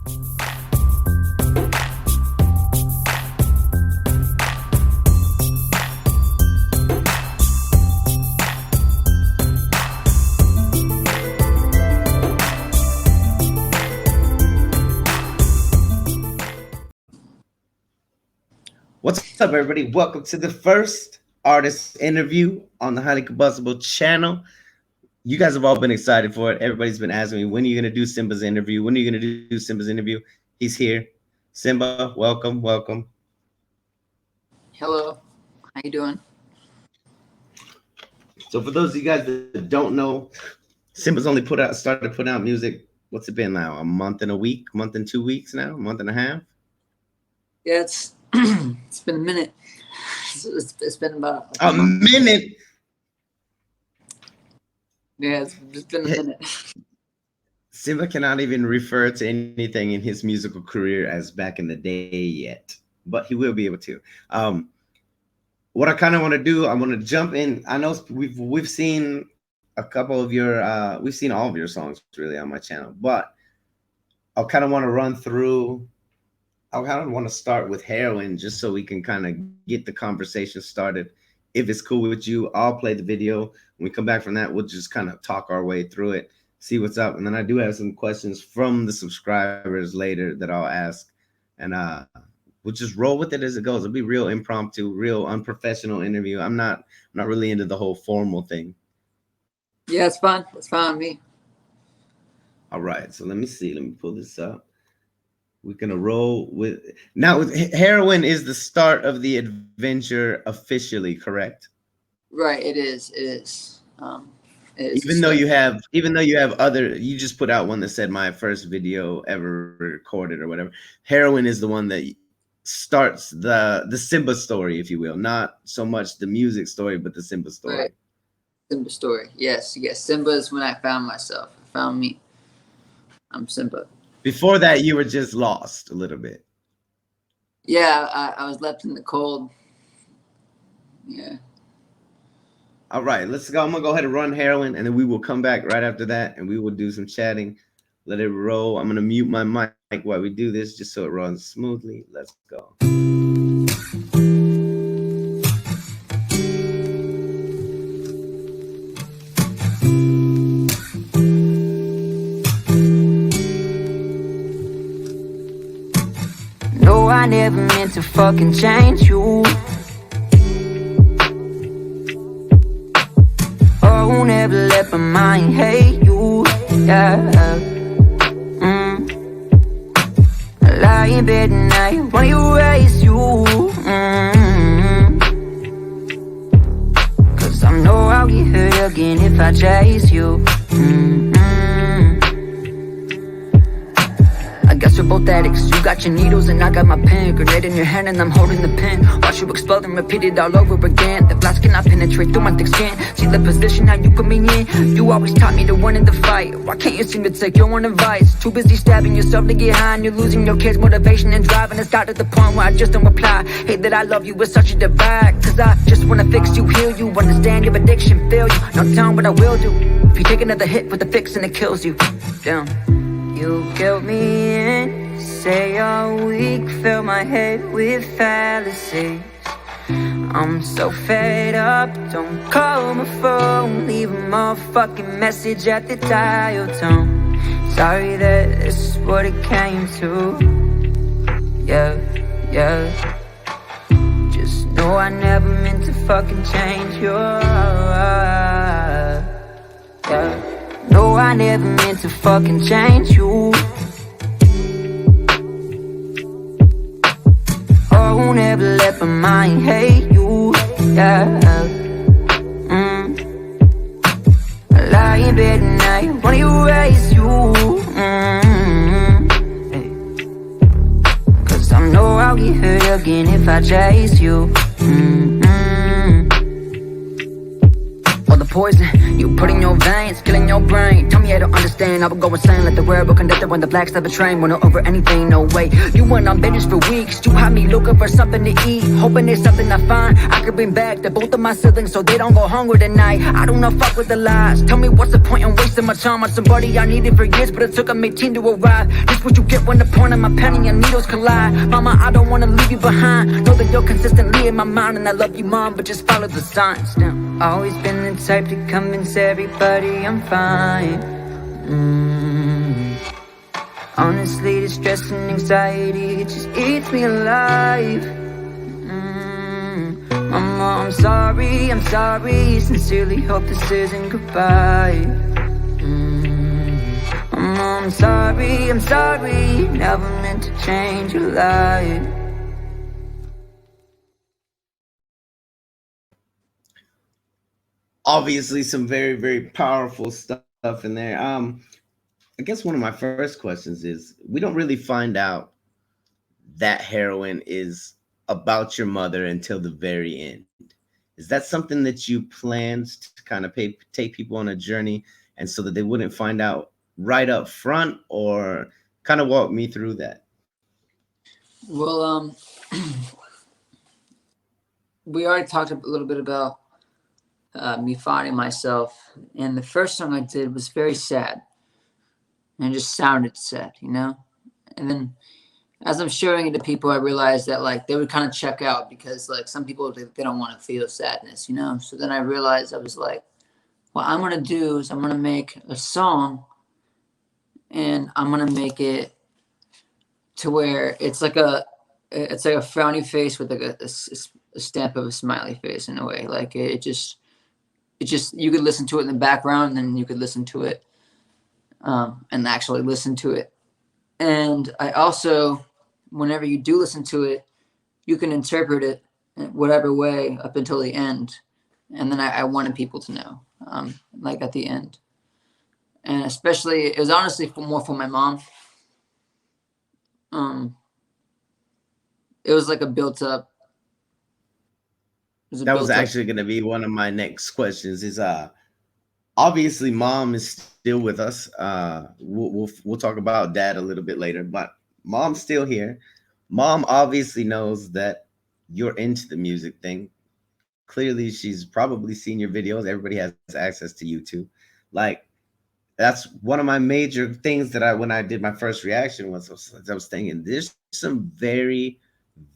What's up, everybody? Welcome to the first artist interview on the Highly Combustible channel. You guys have all been excited for it. Everybody's been asking me, when are you going to do Simba's interview? When are you going to do Simba's interview? He's here. Simba, welcome, welcome. Hello. How you doing? So for those of you guys that don't know, Simba's only started putting out music. What's it been now? A month and a week? A month and 2 weeks now? A month and a half? Yeah, it's it's been a minute. It's been about a minute. Yeah, it's been a minute. Simba cannot even refer to anything in his musical career as back in the day yet, but he will be able to. What I kind of want to do, I want to jump in. I know we've seen a couple of your, we've seen all of your songs really on my channel, but I kind of want to run through. I kind of want to start with Heroin just so we can kind of get the conversation started. If it's cool with you, I'll play the video. When we come back from that, we'll just kind of talk our way through it, see what's up. And then I do have some questions from the subscribers later that I'll ask. And we'll just roll with it as it goes. It'll be real impromptu, real unprofessional interview. I'm not really into the whole formal thing. Yeah, it's fun. It's fun with me. All right. So let me see. Let me pull this up. We're going to roll with now. Heroin is the start of the adventure officially, correct? Right. It is. It is. Even though you have other, you just put out one that said my first video ever recorded or whatever. Heroin is the one that starts the Simba story, if you will, not so much the music story, but the Simba story. Right. Simba story. Yes. Yes. Simba is when I found myself. I found me. I'm Simba. Before that, you were just lost a little bit. Yeah, I was left in the cold. Yeah. All right, let's go. I'm going to go ahead and run Heroin, and then we will come back right after that, and we will do some chatting. Let it roll. I'm going to mute my mic while we do this just so it runs smoothly. Let's go. I never meant to fucking change you. Oh, never let my mind hate you. Yeah. I lie in bed at night, wanna erase you. Cause I know I'll get hurt again if I chase you. I guess we're both addicts. You got your needles and I got my pen. Grenade in your hand and I'm holding the pen. Watch you explode and repeat it all over again. The blast cannot penetrate through my thick skin. See the position how you put me in. You always taught me to win in the fight. Why can't you seem to take your own advice? Too busy stabbing yourself to get high, and you're losing your kids' motivation and drive. And it's got to the point where I just don't reply. Hate that I love you with such a divide. Cause I just wanna fix you, heal you, understand your addiction, feel you. No telling what I will do if you take another hit with the fix and it kills you. Damn. You guilt me in, say you're weak, fill my head with fallacies. I'm so fed up, don't call my phone, leave a motherfucking message at the dial tone. Sorry that this is what it came to. Yeah, yeah. Just know I never meant to fucking change you. Yeah. No, I never meant to fucking change you. Oh, never let my mind hate you. Yeah. I lie in bed at night, wanna erase you. Cause I know I'll get hurt again if I chase you. poison you put in your veins, killing your brain. Tell me I don't understand, I would go insane like the rebel conductor when the blacks never train. Wanna over anything, no way. You went on binges for weeks, you had me looking for something to eat, hoping there's something I find I could bring back to both of my siblings so they don't go hungry tonight. I do not fuck with the lies. Tell me what's the point in wasting my time on somebody I needed for years, but it took them 18 to arrive. This what you get when the point of my pen and needles collide. Mama, I don't wanna leave you behind. Know that you're consistently in my mind, and I love you, mom, but just follow the signs. Damn. Always been the type to convince everybody I'm fine. Honestly, the stress and anxiety, it just eats me alive. Mama, I'm sorry, sincerely hope this isn't goodbye. Mama, I'm sorry, never meant to change your life. Obviously, some very, very powerful stuff in there. I guess one of my first questions is, we don't really find out that Heroin is about your mother until the very end. Is that something that you planned to kind of take people on a journey, and so that they wouldn't find out right up front, or kind of walk me through that? Well, we already talked a little bit about me finding myself, and the first song I did was very sad, and it just sounded sad, you know. And then as I'm showing it to people, I realized that like they would kind of check out, because like some people, they don't want to feel sadness, you know. So then I realized, I was like, what I'm gonna do is I'm gonna make a song, and I'm gonna make it to where it's like a frowny face with like a stamp of a smiley face, in a way. Like it just you could listen to it in the background, and then you could listen to it and actually listen to it. And I also, whenever you do listen to it, you can interpret it in whatever way up until the end. And then I wanted people to know, like at the end. And especially, it was honestly more for my mom. It was like a built up. That was actually going to be one of my next questions. Is obviously mom is still with us. We'll talk about dad a little bit later, but mom's still here. Mom obviously knows that you're into the music thing. Clearly, she's probably seen your videos. Everybody has access to YouTube. Like, that's one of my major things that when I did my first reaction was I was thinking, there's some very,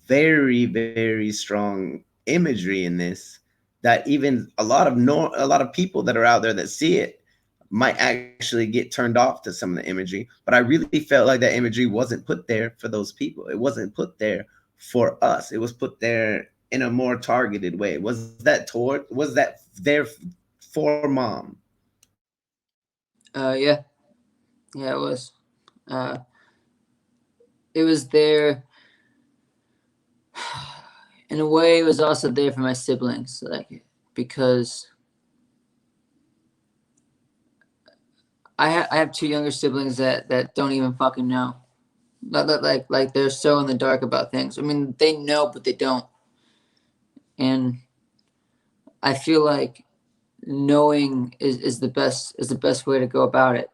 very, very strong imagery in this, that even a lot of people that are out there that see it might actually get turned off to some of the imagery. But I really felt like that imagery wasn't put there for those people. It wasn't put there for us. It was put there in a more targeted way. Was that there for mom? Yeah, it was. It was there. In a way, it was also there for my siblings, like, because I have two younger siblings that don't even fucking know. Like they're so in the dark about things. I mean, they know, but they don't. And I feel like knowing is the best way to go about it.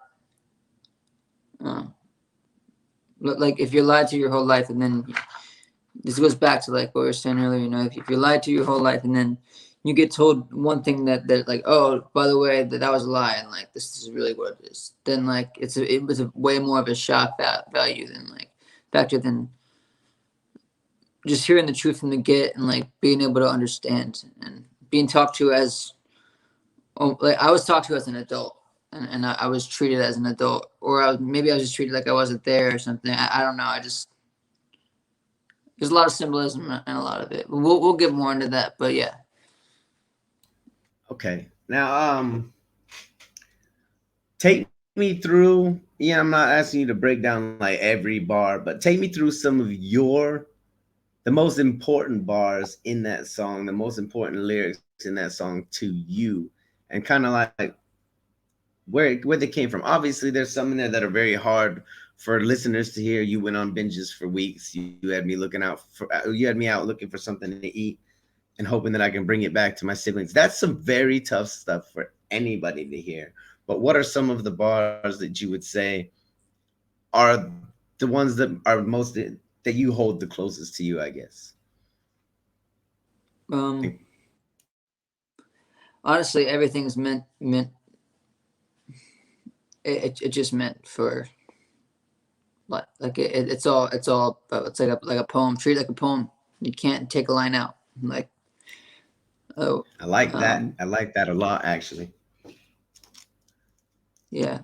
Like if you're lied to your whole life, and then this goes back to like what we were saying earlier, you know, if you're lied to your whole life, and then you get told one thing that like, oh, by the way, that was a lie, and like this is really what it is, then like it was a way more of a shock value than like factor than just hearing the truth from the get, and like being able to understand and being talked to as, like I was talked to as an adult, and I was treated as an adult, or maybe I was just treated like I wasn't there or something. I don't know. There's a lot of symbolism and a lot of it. We'll get more into that, but yeah. Okay. Now, take me through. Yeah, I'm not asking you to break down like every bar, but take me through some of the most important bars in that song, the most important lyrics in that song to you, and kind of like where they came from. Obviously, there's some in there that are very hard for listeners to hear. You went on binges for weeks. You had me out looking for something to eat and hoping that I can bring it back to my siblings. That's some very tough stuff for anybody to hear. But what are some of the bars that you would say are the ones that are most that you hold the closest to you, I guess? Um, honestly, everything's meant. It just meant for it's all it's like a poem. Treat it like a poem. You can't take a line out. Like, oh, I like that. um, I like that a lot, actually. yeah.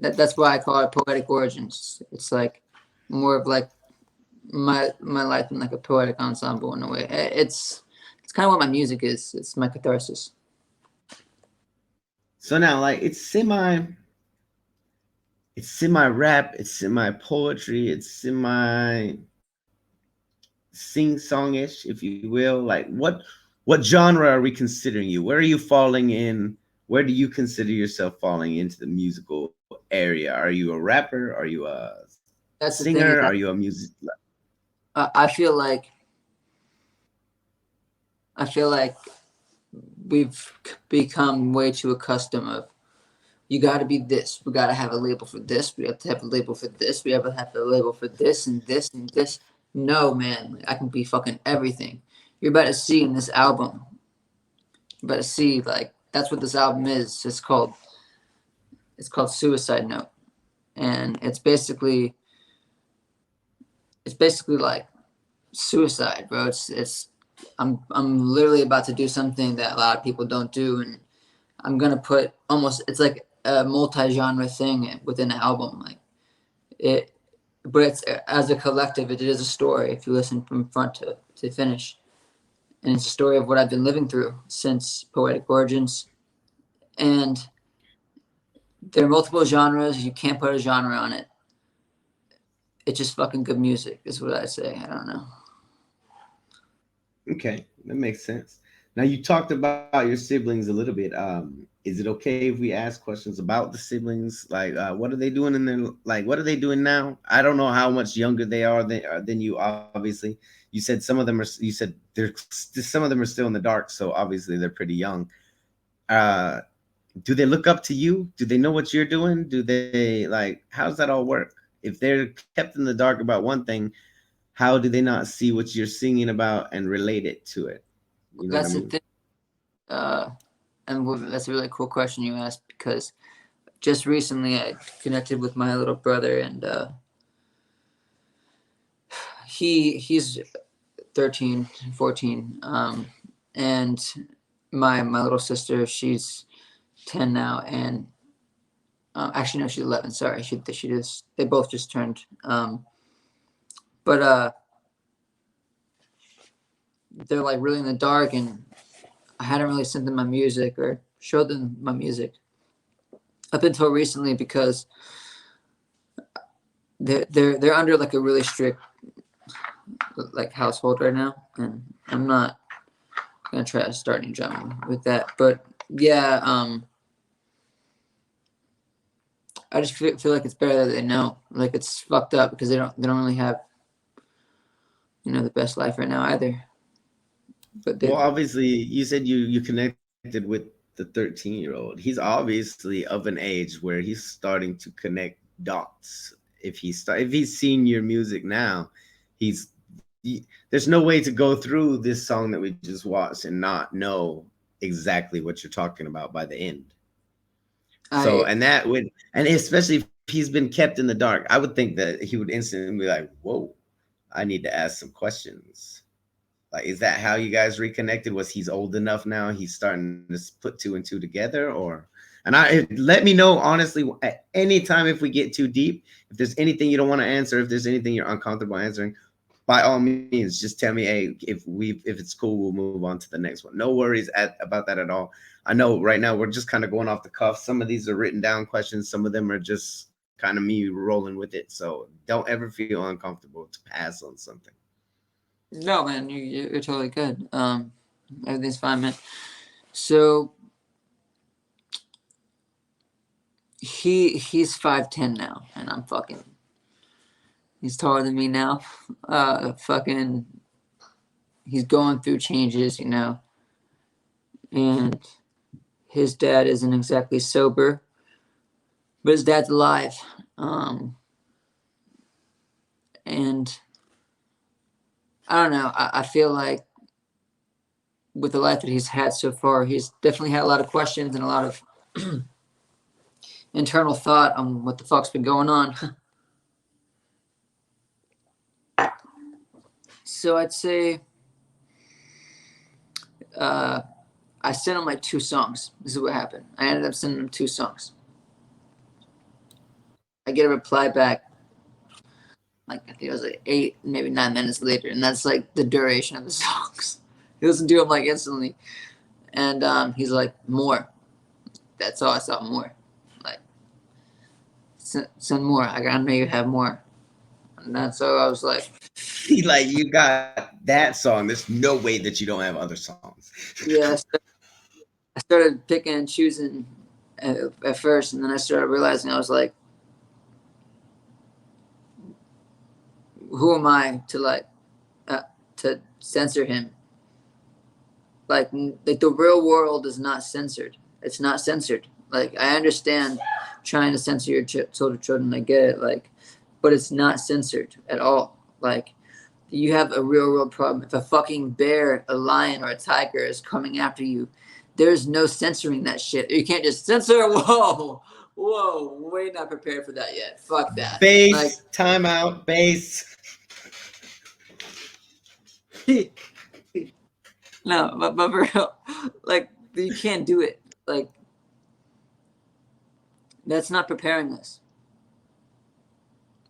That's why I call it poetic origins. It's like more of like my life in like a poetic ensemble in a way. It's kind of what my music is. It's my catharsis. So now, like, it's semi rap, it's semi poetry, it's semi sing songish, if you will. Like, what genre are we considering you? Where are you falling in? Where do you consider yourself falling into the musical area? Are you a rapper? Are you a That's the thing is singer? that Are you a music? I feel like I feel like we've become way too accustomed of you got to be this. We got to have a label for this. We have to have a label for this. We have to have a label for this and this and this. No, man, I can be fucking everything. You're about to see in this album. You're about to see like that's what this album is. It's called Suicide Note, and it's basically like suicide, bro. It's I'm literally about to do something that a lot of people don't do, and I'm gonna put almost it's like a multi-genre thing within an album, like it, but it's as a collective. It is a story if you listen from front to finish, and it's a story of what I've been living through since Poetic Origins. And there are multiple genres. You can't put a genre on it. It's just fucking good music, is what I say. I don't know. Okay, that makes sense. Now you talked about your siblings a little bit. Is it okay if we ask questions about the siblings? Like, what are they doing in their like? What are they doing now? I don't know how much younger they are than you. Obviously, you said some of them are. You said they're some of them are still in the dark, so obviously they're pretty young. Uh, do they look up to you? Do they know what you're doing? Do they like? How does that all work? If they're kept in the dark about one thing, how do they not see what you're singing about and relate it to it? You know what I That's the mean? thing. Uh, that's a really cool question you asked because just recently I connected with my little brother, and he's 13, 14, and my little sister, she's 10 now, and actually no, she's 11. Sorry, she just they both just turned. But they're like really in the dark, and I hadn't really sent them my music or showed them my music up until recently because they're under like a really strict like household right now, and I'm not gonna try to start any drama with that. But yeah, I just feel like it's better that they know. Like it's fucked up because they don't really have the best life right now either. But Well, they obviously, you said you connected with the 13-year-old. He's obviously of an age where he's starting to connect dots. If he's seen your music now, he's there's no way to go through this song that we just watched and not know exactly what you're talking about by the end. So, I and that would, and especially if he's been kept in the dark, I would think that he would instantly be like, "Whoa, I need to ask some questions." Like, is that how you guys reconnected? Was he's old enough now? He's starting to put two and two together, or? And let me know honestly at any time if we get too deep. If there's anything you don't want to answer, if there's anything you're uncomfortable answering, by all means, just tell me. Hey, if it's cool, we'll move on to the next one. No worries about that at all. I know right now we're just kind of going off the cuff. Some of these are written down questions. Some of them are just kind of me rolling with it. So don't ever feel uncomfortable to pass on something. No, man, you're totally good. Everything's fine, man. So he's 5'10" now, and I'm fucking. He's taller than me now. Fucking. He's going through changes, and his dad isn't exactly sober, but his dad's alive. And I don't know. I feel like with the life that he's had so far, he's definitely had a lot of questions and a lot of internal thought on what the fuck's been going on. So I'd say I sent him like 2 songs. This is what happened. I ended up sending him 2 songs. I get a reply back, like I think it was like 8, maybe 9 minutes later, and that's like the duration of the songs. He doesn't do them like instantly, and he's like, more. That's all I saw, more. Like, send more. I know you have more, and that's so I was like, Like, you got that song. There's no way that you don't have other songs. yeah. So I started picking and choosing at first, and then I started realizing I was like, who am I to censor him? Like the real world is not censored. It's not censored. Like, I understand trying to censor your children. I get it. Like, but it's not censored at all. Like, you have a real world problem. If a fucking bear, a lion, or a tiger is coming after you, there's no censoring that shit. You can't just censor. Whoa, we're not prepared for that yet. Fuck that. Bass, Like, timeout, bass. no, but for real, like, you can't do it. Like, that's not preparing us.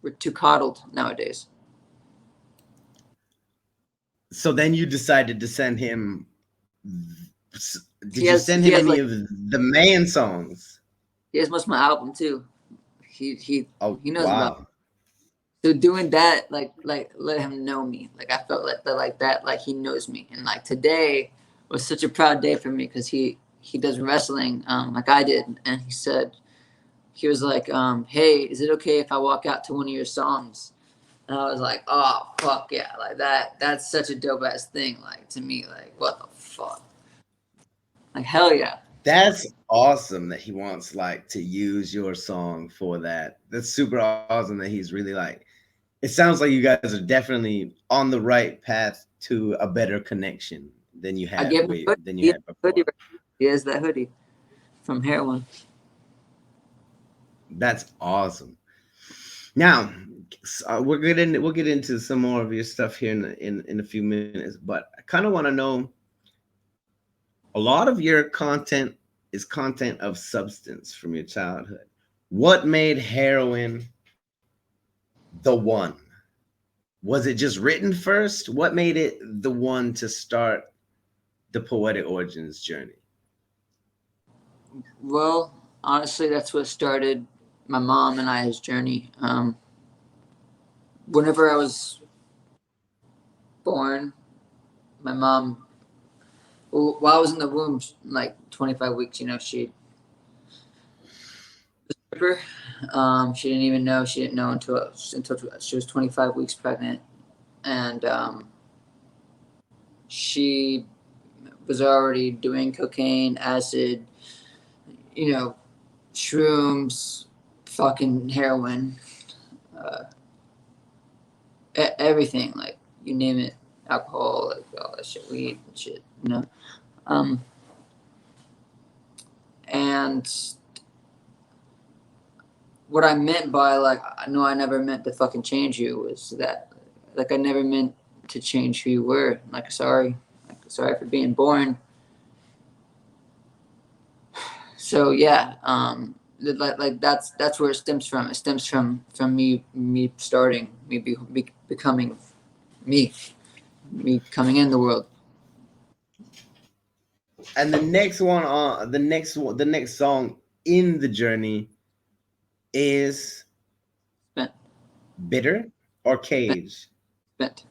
We're too coddled nowadays. So then you decided to send him. Did He you has- send he him has, any like, of the man songs? He has most of my album too. He Oh, knows about wow. So doing that, like let him know me. Like, I felt like that, like he knows me. And like today was such a proud day for me because he does wrestling, like I did, and he was like, hey, is it okay if I walk out to one of your songs? And I was like, oh fuck yeah, like that's such a dope ass thing. Like, to me, like, what the fuck? Like, hell yeah. That's awesome that he wants like to use your song for that. That's super awesome that he's really like. It sounds like you guys are definitely on the right path to a better connection than you I had gave him a hoodie. than He you has had a hoodie. before. He has that hoodie from Heroin. That's awesome. Now, we'll get into some more of your stuff here in a few minutes, but I kind of want to know. A lot of your content is content of substance from your childhood. What made Heroin the one? Was it just written first? What made it the one to start the Poetic Origins journey? Well, honestly, that's what started my mom and I's journey. Whenever I was born, my mom, while I was in the womb, like 25 weeks, she she didn't even know. She didn't know until she was 25 weeks pregnant, and she was already doing cocaine, acid, shrooms, fucking heroin, uh, everything, like, you name it, alcohol, like all that shit, weed and shit. And what I meant by, like, no, I never meant to fucking change you, was that, like, I never meant to change who you were. Like, sorry for being born. So yeah, like that's where it stems from. It stems from me starting, me becoming me coming in the world. And the next one on the next song in the journey is Spent. Bitter or Cage? Spent.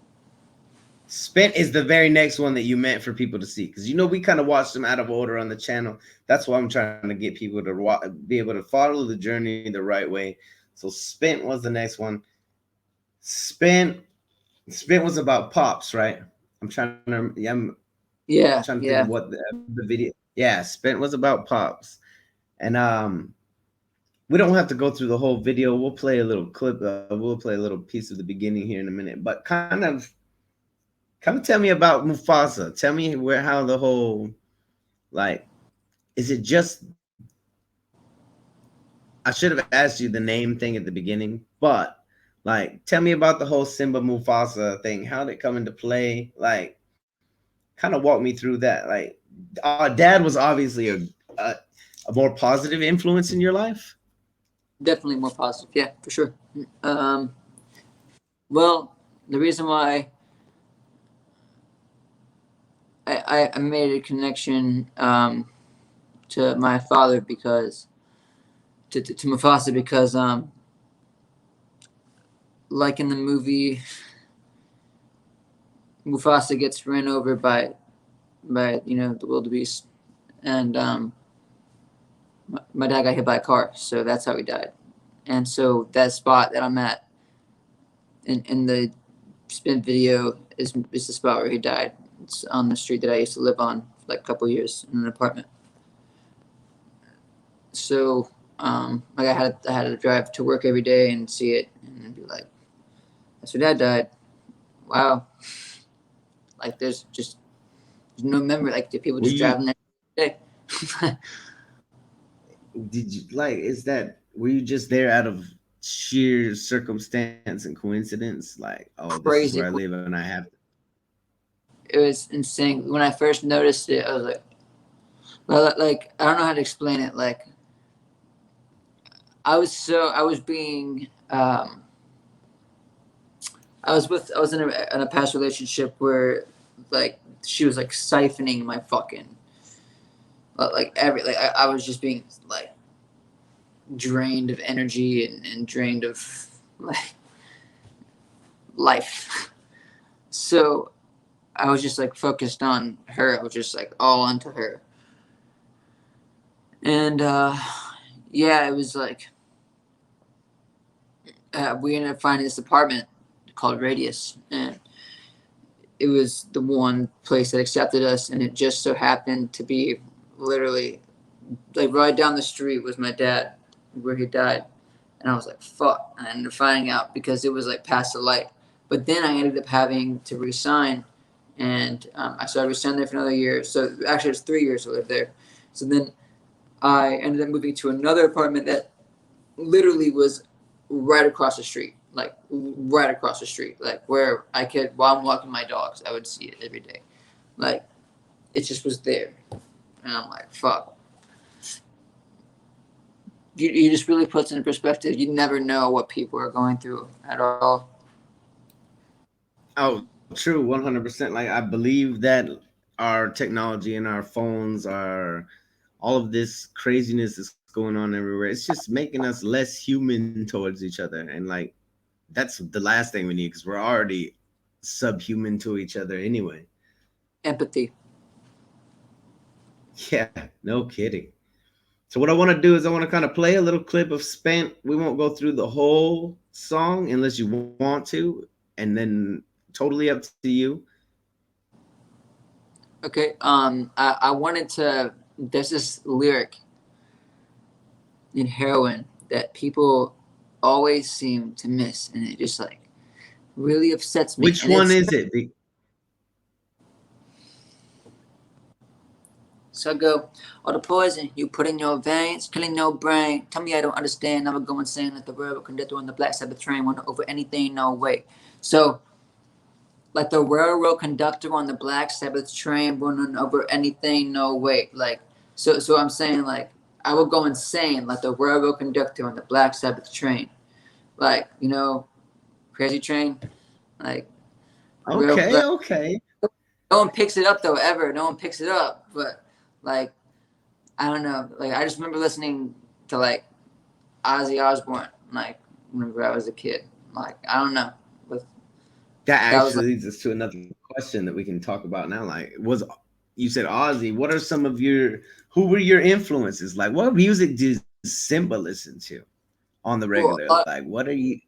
Spent is the very next one that you meant for people to see, because we kind of watched them out of order on the channel. That's why I'm trying to get people to be able to follow the journey the right way. So Spent was the next one. Spent was about Pops, right? I'm trying to Yeah, think yeah. of what the video. Yeah, Spent was about Pops. And we don't have to go through the whole video. We'll play a little clip. We'll play a little piece of the beginning here in a minute. But kind of tell me about Mufasa. Tell me how the whole, like, is it just, I should have asked you the name thing at the beginning, but like, tell me about the whole Simba Mufasa thing. How did it come into play? Like, kind of walk me through that. Like, dad was obviously a, a more positive influence in your life. Definitely more positive. Yeah, for sure. Well, the reason why I made a connection to my father because to Mufasa because like in the movie, Mufasa gets ran over by the wildebeest, and my dad got hit by a car, so that's how he died. And so that spot that I'm at in the spin video is the spot where he died. It's on the street that I used to live on for like a couple of years in an apartment. So like I had to drive to work every day and see it and be like, that's where dad died. Wow. Like there's no memory. Like the people Were just you driving there every day. did you like is that were you just there out of sheer circumstance and coincidence? Like, oh, this is Crazy. where I live and I have. It was insane. When I first noticed it, I was like, well, like I don't know how to explain it. Like I was being I was in a past relationship where like she was like siphoning my fucking like I was just being like drained of energy and drained of like life. So I was just like focused on her. I was just like all onto her. And yeah, it was like we ended up finding this apartment called Radius, and it was the one place that accepted us, and it just so happened to be literally like right down the street was my dad where he died. And I was like, fuck. And I ended up finding out because it was like past the light. But then I ended up having to resign. And I started resigning there for another year. So actually, it was 3 years I lived there. So then I ended up moving to another apartment that literally was right across the street. Like right across the street. Like where I could, while I'm walking my dogs, I would see it every day. Like it just was there. And I'm like, fuck. You just really puts into perspective. You never know what people are going through at all. Oh, true, 100%. Like, I believe that our technology and our phones are all of this craziness that's going on everywhere. It's just making us less human towards each other. And like, that's the last thing we need because we're already subhuman to each other anyway. Empathy. Yeah, no kidding. So what I want to do is I want to kind of play a little clip of Spent. We won't go through the whole song unless you want to, and then totally up to you. Okay. I wanted to. There's this lyric in Heroin that people always seem to miss, and it just like really upsets me. Which And one it's is it? so I go, all the poison you put in your veins, killing your brain. Tell me I don't understand. I'm gonna go insane like the railroad conductor on the black Sabbath train, went over anything, no way. So like the railroad conductor on the Black Sabbath train running over anything, no way. Like, so I'm saying like I would go insane like the railroad conductor on the Black Sabbath train, like Crazy Train, like real. Okay, Like, okay. no one picks it up though ever. No one picks it up, but like I don't know. Like I just remember listening to like Ozzy Osbourne, like whenever I was a kid. Like I don't know, but That that was like. actually leads us to another question that we can talk about now. Like, was you said Ozzy? What are some of your who were your influences? Like, what music did Simba listen to on the Well, regular? Like, what are you?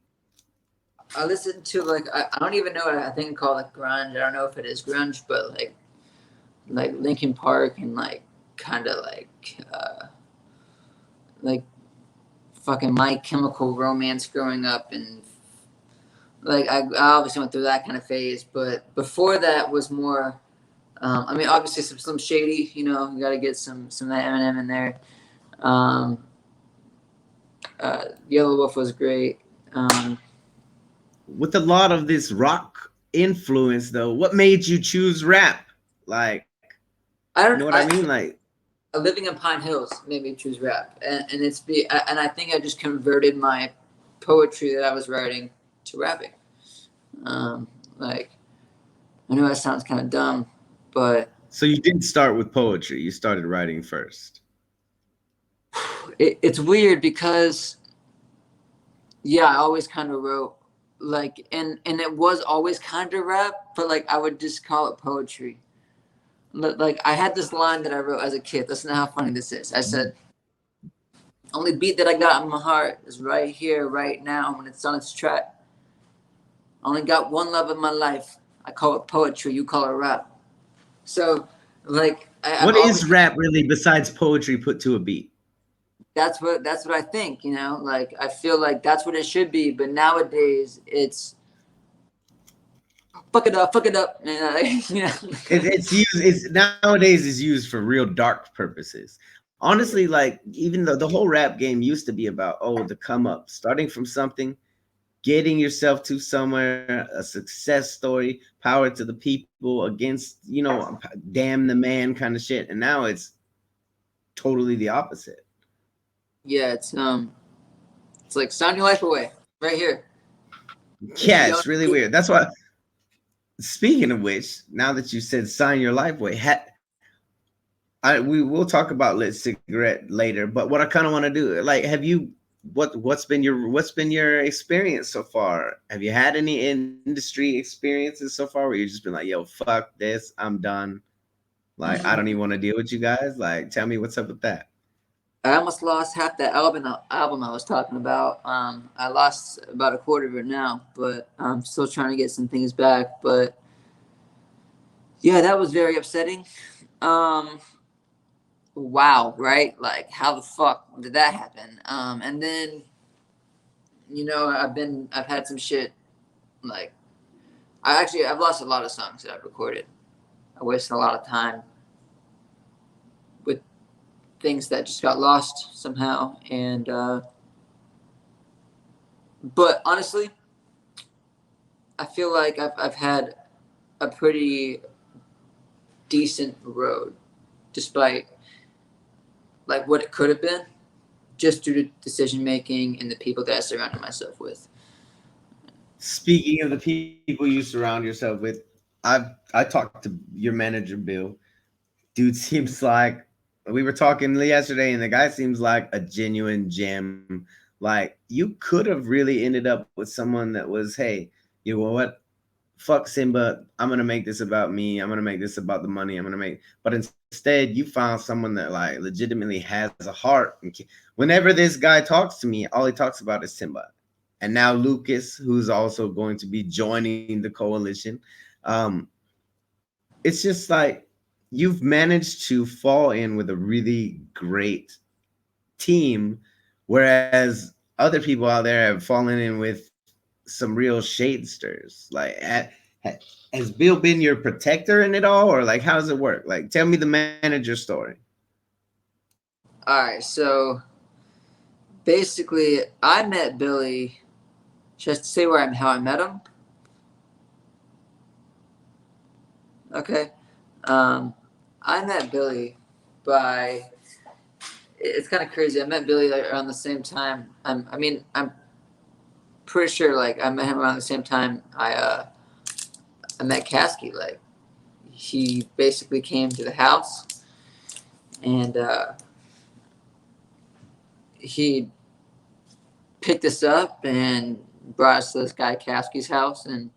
I listen to like I don't even know what I think called like grunge. I don't know if it is grunge, but like Linkin Park and like kind of like fucking My Chemical Romance growing up, and like I obviously went through that kind of phase, but before that was more. I mean, obviously some Shady, you know, you got to get some of that Eminem in there. Um, Yellow Wolf was great. With a lot of this rock influence, though, what made you choose rap? Like, I you don't. know what I mean? Like, Living in Pine Hills made me choose rap, and I think I just converted my poetry that I was writing to rapping. Like, I know that sounds kind of dumb, but so you didn't start with poetry. You started writing first. it's weird because yeah, I always kind of wrote like, and it was always kind of rap, but like I would just call it poetry. Like I had this line that I wrote as a kid. Listen to how funny this is. I said, "Only beat that I got in my heart is right here, right now, when it's on its track. I only got one love in my life. I call it poetry. You call it rap." So, like, I've What is always rap really besides poetry put to a beat? that's what I think. You know, like I feel like that's what it should be. But nowadays, it's fuck it up, man. Like, you know. It's used. It's nowadays is used for real dark purposes. Honestly, like even though the whole rap game used to be about the come up, starting from something, getting yourself to somewhere, a success story, power to the people against damn the man kind of shit. And now it's totally the opposite. Yeah, it's like sign your life away right here. Yeah, You it's really weird. That's why. Speaking of which, now that you said sign your life away, we will talk about lit cigarette later. But what I kind of want to do, like, have you what's been your experience so far? Have you had any industry experiences so far where you've just been like, yo, fuck this, I'm done. Like, I don't even want to deal with you guys. Like, tell me what's up with that. I almost lost half that album I was talking about. I lost about a quarter of it now, but I'm still trying to get some things back. But yeah, that was very upsetting. Um, wow, right? Like, how the fuck did that happen? And then you know, I've had some shit like I've lost a lot of songs that I've recorded. I wasted a lot of time with things that just got lost somehow, and but honestly, I feel like I've had a pretty decent road, despite like what it could have been, just due to decision making and the people that I surrounded myself with. Speaking of the people you surround yourself with, I talked to your manager, Bill. Dude seems like we were talking yesterday, and the guy seems like a genuine gem. Like you could have really ended up with someone that was, hey, you know what? Fuck Simba. I'm gonna make this about me. I'm gonna make this about the money. But instead, you found someone that like legitimately has a heart. Whenever this guy talks to me, all he talks about is Simba. And now Lucas, who's also going to be joining the coalition. Um, it's just like you've managed to fall in with a really great team, whereas other people out there have fallen in with some real shadesters. Like, has Bill been your protector in it all, or like how does it work? Like, tell me the manager story. All right, so basically, I met Billy. Just to say how I met him. Okay, I met Billy by. It's kind of crazy. I met Billy like around the same time. I'm pretty sure like I met him around the same time I met Kasky. Like he basically came to the house and he picked us up and brought us to this guy Kasky's house, and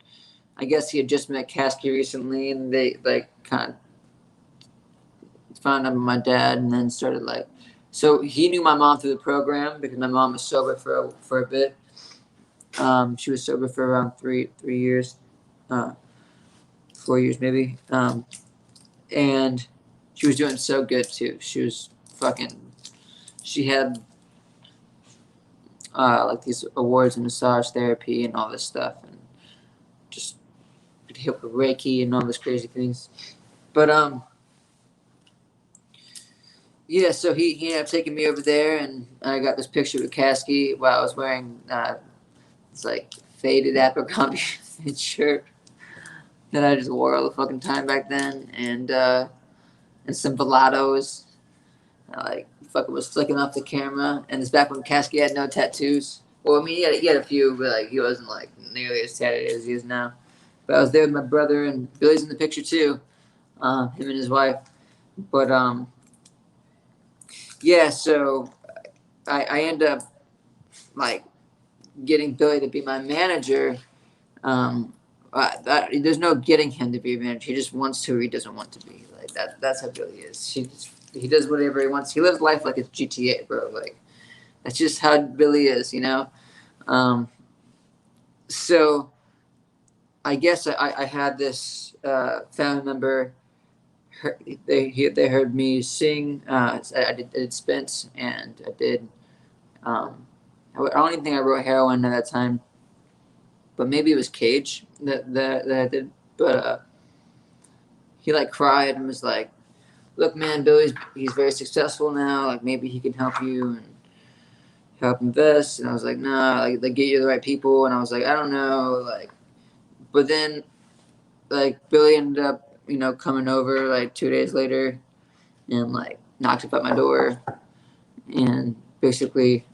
I guess he had just met Kasky recently, and they like kind of found out about my dad, and then started like. So he knew my mom through the program because my mom was sober for a bit. She was sober for around 3 years, 4 years maybe, and she was doing so good too. She was fucking. She had like these awards in massage therapy and all this stuff, and just could help with Reiki and all these crazy things. But yeah, so he ended up taking me over there, and I got this picture with Kasky while I was wearing it's like faded Abercrombie shirt that I just wore all the fucking time back then, and some Velados. I like fucking was flicking off the camera, and it's back when Kasky had no tattoos. Well, I mean, he had a few, but like he wasn't like nearly as tatted as he is now. But I was there with my brother, and Billy's in the picture too, him and his wife. But yeah, so I end up like getting Billy to be my manager. There's no getting him to be a manager. He just wants to, or he doesn't want to be. Like that's how Billy is. He does whatever he wants. He lives life like it's GTA, bro. Like that's just how Billy is, you know. So I guess I had this family member. They heard me sing. I did Spence, and I did. I don't even think I wrote Heroin at that time, but maybe it was Cage that I did. But he like cried and was like, "Look, man, he's very successful now. Like maybe he can help you and help invest." And I was like, "Nah, like they get you the right people." And I was like, "I don't know." Like, but then like Billy ended up, coming over like 2 days later, and like knocks up at my door, and basically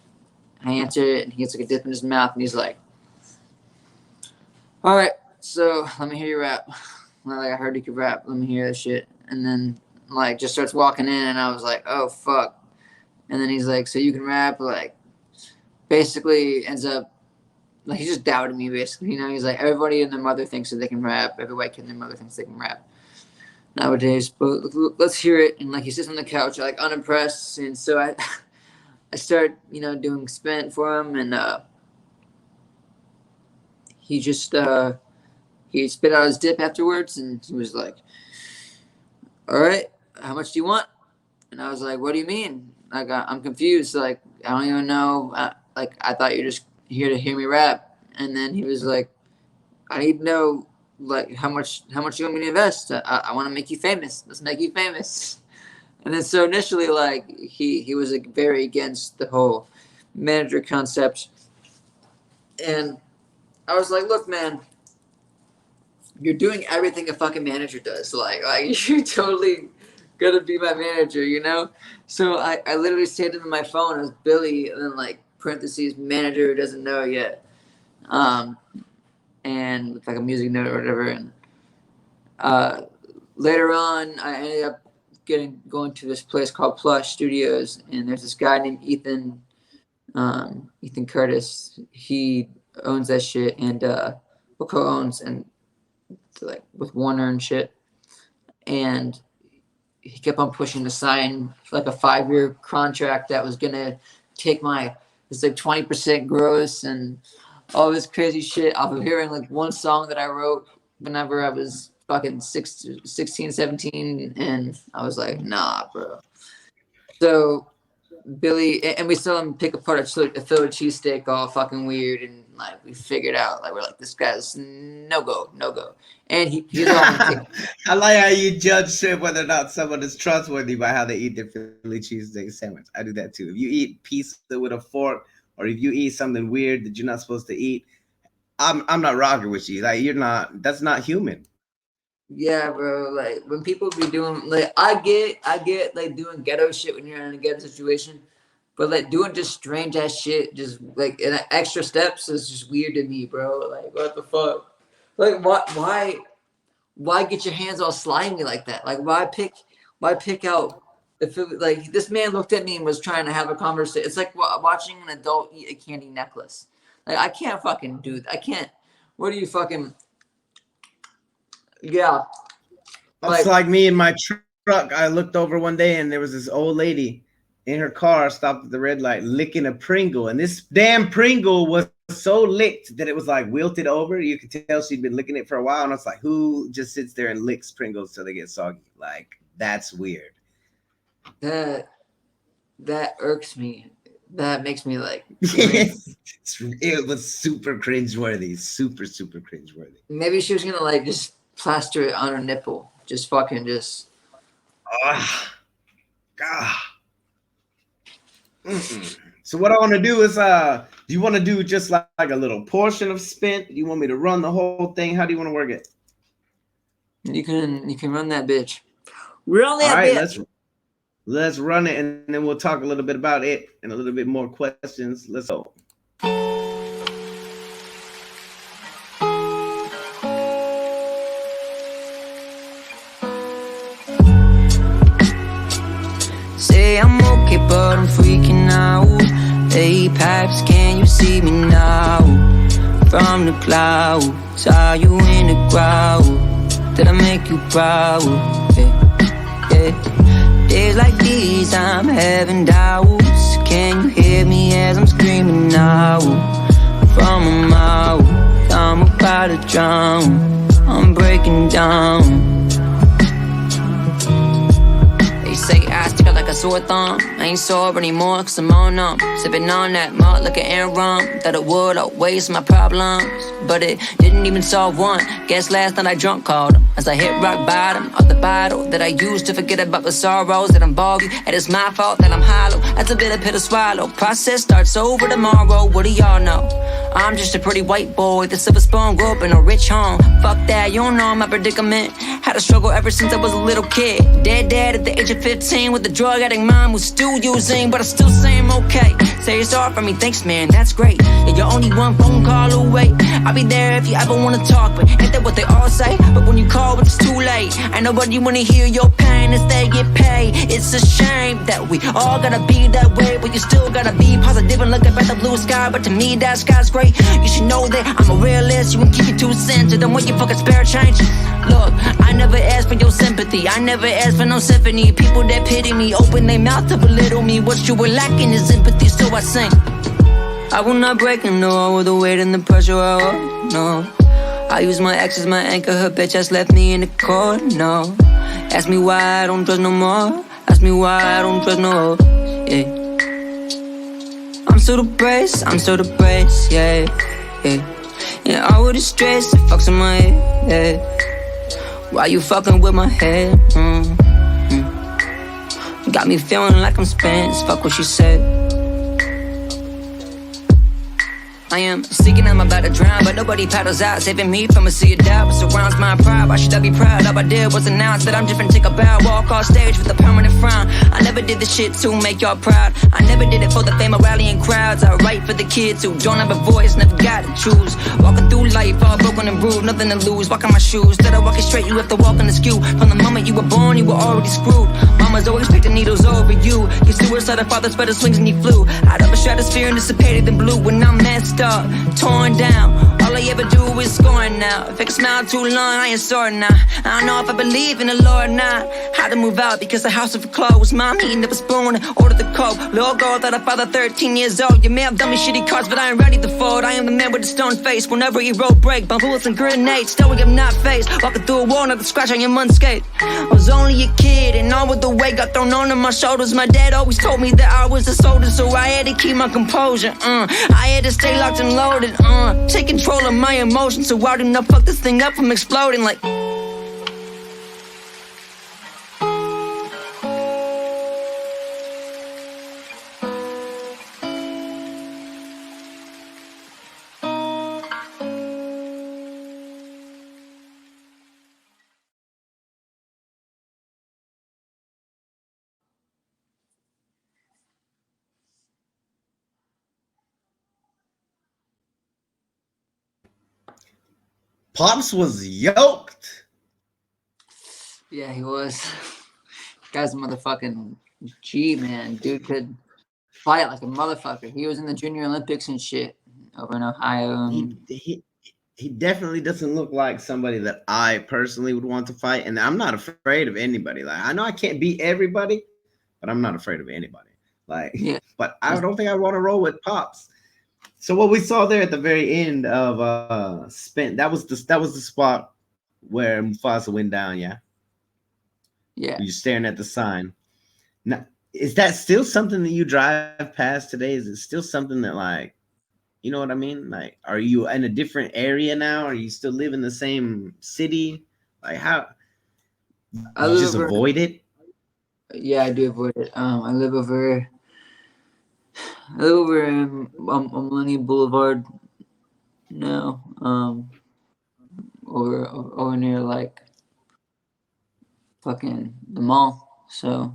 I answer it, and he gets like a dip in his mouth, and he's like, "All right, so let me hear you rap." Like I heard you could rap. Let me hear that shit. And then like just starts walking in, and I was like, "Oh fuck." And then he's like, "So you can rap?" Like basically ends up like he just doubted me basically. He's like, everybody and their mother thinks that they can rap. Every white kid and their mother thinks they can rap nowadays. But let's hear it. And like he sits on the couch like unimpressed. And so I start doing Spent for him, and he just he spit out his dip afterwards, and he was like, "All right, how much do you want?" And I was like, "What do you mean? Like I'm confused. Like I don't even know. Like I thought you're just here to hear me rap." And then he was like, "I need to know like how much you want me to invest. I want to make you famous. Let's make you famous." And then so initially like he was like very against the whole manager concept, and I was like, "Look, man, you're doing everything a fucking manager does. Like you're totally gonna be my manager, you know?" So I literally saved him in my phone as Billy, and then like parentheses manager who doesn't know yet. And with like a music note or whatever. And later on I ended up going to this place called Plush Studios, and there's this guy named Ethan Curtis. He owns that shit, and co-owns, and like with Warner and shit. And he kept on pushing to sign like a 5-year contract that was gonna take it's like 20% gross and all this crazy shit off of hearing like one song that I wrote whenever I was fucking 16, 17, and I was like, nah, bro. So Billy, and we saw him pick apart a Philly cheesesteak all fucking weird, and like we figured out like we're like, this guy's no go. And he's all I like how you judge whether or not someone is trustworthy by how they eat their Philly cheesesteak sandwich. I do that too. If you eat pizza with a fork, or if you eat something weird that you're not supposed to eat, I'm not rocking with you. Like you're not. That's not human. Yeah, bro. Like when people be doing like I get like doing ghetto shit when you're in a ghetto situation, but like doing just strange ass shit, just like and extra steps is just weird to me, bro. Like what the fuck? Like why get your hands all slimy like that? Like why pick out if it, like this man looked at me and was trying to have a conversation. It's like watching an adult eat a candy necklace. Like I can't fucking do that. I can't. What are you fucking? Yeah, It's like like me in my truck. I looked over one day and there was this old lady in her car, stopped at the red light, licking a Pringle, and this damn Pringle was so licked that it was like wilted over. You could tell she'd been licking it for a while, and I was like, who just sits there and licks Pringles till they get soggy? Like that's weird. That irks me. That makes me like It was super cringeworthy. Super cringeworthy. maybe she was gonna like just plaster it on her nipple. Just fucking just Ah, God. Mm-mm. So what I want to do is, do you want to do just like a little portion of spent? Do you want me to run the whole thing? How do you want to work it? you can run that bitch. Run All that right, bitch. let's run it, and then we'll talk a little bit about it and a little bit more questions. Let's go. Say I'm okay, but I'm freaking out. Hey, Paps, can you see me now? From the clouds, saw you in the crowd. Did I make you proud? Yeah. Days like these, I'm having doubts. Can you hear me as I'm screaming out? From a mouth, I'm about to drown. I'm breaking down. They say I stick like a sore thumb. I ain't sore anymore cause I'm on them. Sipping on that malt like an air rum. That it would outweigh my problems, but it didn't even solve one. Guess last night I drunk called him as I hit rock bottom of the bottle that I used to forget about the sorrows that involve you. And it's my fault that I'm hollow. That's a bitter pill to swallow. Process starts over tomorrow. What do y'all know? I'm just a pretty white boy, the silver spoon, grew up in a rich home. Fuck that, you don't know my predicament. Had a struggle ever since I was a little kid. Dead dad at the age of 15 with the drug addict mom who's still using, but I still say I'm okay. Say you're sorry for me, thanks man, that's great. Yeah, you're only one phone call away. I'll be there if you ever wanna talk, but ain't that what they all say? But when you call, it's too late. Ain't nobody wanna hear your pain as they get paid. It's a shame that we all gotta be that way, but you still gotta be positive and look up at the blue sky. But to me, that sky's great. You should know that I'm a realist. You can keep it 2 cents, and then when you fucking spare change. Look, I never asked for your sympathy. I never asked for no symphony. People that pity me open their mouth to belittle me. What you were lacking is empathy, so I sing. I will not break and no with the weight and the pressure I hold, no. I use my ex as my anchor. Her bitch ass left me in the cold, no. Ask me why I don't trust no more. Ask me why I don't trust no, yeah. I'm so depressed, yeah, yeah. Yeah, all of the stress that fucks in my head, yeah. Why you fucking with my head, Got me feeling like I'm spent, fuck what she said. I am seeking, I'm about to drown, but nobody paddles out, saving me from a sea of doubt. What surrounds my pride, why should I be proud? All I did was announce that I'm different, take a bow. Walk off stage with a permanent frown. I never did this shit to make y'all proud. I never did it for the fame of rallying crowds. I write for the kids who don't have a voice, never got to choose. Walking through life, all broken and bruised, nothing to lose. Walking my shoes, instead of walking straight, you have to walk on the skew. From the moment you were born, you were already screwed. Mama's always picking needles over you. Your suicidal father spread the swings and he flew out of a stratosphere and dissipated in blue. When I'm messed up, torn down, all I ever do is scoring now. If I can smile too long, I ain't sorry now. I don't know if I believe in the Lord now. Had to move out because the house was closed. Mom eating up a spoon, ordered the coke. Little girl that I father 13 years old. You may have done me shitty cards, but I ain't ready to fold. I am the man with the stone face. Whenever he road break, bomb bullets and grenades. Still I'm not faced. Walking through a wall, not the scratch on your munskate. I was only a kid, and all with the weight got thrown onto my shoulders. My dad always told me that I was a soldier, so I had to keep my composure. I had to stay locked and loaded. Take control of my emotions, so I do not fuck this thing up from exploding like. Pops was yoked. Yeah, he was. Guy's a motherfucking G, man. Dude could fight like a motherfucker. He was in the Junior Olympics and shit over in Ohio. He definitely doesn't look like somebody that I personally would want to fight, and I'm not afraid of anybody. Like, I know I can't beat everybody, but I'm not afraid of anybody. Like, yeah. But I don't think I want to roll with Pops. So what we saw there at the very end of Spent, that was the spot where Mufasa went down, yeah? Yeah. You're staring at the sign. Now, is that still something that you drive past today? Is it still something that, like, you know what I mean? Like, are you in a different area now? Are you still live in the same city? Like, how I you live just over. avoid it? Yeah, I do avoid it. I live over. I live over in on Millennium Boulevard now. Over near like fucking the mall. So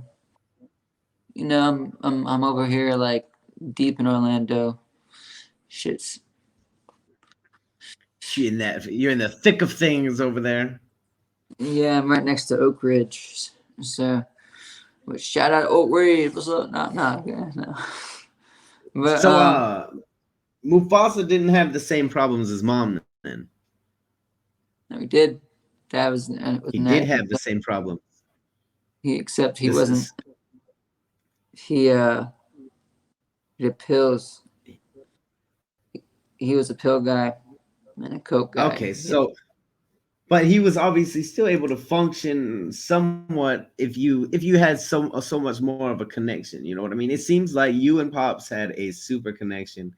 I'm over here like deep in Orlando. Shit's You're in the thick of things over there. yeah. I'm right next to Oak Ridge. So, which shout out Oak Ridge. What's up? Not yeah, no. But So Mufasa didn't have the same problems as mom then. no, he did. Dad He was an did addict. have the same problem. He except he This wasn't. is He he did pills. He was a pill guy and a coke guy. okay. So, but he was obviously still able to function somewhat if you had so much more of a connection. You know what I mean? It seems like you and pops had a super connection,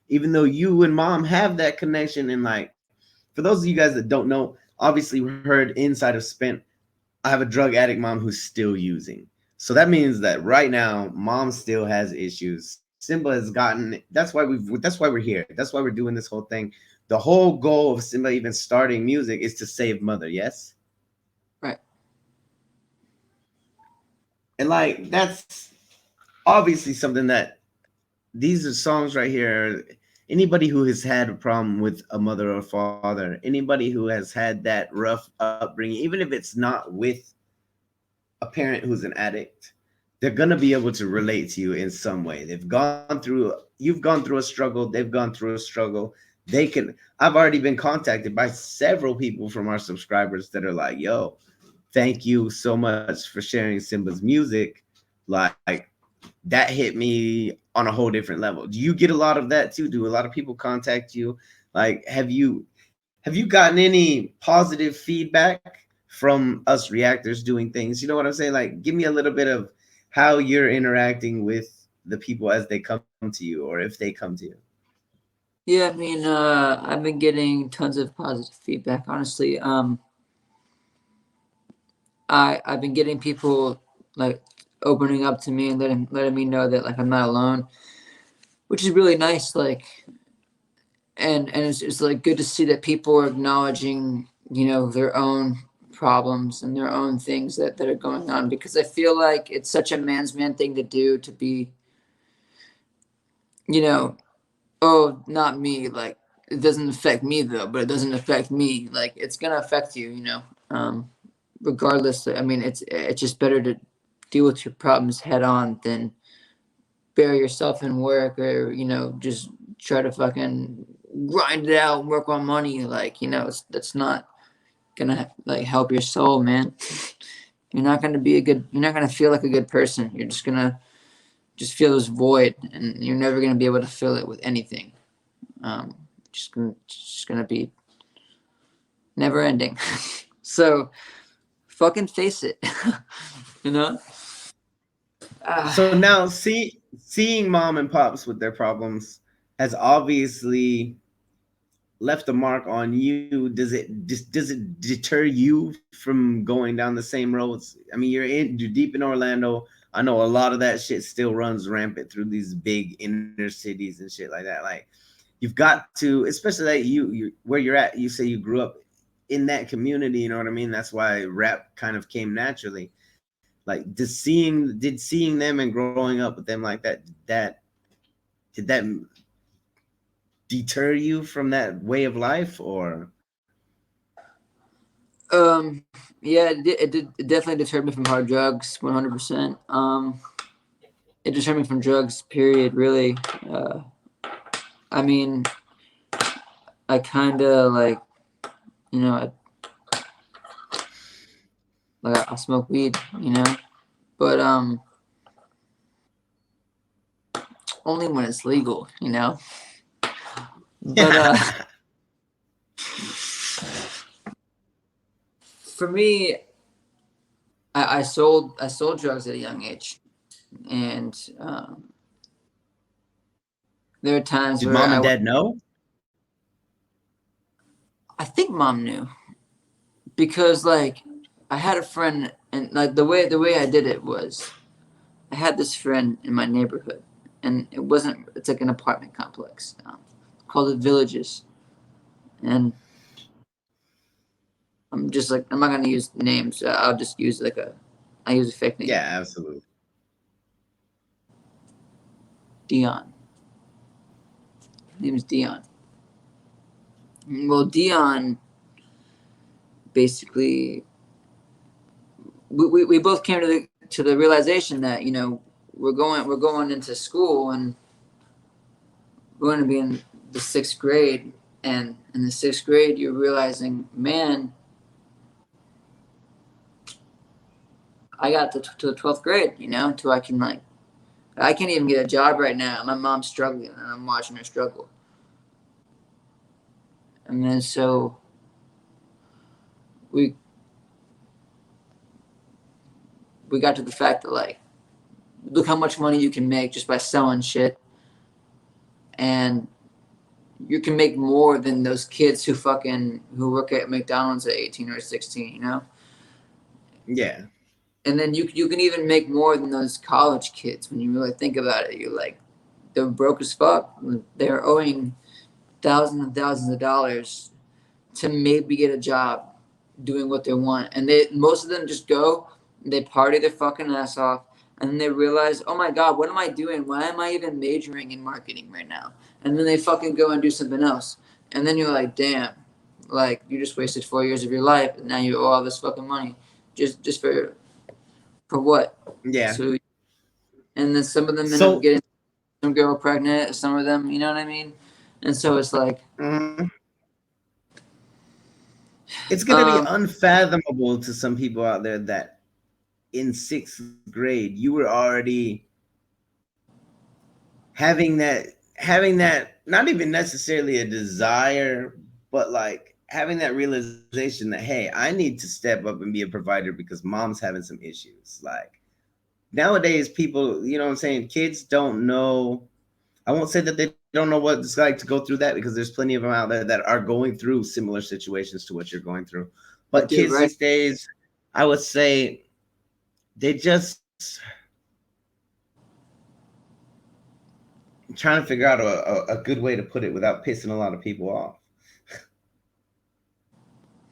even though you and mom have that connection. And like, for those of you guys that don't know, obviously we heard inside of Spent, I have a drug addict mom who's still using. So that means that right now, mom still has issues. Simba has gotten. That's why we're here. That's why we're doing this whole thing. The whole goal of Simba even starting music is to save mother. Yes, Right. and like that's obviously something that these are songs right here. Anybody who has had a problem with a mother or father, anybody who has had that rough upbringing, even if it's not with a parent who's an addict, they're gonna be able to relate to you in some way. You've gone through a struggle, they've gone through a struggle. They can. I've already been contacted by several people from our subscribers that are like, "Yo, thank you so much for sharing Simba's music. Like that hit me on a whole different level." Do you get a lot of that too? Do a lot of people contact you? Like, have you gotten any positive feedback from us reactors doing things? You know what I'm saying? Like, give me a little bit of how you're interacting with the people as they come to you, or if they come to you. Yeah, I mean, I've been getting tons of positive feedback. Honestly, I've been getting people like opening up to me and letting me know that like I'm not alone, which is really nice. Like, and it's like good to see that people are acknowledging their own problems and their own things that are going on, because I feel like it's such a man's man thing to do, to be you know oh, not me, like it doesn't affect me though, but it doesn't affect me, like it's gonna affect you, um regardless. I mean, it's just better to deal with your problems head on than bury yourself in work, or just try to fucking grind it out and work on money, like that's not gonna like help your soul, man. You're not gonna feel like a good person. You're just gonna just feel this void, and you're never gonna be able to fill it with anything. um just gonna be never ending. So fucking face it. you know So Ah, now, seeing mom and pops with their problems has obviously left a mark on you. Does it deter you from going down the same roads? I mean, you're deep in Orlando. I know a lot of that shit still runs rampant through these big inner cities and shit like that. Like, you've got to, especially that you where you're at. You say you grew up in that community. You know what I mean? That's why rap kind of came naturally. Like, did seeing them and growing up with them like that did that deter you from that way of life, or yeah, it definitely deterred me from hard drugs, 100%. It deterred me from drugs, period, really. uh I mean, I kind of like, you know I, like I smoke weed, but only when it's legal, but for me, I sold drugs at a young age. And there are times Did where mom and dad know? I think mom knew, because like I had a friend, and like the way I did it was I had this friend in my neighborhood, and it's like an apartment complex called the Villages, and I'm not gonna use names. I'll just use I use a fake name, Yeah, absolutely. Dion. His name is Dion. Well, Dion basically we both came to the realization that we're going into school, and we're going to be in the sixth grade, and in the sixth grade you're realizing, man, I got to the 12th grade, till I can't even get a job right now. My mom's struggling, and I'm watching her struggle. And then so we we got to the fact that, like, look how much money you can make just by selling shit, and you can make more than those kids who work at McDonald's at 18 or 16. Yeah. And then you can even make more than those college kids when you really think about it. You're like, they're broke as fuck. They're owing thousands and thousands of dollars to maybe get a job doing what they want. And most of them just go, they party their fucking ass off, and then they realize, oh my God, what am I doing? Why am I even majoring in marketing right now? And then they fucking go and do something else. And then you're like, damn, like you just wasted 4 years of your life, and now you owe all this fucking money just for what? Yeah. So, and then some of them end up So getting some girl pregnant, some of them, you know what I mean? And so it's like, mhm. It's gonna be um, unfathomable to some people out there that in sixth grade you were already having that not even necessarily a desire, but like having that realization that, hey, I need to step up and be a provider because mom's having some issues. Like nowadays, people, you know what I'm saying, kids don't know. I won't say that they don't know what it's like to go through that, because there's plenty of them out there that are going through similar situations to what you're going through. I But do, kids right? these days, I would say they just trying to figure out a good way to put it without pissing a lot of people off.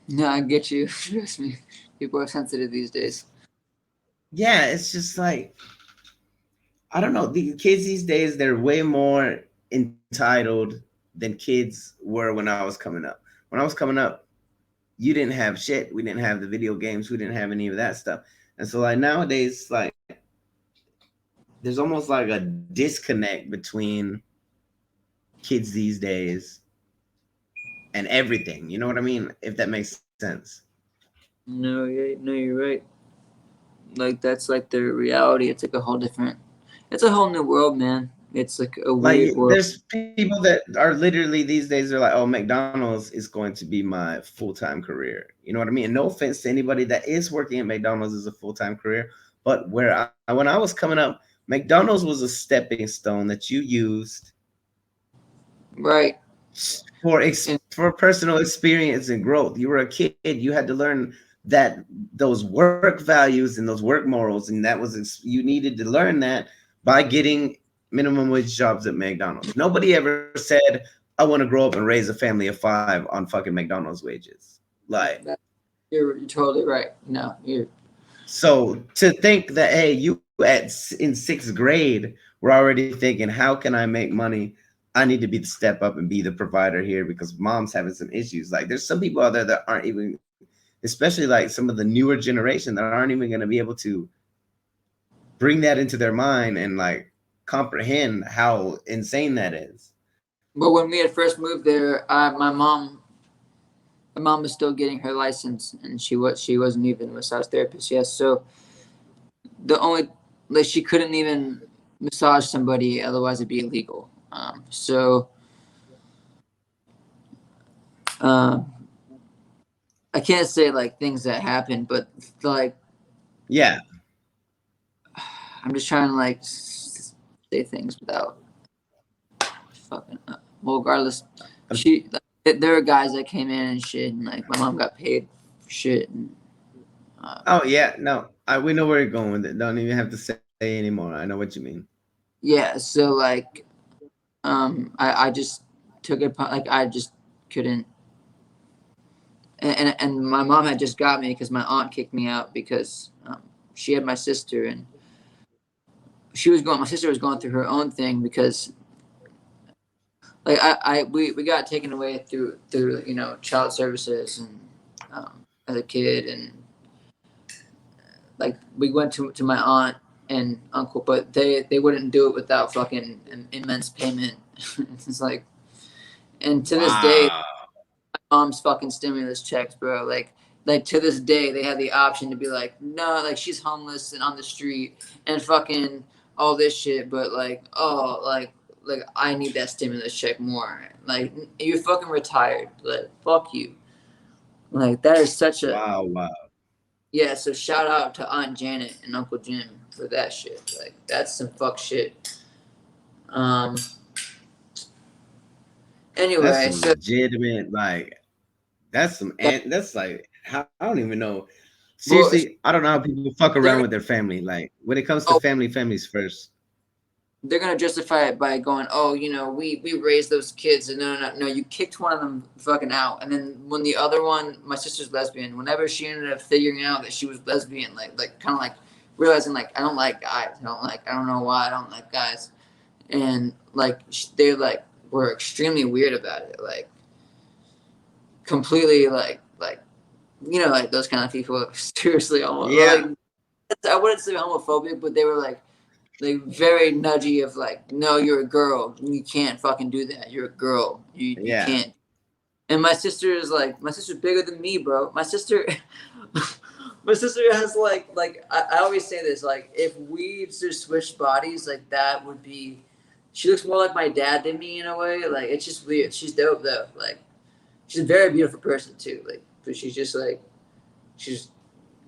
No, I get you. Trust me. People are sensitive these days. Yeah, it's just like, I don't know. The kids these days, they're way more entitled than kids were when I was coming up. When I was coming up, you didn't have shit. We didn't have the video games. We didn't have any of that stuff. And so like nowadays, like there's almost like a disconnect between kids these days and everything. You know what I mean? If that makes sense. No, no, you're right. Like that's like their reality. It's like a whole different. It's a whole new world, man. It's like a Like weird world. there's people that are literally these days, they're like, oh, McDonald's is going to be my full-time career. You know what I mean? And no offense to anybody that is working at McDonald's as a full-time career, but when I was coming up, McDonald's was a stepping stone that you used Right. And for personal experience and growth. You were a kid, you had to learn that those work values and those work morals, and you needed to learn that by getting minimum wage jobs at McDonald's. Nobody ever said, I want to grow up and raise a family of 5 on fucking McDonald's wages. Like, that, you're totally right. No, you're so to think that, hey, you in sixth grade were already thinking, how can I make money? I need to be the step up and be the provider here because mom's having some issues. Like there's some people out there that aren't even, especially like some of the newer generation, that aren't even going to be able to bring that into their mind and like comprehend how insane that is. But when we had first moved there, my mom was still getting her license, and she wasn't even a massage therapist yet. So the only like she couldn't even massage somebody, otherwise it'd be illegal. So um, I can't say like things that happened, but like Yeah. I'm just trying to like say things without fucking. Well, regardless, there were guys that came in and shit, and like my mom got paid for shit. And, Oh yeah, no, we know where you're going with it. Don't even have to say anymore. I know what you mean. yeah, so like, I just took it like I just couldn't. And my mom had just got me because my aunt kicked me out because she had my sister and my sister was going through her own thing because like we got taken away through child services and as a kid, and like we went to my aunt and uncle, but they wouldn't do it without fucking an immense payment. It's like, and to this day, Wow. mom's fucking stimulus checks, bro. Like to this day, they have the option to be like, no, like she's homeless and on the street and fucking all this shit, but like, oh, like I need that stimulus check more. Like you're fucking retired. Like fuck you. Like that is such a Wow. Wow. yeah. So shout out to Aunt Janet and Uncle Jim for that shit. Like that's some fuck shit. Um. That's Anyway, some so legitimate, like, that's some, that, and that's like, I don't even know. well, Seriously, I don't know how people fuck they're around with their family. Like, when it comes to oh family, family's first. they're gonna justify it by going, oh, we raised those kids, and no, you kicked one of them fucking out, and then when the other one, my sister's lesbian, whenever she ended up figuring out that she was lesbian, like kind of like realizing like I don't like guys, I don't know why I don't like guys, and like they like were extremely weird about it, like completely like like those kind of people seriously almost Yeah. like I wouldn't say homophobic, but they were like very nudgy of like, no, you're a girl. You can't fucking do that. You're a girl. You Yeah. can't. And my sister is like, my sister's bigger than me, bro. My sister, my sister has like I always say this, like if we just switched bodies, like that would be. She looks more like my dad than me in a way. Like it's just weird. She's dope though. Like she's a very beautiful person too. Like, but she's just like she's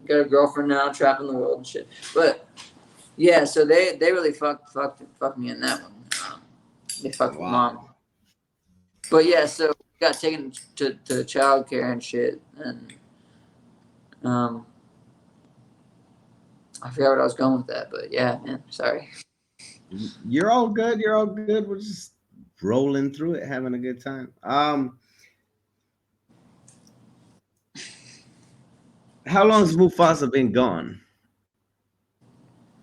got a girlfriend now, traveling the world and shit. But yeah, so they really fucked me in that one. They fucked with mom. Wow. But yeah, so we got taken to childcare and shit, and um, I forgot what I was going with that, but yeah, man, sorry. You're all good. You're all good. We're just rolling through it, having a good time. How long has Mufasa been gone?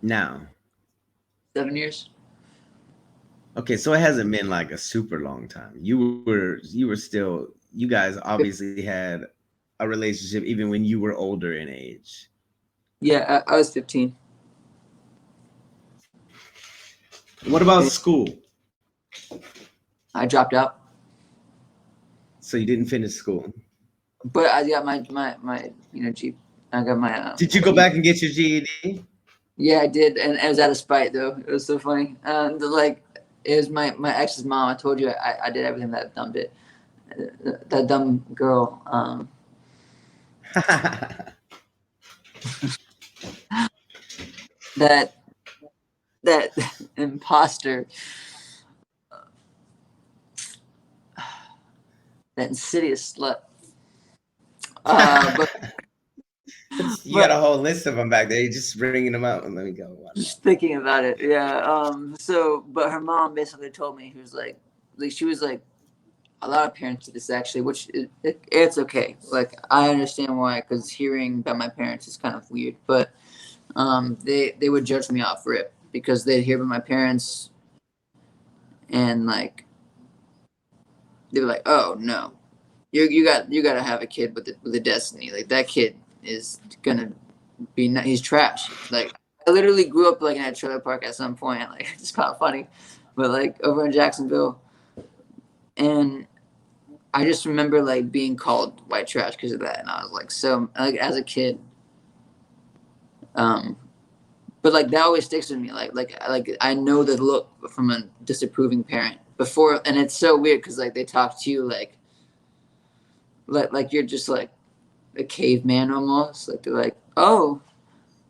Now. 7 years. Okay, so it hasn't been like a super long time. You were still, you guys obviously had a relationship even when you were older in age. Yeah, I was 15. What about school? I dropped out, So you didn't finish school. but I got my Jeep. I got my Did you go back and get your GED? yeah, I did, and it was out of spite though. It was so funny. Like it was my ex's mom. I told you I did everything that dumb bit. That dumb girl. That that imposter. That insidious slut. But You got but a whole list of them back there. You're just bringing them out. Let me go. just thinking about it, yeah. So, but her mom basically told me he was like she was like a lot of parents do this actually, which it's okay. Like I understand why, because hearing about my parents is kind of weird. But they would judge me off rip because they'd hear about my parents and like they were like, oh no, you got to have a kid with a destiny. Like that kid is gonna be he's trash. Like I literally grew up like in a trailer park at some point. Like it's kind of funny, but like over in Jacksonville, and I just remember like being called white trash because of that, and I was like so like as a kid. Um, but like that always sticks with me. Like I know the look from a disapproving parent before, and it's so weird because like they talk to you like you're just like a caveman almost. Like they're like, oh,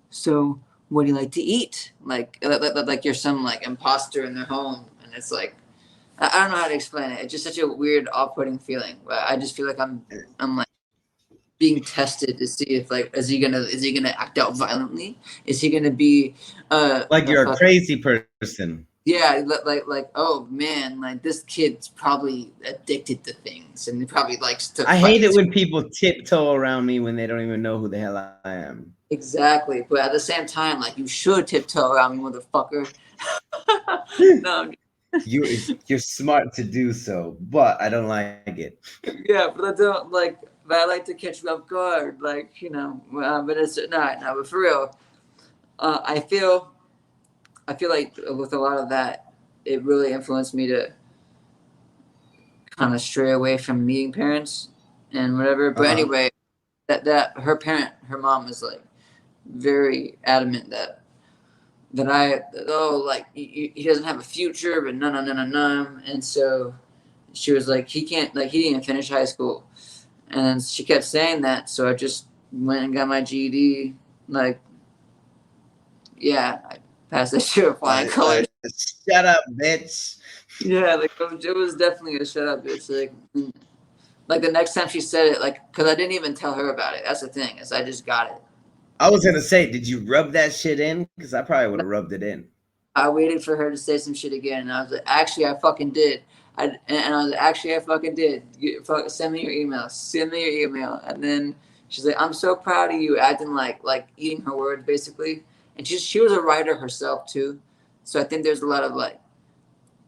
so what do you like to eat? Like you're some like imposter in their home, and it's like I don't know how to explain it. It's just such a weird, off-putting feeling. But I just feel like I'm like being tested to see if like is he gonna act out violently? Is he gonna be Like a you're a fucking crazy person. yeah, like oh man, like this kid's probably addicted to things and he probably likes to I hate fight. it when people tiptoe around me when they don't even know who the hell I am. Exactly, but at the same time, like you should tiptoe around me, motherfucker. No, you you're smart to do so, but I don't like it. yeah, but I don't like. But I like to catch you off guard, like But it's no. But for real, I feel like with a lot of that, it really influenced me to kind of stray away from meeting parents and whatever. But Uh-huh. anyway, that her mom is like very adamant that like he doesn't have a future, but no, and so she was like he can't like he didn't even finish high school, and she kept saying that, so I just went and got my GED, like yeah, I passed that shit with flying colors. Shut up, bitch. Yeah, like it was definitely a shut up bitch. Like the next time she said it, like because I didn't even tell her about it. That's the thing is I just got it. I was gonna say, did you rub that shit in? Because I probably would have rubbed it in. I waited for her to say some shit again, and I was like, actually, I fucking did. And I was like, actually, I fucking did. Send me your email. Send me your email. And then she's like, I'm so proud of you, acting like eating her words, basically. And she was a writer herself, too. So I think there's a lot of like,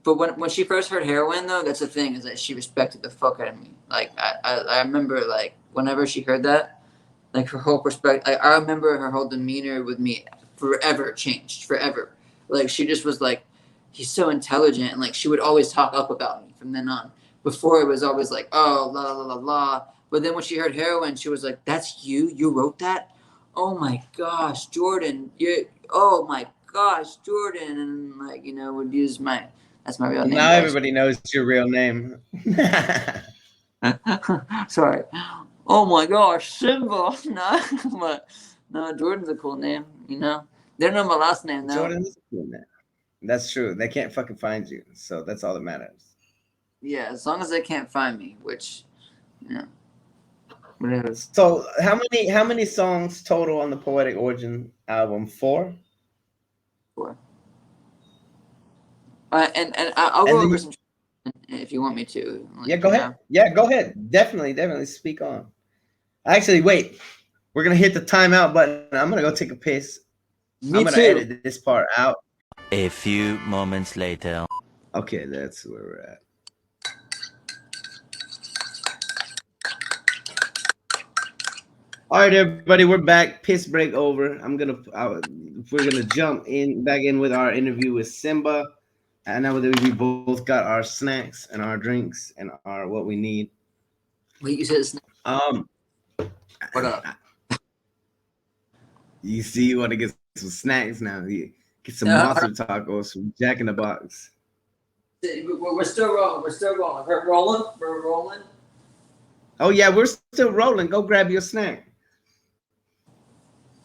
but when she first heard Heroin, though, that's the thing, is that she respected the fuck out of me. Like, I remember, like, whenever she heard that, like, her whole perspective, I remember her whole demeanor with me forever changed, forever. Like, she just was like, he's so intelligent, and, like, she would always talk up about me from then on. Before, it was always like, oh, la, la, la, la. But then when she heard Heroin, she was like, that's you? You wrote that? Oh, my gosh, Jordan. Oh, my gosh, Jordan. And, like, would use that's my real name, Now guys. everybody knows your real name. Sorry. Oh my gosh, Simba. No, but no, Jordan's a cool name. They don't know my last name though. Jordan is a cool name. That's true. They can't fucking find you, so that's all that matters. Yeah, as long as they can't find me, which, whatever. So how many songs total on the Poetic Origin album? 4? For. And I'll And go over then some if you want me to. yeah, go ahead. Yeah, go ahead. Definitely speak on. Actually, wait. We're gonna hit the timeout button. I'm gonna go take a piss. Me I'm gonna too. edit this part out. A few moments later. Okay, that's where we're at. All right, everybody, we're back. Piss break over. We're gonna jump back in with our interview with Simba. And now that we both got our snacks and our drinks and our what we need. Wait, you said snake. What up? You see, you want to get some snacks now. You get some No, monster tacos from Jack in the Box. We're still rolling. We're still rolling. We're rolling. We're rolling. Oh yeah, we're still rolling. Go grab your snack.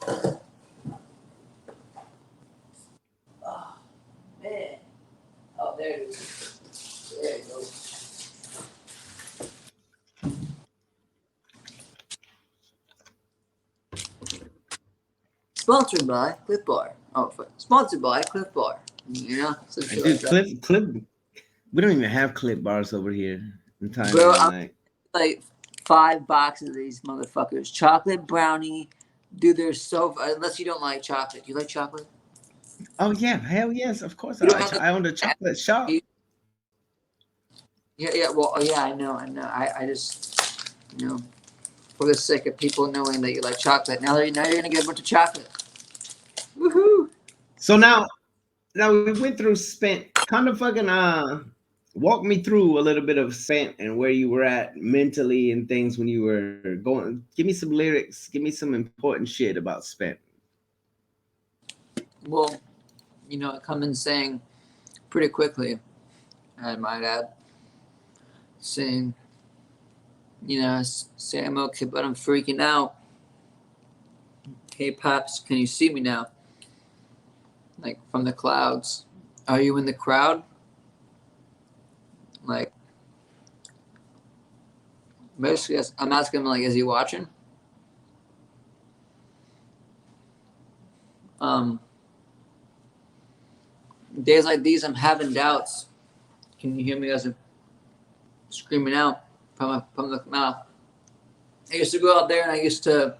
Oh man. Oh, there it is. There you go. Sponsored by Cliff Bar. Oh, sponsored by Cliff Bar. Dude, Clip. We don't even have Clip bars over here in time. Bro, I'm like 5 boxes of these motherfuckers. Chocolate brownie. Dude, they're so. Unless you don't like chocolate. Do you like chocolate? Oh yeah, hell yes, of course. I own a chocolate shop. Yeah. Well, yeah, I know. I just, for the sake of people knowing that you like chocolate. Now you're gonna get a bunch of chocolate. Woohoo! So now we went through Spent. Kind of fucking walk me through a little bit of Spent and where you were at mentally and things when you were going. Give me some lyrics. Give me some important shit about Spent. Well, it come in saying pretty quickly, I might add, saying, say I'm okay, but I'm freaking out. Hey, Pops, can you see me now? like from the clouds. Are you in the crowd? Like, basically, I'm asking him, like, is he watching? Days like these, I'm having doubts. Can you hear me as I'm screaming out from the mouth? I used to go out there and I used to,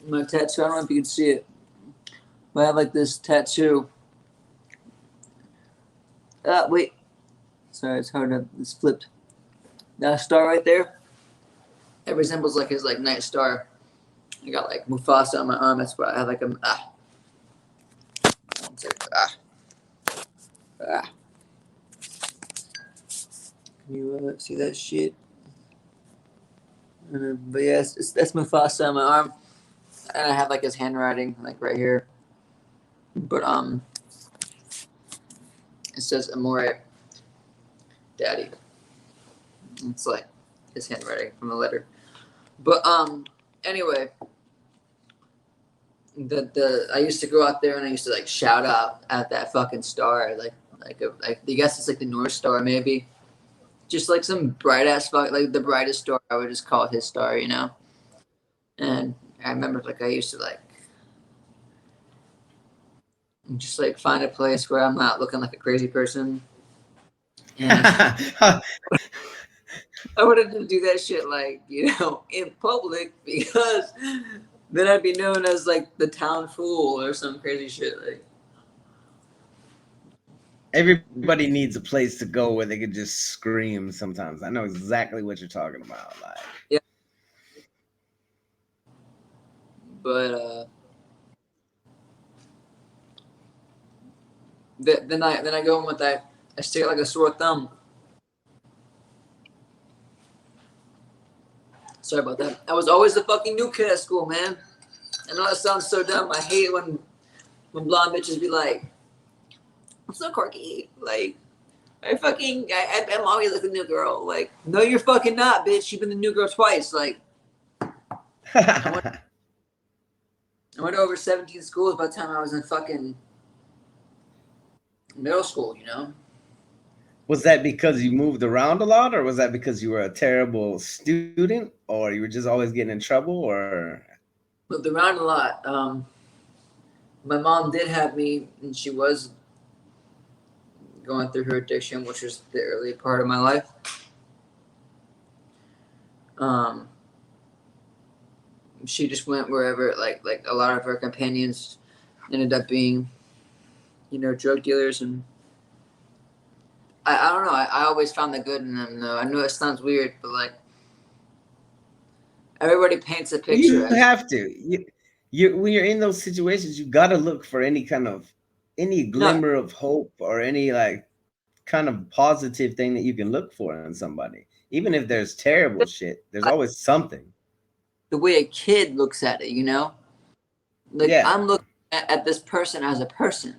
my tattoo, I don't know if you can see it, but I have like this tattoo. Wait. Sorry, it's hard to, it's flipped. That star right there, it resembles like his like night star. I got like Mufasa on my arm. That's why I have like a Can you see that shit? But yeah, that's Mufasa on my arm, and I have like his handwriting like right here. But it says Amore, Daddy. It's like his handwriting from the letter. But anyway, I used to go out there and I used to like shout out at that fucking star, like I guess it's like the North Star maybe, just like some bright ass fuck, like the brightest star. I would just call it his star, you know. And I remember like I used to like just like find a place where I'm not looking like a crazy person. And I wanted to do that shit like, you know, in public, because then I'd be known as like the town fool or some crazy shit. Like, Everybody needs a place to go where they can just scream sometimes. I know exactly what you're talking about. Like, yeah. But then I go in with that. I stick like a sore thumb. Sorry about that. I was always the fucking new kid at school, man. I know that sounds so dumb. I hate when blonde bitches be like, I'm so quirky. Like, I'm always like the new girl. Like, no, you're fucking not, bitch. You've been the new girl twice. Like, I went to over 17 schools by the time I was in fucking middle school, you know? was that because you moved around a lot, or was that because you were a terrible student, or you were just always getting in trouble, or? Moved around a lot. My mom did have me, and she was going through her addiction, which was the early part of my life. She just went wherever, like a lot of her companions ended up being, you know, drug dealers, and I don't know. I always found the good in them, though. I know it sounds weird, but like everybody paints a picture. You have to. You when you're in those situations, you got to look for any glimmer of hope, or any like kind of positive thing that you can look for in somebody. Even if there's terrible shit, there's always something. The way a kid looks at it, you know? Like, Yeah. I'm looking at this person as a person.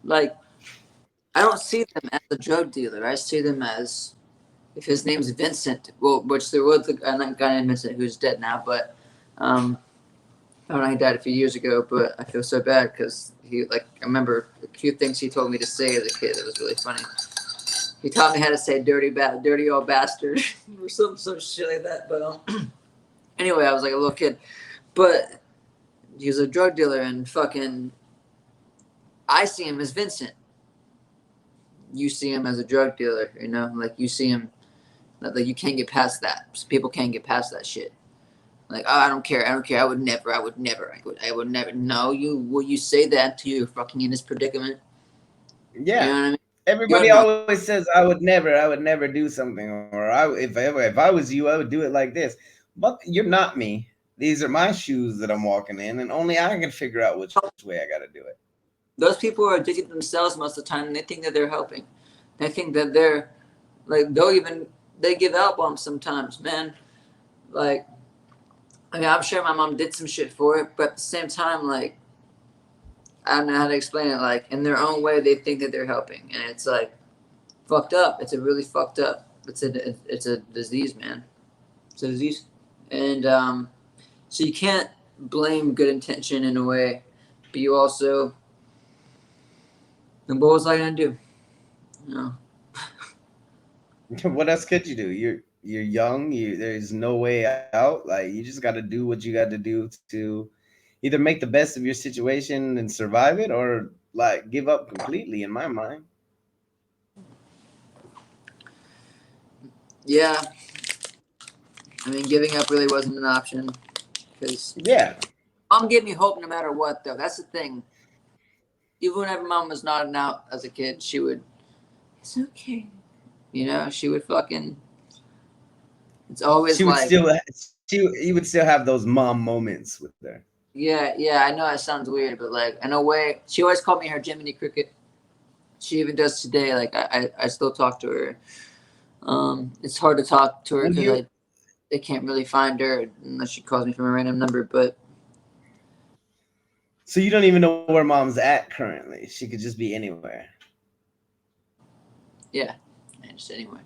Like, I don't see them as a drug dealer. I see them as, if his name's Vincent, well, which there was a guy named Vincent who's dead now, but I don't know, he died a few years ago, but I feel so bad because he, like, I remember a few things he told me to say as a kid. It was really funny. He taught me how to say dirty old bastard, or some shit like that. But anyway, I was like a little kid, but he was a drug dealer, and fucking, I see him as Vincent. You see him as a drug dealer, you know, like you see him, like you can't get past that. People can't get past that shit. Like, oh, I don't care. I would never. No, you say that until you're fucking in this predicament. Yeah. You know what I mean? Everybody always says, I would never do something, or if I was you, I would do it like this. But you're not me. These are my shoes that I'm walking in, and only I can figure out which way I got to do it. Those people are addicted to themselves most of the time, and they think that they're helping. They think that they're, like, they give out bombs sometimes, man. Like, I mean, I'm sure my mom did some shit for it, but at the same time, like, I don't know how to explain it. Like, in their own way, they think that they're helping, and it's like fucked up. It's a really fucked up. It's a disease, man. It's a disease, and so you can't blame good intention in a way, but you also, and what was I gonna do? You know, What else could you do? You're young. There's no way out. Like you just got to do what you got to do to either make the best of your situation and survive it, or like give up completely. In my mind, yeah. I mean, giving up really wasn't an option because yeah. mom gave me hope no matter what. Though that's the thing. Even whenever mom was nodding out as a kid, she would. It's okay. You know, she would fucking. It's always She would like, still you would still have those mom moments with her. yeah, yeah. I know that sounds weird, but like in a way, she always called me her Jiminy Cricket. She even does today. Like I still talk to her. It's hard to talk to her Well, because I can't really find her unless she calls me from a random number. But so you don't even know where mom's at currently. She could just be anywhere. yeah, and just anyway.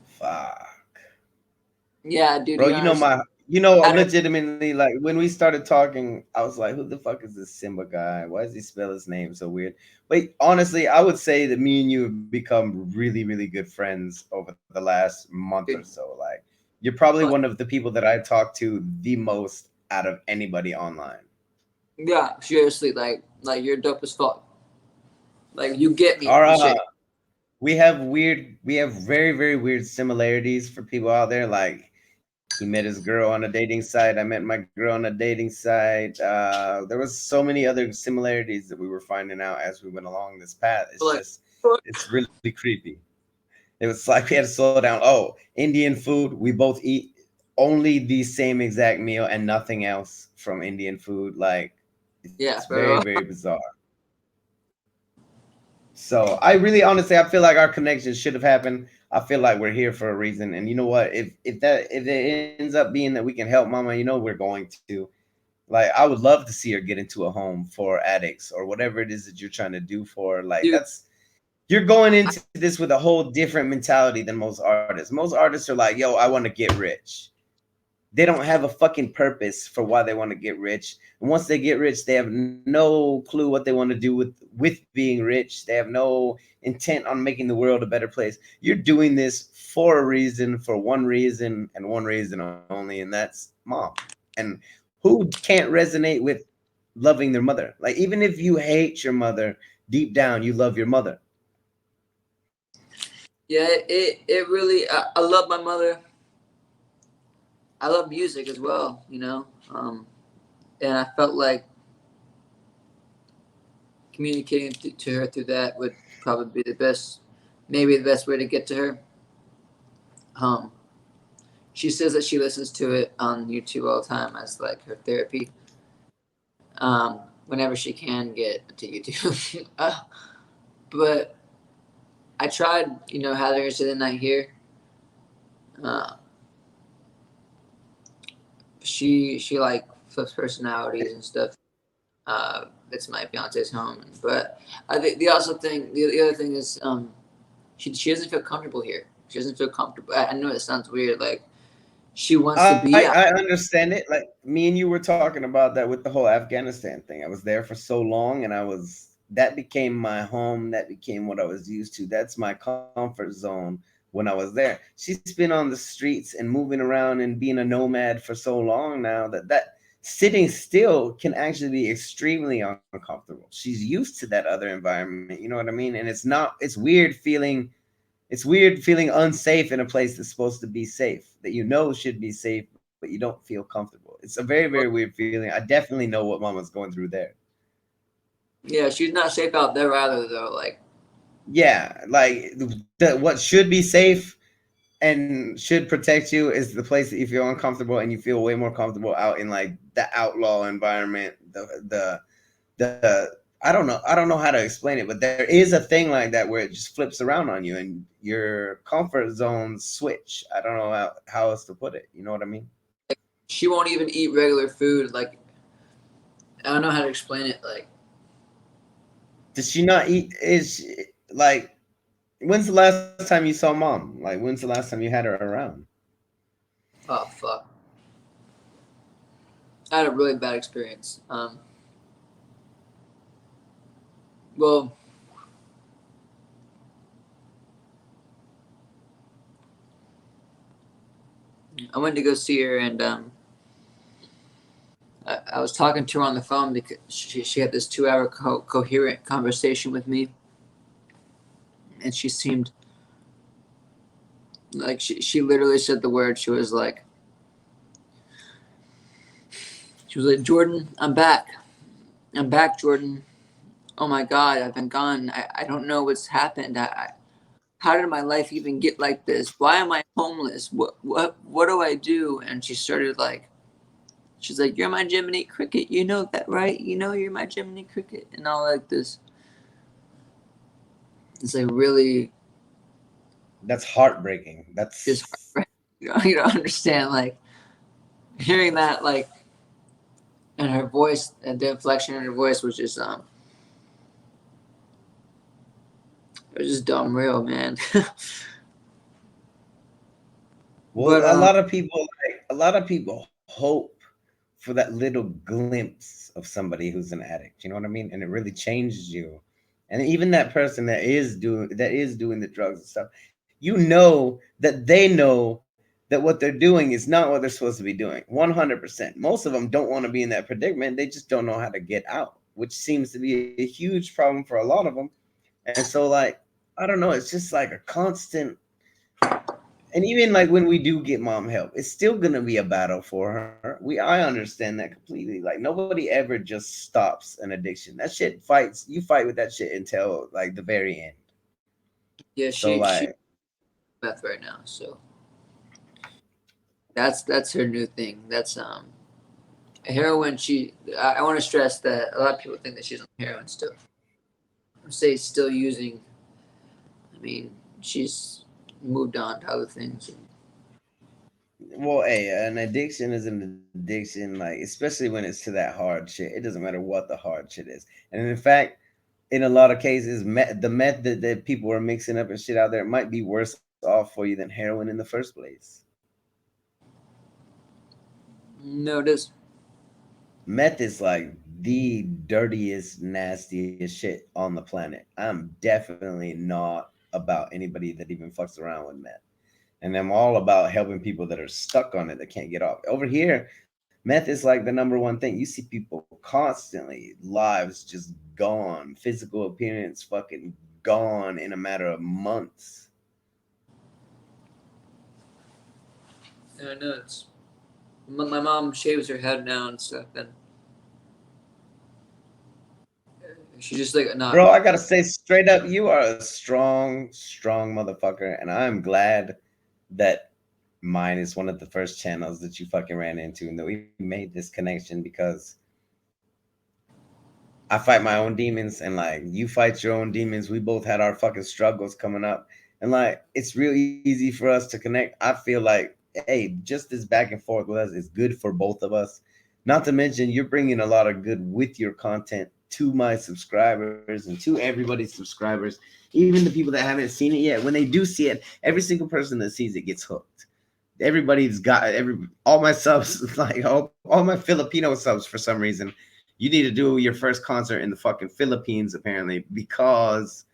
Fuck. Yeah, dude. To Bro, be honest, I don't, legitimately, like when we started talking, I was like, who the fuck is this Simba guy? Why does he spell his name so weird? But honestly, I would say that me and you have become really, really good friends over the last month or dude, so. Like, you're probably one but of the people that I talk to the most out of anybody online. yeah, seriously, like you're dope as fuck. Like you get me Our and shit. we have very, very weird similarities for people out there. Like he met his girl on a dating site. I met my girl on a dating site. There was so many other similarities that we were finding out as we went along this path. But like, It's really creepy. It was like we had to slow down. Oh, Indian food. We both eat only the same exact meal and nothing else from Indian food. Like it's yeah, very, bro. very bizarre. So I really honestly I feel like our connection should have happened. I feel like we're here for a reason. And you know what? If it ends up being that we can help mama, you know we're going to. Like I would love to see her get into a home for addicts or whatever it is that you're trying to do for her. Like Dude, you're going into this with a whole different mentality than most artists. Most artists are like, yo, I want to get rich. They don't have a fucking purpose for why they want to get rich. And once they get rich, they have no clue what they want to do with being rich. They have no intent on making the world a better place. You're doing this for a reason, for one reason, and one reason only, and that's mom. And who can't resonate with loving their mother? Like even if you hate your mother, deep down you love your mother. yeah, it really. I love my mother. I love music as well. You know, and I felt like communicating to her through that would probably be the best, maybe the best way to get to her. Um, she says that she listens to it on YouTube all the time as like her therapy. Whenever she can get to YouTube. But I tried, you know, having her stay the night here. Uh, she like flips personalities and stuff. It's my fiance's home, but I think the other thing is she doesn't feel comfortable here. She doesn't feel comfortable. I know it sounds weird, like she wants to be out. I understand it. Like me and you were talking about that with the whole Afghanistan thing. I was there for so long, and I was that became my home. That became what I was used to. That's my comfort zone when I was there. She's been on the streets and moving around and being a nomad for so long now that sitting still can actually be extremely uncomfortable. She's used to that other environment. You know what I mean? And it's not. It's weird feeling unsafe in a place that's supposed to be safe, that you know should be safe, but you don't feel comfortable. It's a very, very weird feeling. I definitely know what mama's going through there. Yeah, she's not safe out there either, though. Like, Yeah, like what should be safe and should protect you is the place that you feel uncomfortable and you feel way more comfortable out in like the outlaw environment, the I don't know how to explain it, but there is a thing like that where it just flips around on you and your comfort zones switch. I don't know how else to put it. You know what I mean? she won't even eat regular food. Like, I don't know how to explain it. Like, Does she not eat? Is she, like when's the last time you saw mom? Like when's the last time you had her around? oh fuck, I had a really bad experience. Well, I went to go see her, and I was talking to her on the phone because she had this 2 hour coherent conversation with me, and she seemed like she literally said the word. She was like, Jordan, I'm back. I'm back, Jordan. Oh my God, I've been gone. I don't know what's happened. How did my life even get like this? Why am I homeless? What do I do? And she started like, she's like, you're my Jiminy Cricket. You know that, right? You know you're my Jiminy Cricket, and all like this. It's like really That's heartbreaking. just That's you don't understand, like hearing that, like, and her voice and the inflection in her voice was just it was just dumb real, man. well, But a lot of people hope for that little glimpse of somebody who's an addict. You know what I mean? And it really changes you. And even that person that is doing the drugs and stuff, you know that they know that what they're doing is not what they're supposed to be doing. 100%. Most of them don't want to be in that predicament. They just don't know how to get out, which seems to be a huge problem for a lot of them. And so, like, I don't know. It's just like a constant. And even like when we do get mom help, it's still gonna be a battle for her. I understand that completely. Like nobody ever just stops an addiction. That shit fights. You fight with that shit until like the very end. yeah, So she like, Beth right now, so that's her new thing. That's heroin. I want to stress that a lot of people think that she's on heroin still. Say still using. I mean, she's moved on to other things. well, hey, an addiction is an addiction. Like especially when it's to that hard shit. It doesn't matter what the hard shit is. And in fact, in a lot of cases, the method that people are mixing up and shit out there might be worse off for you than heroin in the first place. No, it is. Meth is like the dirtiest, nastiest shit on the planet. I'm definitely not about anybody that even fucks around with meth. And I'm all about helping people that are stuck on it that can't get off. Over here, meth is like the number one thing. You see people constantly, lives just gone, physical appearance fucking gone in a matter of months. Yeah, I know it's. My mom shaves her head now and stuff, and she's just like not. Bro, I gotta say straight up, you are a strong, strong motherfucker, and I'm glad that mine is one of the first channels that you fucking ran into and that we made this connection because I fight my own demons and like you fight your own demons. We both had our fucking struggles coming up. And like it's real easy for us to connect. I feel like, hey, just this back and forth with us is good for both of us. Not to mention you're bringing a lot of good with your content to my subscribers and to everybody's subscribers, even the people that haven't seen it yet. When they do see it, every single person that sees it gets hooked. Everybody's got all my subs, like all my Filipino subs for some reason. You need to do your first concert in the fucking Philippines apparently because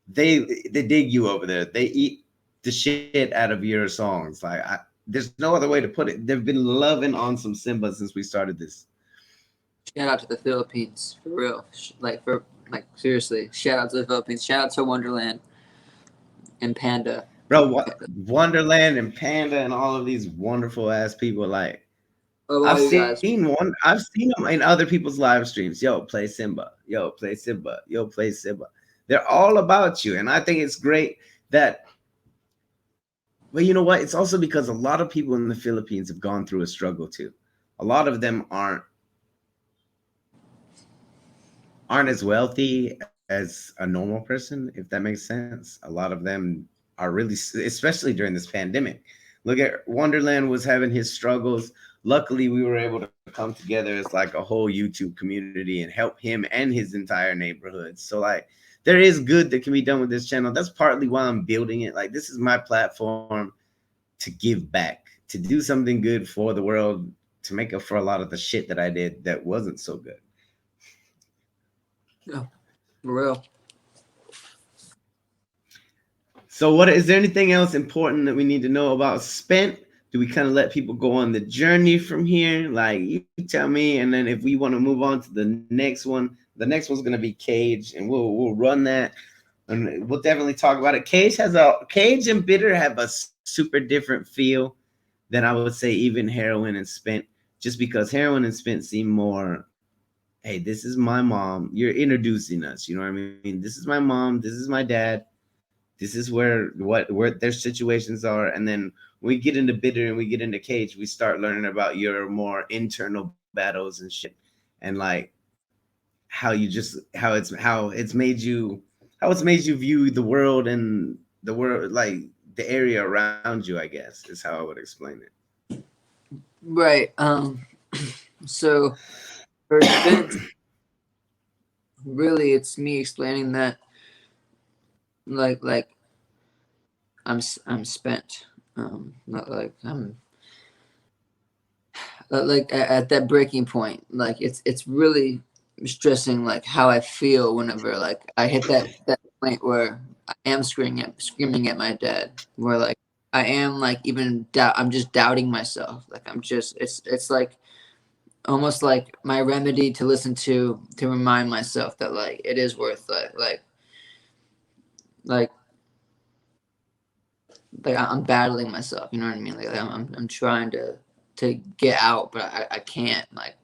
they dig you over there. They eat the shit out of your songs. Like there's no other way to put it. They've been loving on some Simba since we started this. Shout out to the Philippines for real. Like seriously. Shout out to the Philippines. Shout out to Wonderland and Panda. Bro, Wonderland and Panda and all of these wonderful ass people. Like Oh, I've all you guys. seen one. I've seen them in other people's live streams. Yo, play Simba. Yo, play Simba. Yo, play Simba. They're all about you, and I think it's great that. But you know what? It's also because a lot of people in the Philippines have gone through a struggle too. A lot of them aren't as wealthy as a normal person, if that makes sense. A lot of them are really, especially during this pandemic. Look at Wonderland was having his struggles. Luckily, we were able to come together as like a whole YouTube community and help him and his entire neighborhood. So like, there is good that can be done with this channel. That's partly why I'm building it. Like, this is my platform to give back, to do something good for the world, to make up for a lot of the shit that I did that wasn't so good. No, For real. So, what is there anything else important that we need to know about Spent? Do we kind of let people go on the journey from here? Like, you tell me, and then if we want to move on to the next one's gonna be Cage, and we'll run that, and we'll definitely talk about it. Cage and Bitter have a super different feel than I would say even Heroin and Spent, just because Heroin and Spent seem more, hey, this is my mom. You're introducing us. You know what I mean? This is my mom. This is my dad. This is where their situations are, and then when we get into Bitter and we get into Cage, we start learning about your more internal battles and shit, and like how it's made you view the world and the world, like the area around you, I guess is how I would explain it. Right. So for Spent, really, it's me explaining that, like I'm spent. Not like I'm like at that breaking point. Like it's really stressing like how I feel whenever like I hit that point where I am screaming at my dad. Where like I am like even I'm just doubting myself. Like I'm just it's like almost like my remedy to listen to remind myself that like it is worth like I'm battling myself, you know what I mean? Like I'm trying to get out, but I can't. Like,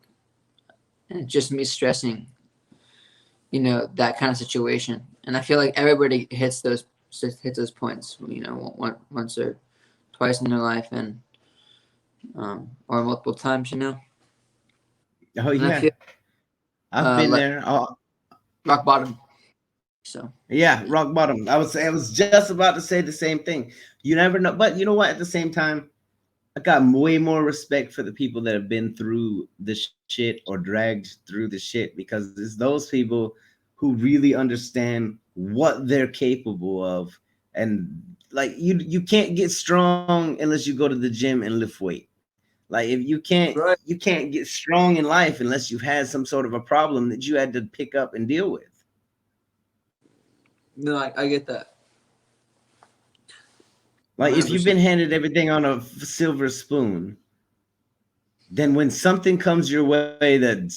and it's just me stressing, you know, that kind of situation. And I feel like everybody hits those points, you know, once or twice in their life, and or multiple times, you know. Oh And I yeah, feel I've been like there. Oh, rock bottom. So yeah, rock bottom. I was just about to say the same thing. You never know, but you know what? At the same time, I got way more respect for the people that have been through the shit or dragged through the shit, because it's those people who really understand what they're capable of. And like you can't get strong unless you go to the gym and lift weight. Like if right. you can't get strong in life unless you've had some sort of a problem that you had to pick up and deal with. No, I get that. Like if you've 100%. been handed everything on a silver spoon, then when something comes your way that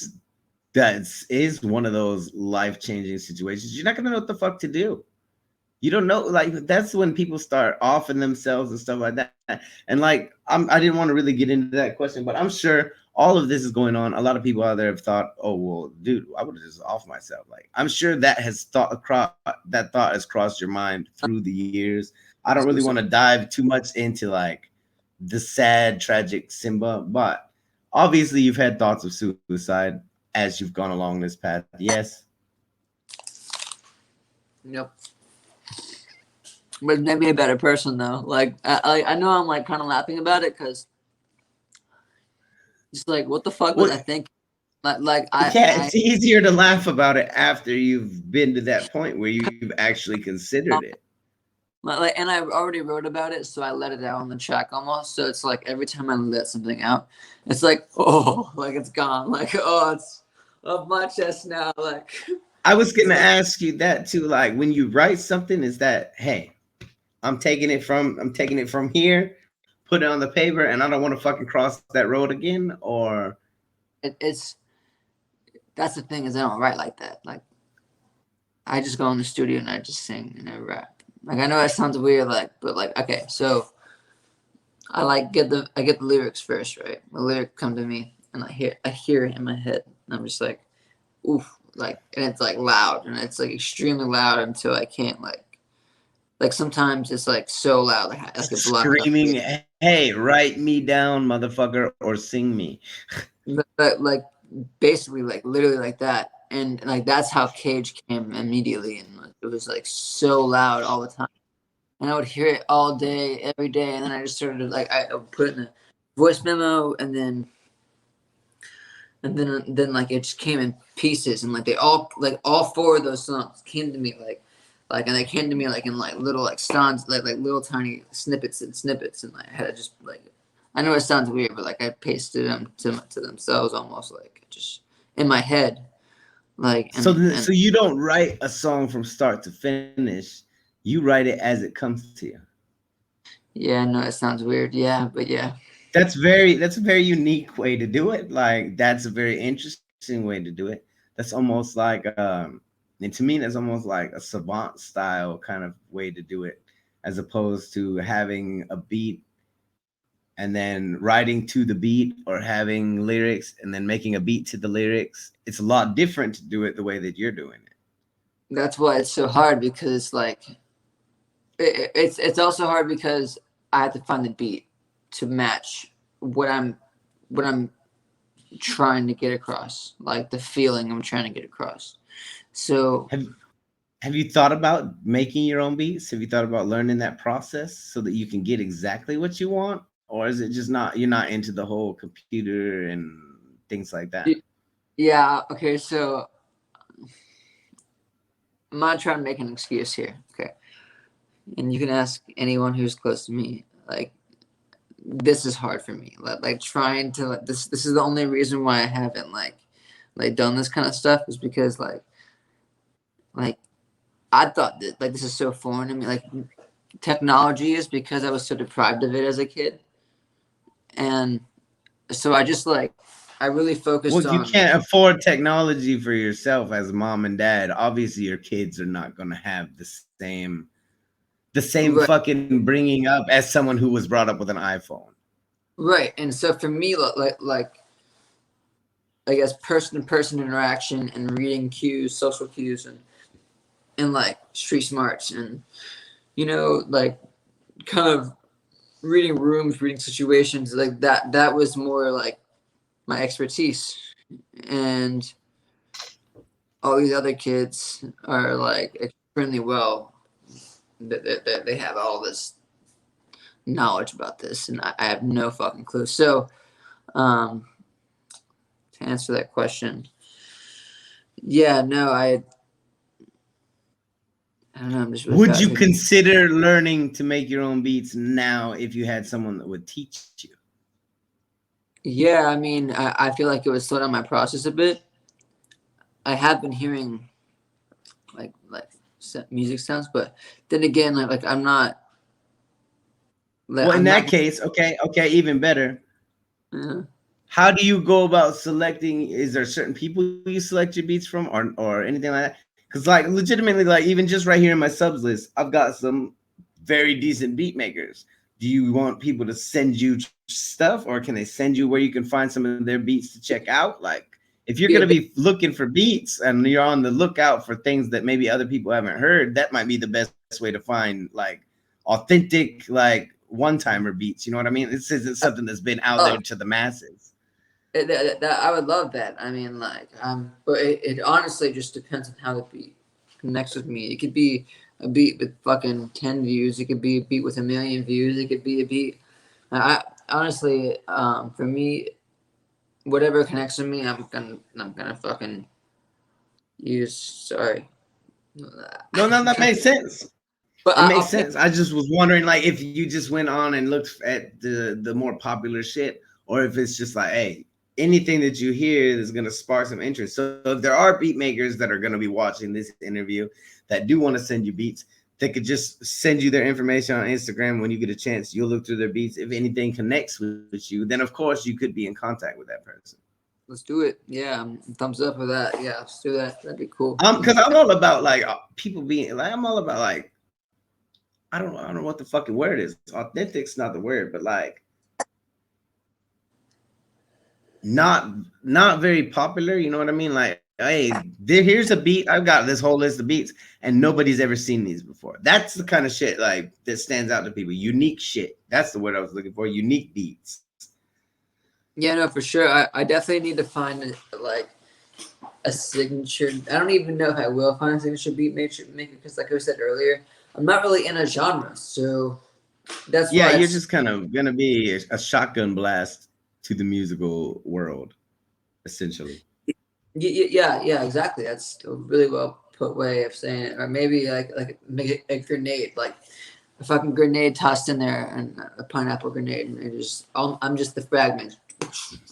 is one of those life-changing situations, you're not gonna know what the fuck to do. You don't know, like that's when people start offing themselves and stuff like that. And like I didn't want to really get into that question, but I'm sure all of this is going on. A lot of people out there have thought, oh well, dude, I would have just off myself. Like I'm sure that thought has crossed your mind through the years. I don't really want to dive too much into like the sad, tragic Simba, but obviously you've had thoughts of suicide as you've gone along this path. Yes. Yep. But it made me a better person though. Like I know I'm like kind of laughing about it because it's like what the fuck was Well, I thinking? Like yeah, it's easier to laugh about it after you've been to that point where you've actually considered it. like and I already wrote about it, so I let it out on the track almost. So it's like every time I let something out, it's like oh, like it's gone. Like oh, it's off my chest now. Like I was gonna like, ask you that too. Like when you write something, is that hey, I'm taking it from here, put it on the paper, and I don't want to fucking cross that road again, or it's that's the thing is I don't write like that. Like I just go in the studio and I just sing and I rap. Like I know that sounds weird, like but like okay, so I get the lyrics first, right? The lyric come to me and I hear it in my head and I'm just like, oof, like and it's like loud and it's like extremely loud until I can't like sometimes it's like so loud like it blocks out. screaming, "Hey, write me down, motherfucker," or "Sing me." But like basically like literally like that and like that's how Cage came immediately and like, it was like so loud all the time and I would hear it all day every day and then I just started like I would put it in a voice memo and then like it just came in pieces and like all four of those songs came to me like and they came to me like in like little like songs like little tiny snippets and like I had to just like I know it sounds weird but like I pasted them to themselves almost like just in my head Like, So and so you don't write a song from start to finish. You write it as it comes to you. yeah, no, it sounds weird. Yeah, but yeah. That's a very unique way to do it. Like that's a very interesting way to do it. That's almost like and to me that's almost like a savant style kind of way to do it, as opposed to having a beat and then writing to the beat, or having lyrics and then making a beat to the lyrics. It's a lot different to do it the way that you're doing it. That's why it's so hard, because like it's also hard because I have to find the beat to match what I'm trying to get across, like the feeling I'm trying to get across. So Have Have you thought about making your own beats? Have you thought about learning that process so that you can get exactly what you want? Or is it just not, you're not into the whole computer and things like that? yeah, okay, so I'm not trying to make an excuse here, okay? And you can ask anyone who's close to me. Like, this is hard for me. Like trying to like this is the only reason why I haven't like done this kind of stuff, is because like I thought that like this is so foreign to me. Like technology is, because I was so deprived of it as a kid, and so I just like I really Well, focused you on. can't afford technology for yourself as mom and dad. Obviously, your kids are not going to have the same Right, fucking bringing up as someone who was brought up with an iPhone. right, and so for me, like I guess person to person interaction and reading cues, social cues, and like street smarts, and like kind of reading rooms, reading situations, like that was more like my expertise. And all these other kids are like extremely well, they have all this knowledge about this, and I have no fucking clue. So um to answer that question, yeah, no, I don't know, I'm just really Would bad you thinking. consider learning to make your own beats now if you had someone that would teach you? Yeah, I mean, I feel like it would slow down my process a bit. I have been hearing like music sounds, but then again, like I'm not like Well, in I'm not that case, okay, even better. uh, How do you go about selecting? Is there certain people you select your beats from, or anything like that? Because like legitimately, like even just right here in my subs list, I've got some very decent beat makers. Do you want people to send you stuff, or can they send you where you can find some of their beats to check out? Like if you're yeah, gonna be looking for beats and you're on the lookout for things that maybe other people haven't heard, that might be the best way to find like authentic, like one timer beats. You know what I mean? It's something that's been out oh, there to the masses. that I would love that. I mean, like, but it honestly just depends on how the beat connects with me. It could be a beat with fucking 10 views. It could be a beat with 1,000,000 views. It could be a beat. I honestly, for me, whatever connects with me, I'm gonna fucking use. Sorry, No, no, that makes sense. but It makes I'll pick. sense. I just was wondering, like, if you just went on and looked at the more popular shit, or if it's just like, hey, anything that you hear is gonna spark some interest. So if there are beat makers that are gonna be watching this interview that do want to send you beats, they could just send you their information on Instagram when you get a chance. You'll look through their beats. If anything connects with you, then of course you could be in contact with that person. Let's do it. Yeah, thumbs up for that. Yeah, let's do that. That'd be cool. Because I'm all about like people being like, I'm all about like, I don't know what the fucking word is. Authentic's not the word, but like not not very popular. You know what I mean? Like, hey, here's a beat. I've got this whole list of beats, and nobody's ever seen these before. That's the kind of shit like that stands out to people. Unique shit. That's the word I was looking for. Unique beats. Yeah, no, for sure. I definitely need to find like a signature. I don't even know if I will find a signature beat maker, because, like I said earlier, I'm not really in a genre, so that's Yeah, why you're it's just kind of gonna be a shotgun blast to the musical world, essentially. yeah, exactly. That's a really well put way of saying it. Or maybe like make a grenade, like a fucking grenade tossed in there, and a pineapple grenade, and I'm just the fragment,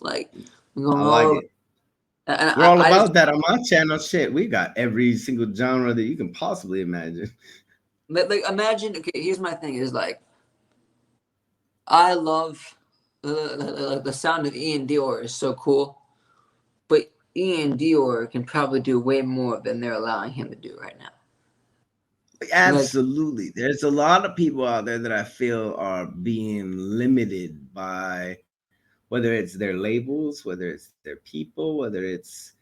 like I'm going I all like over. it. And We're all I just about that on my channel. Shit, we got every single genre that you can possibly imagine. like imagine. Okay, here's my thing: is like I love the sound of Ian Dior is so cool, but Ian Dior can probably do way more than they're allowing him to do right now. Like, Absolutely. There's a lot of people out there that I feel are being limited by whether it's their labels, whether it's their people, whether it's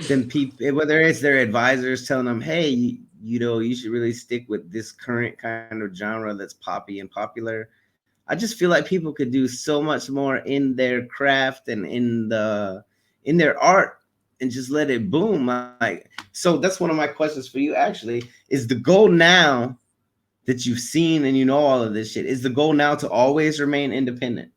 them people, whether it's their advisors telling them, hey, you know, you should really stick with this current kind of genre that's poppy and popular. I just feel like people could do so much more in their craft and in their art and just let it boom. Like, so that's one of my questions for you actually. Is the goal now that you've seen and you know all of this shit, is the goal now to always remain independent?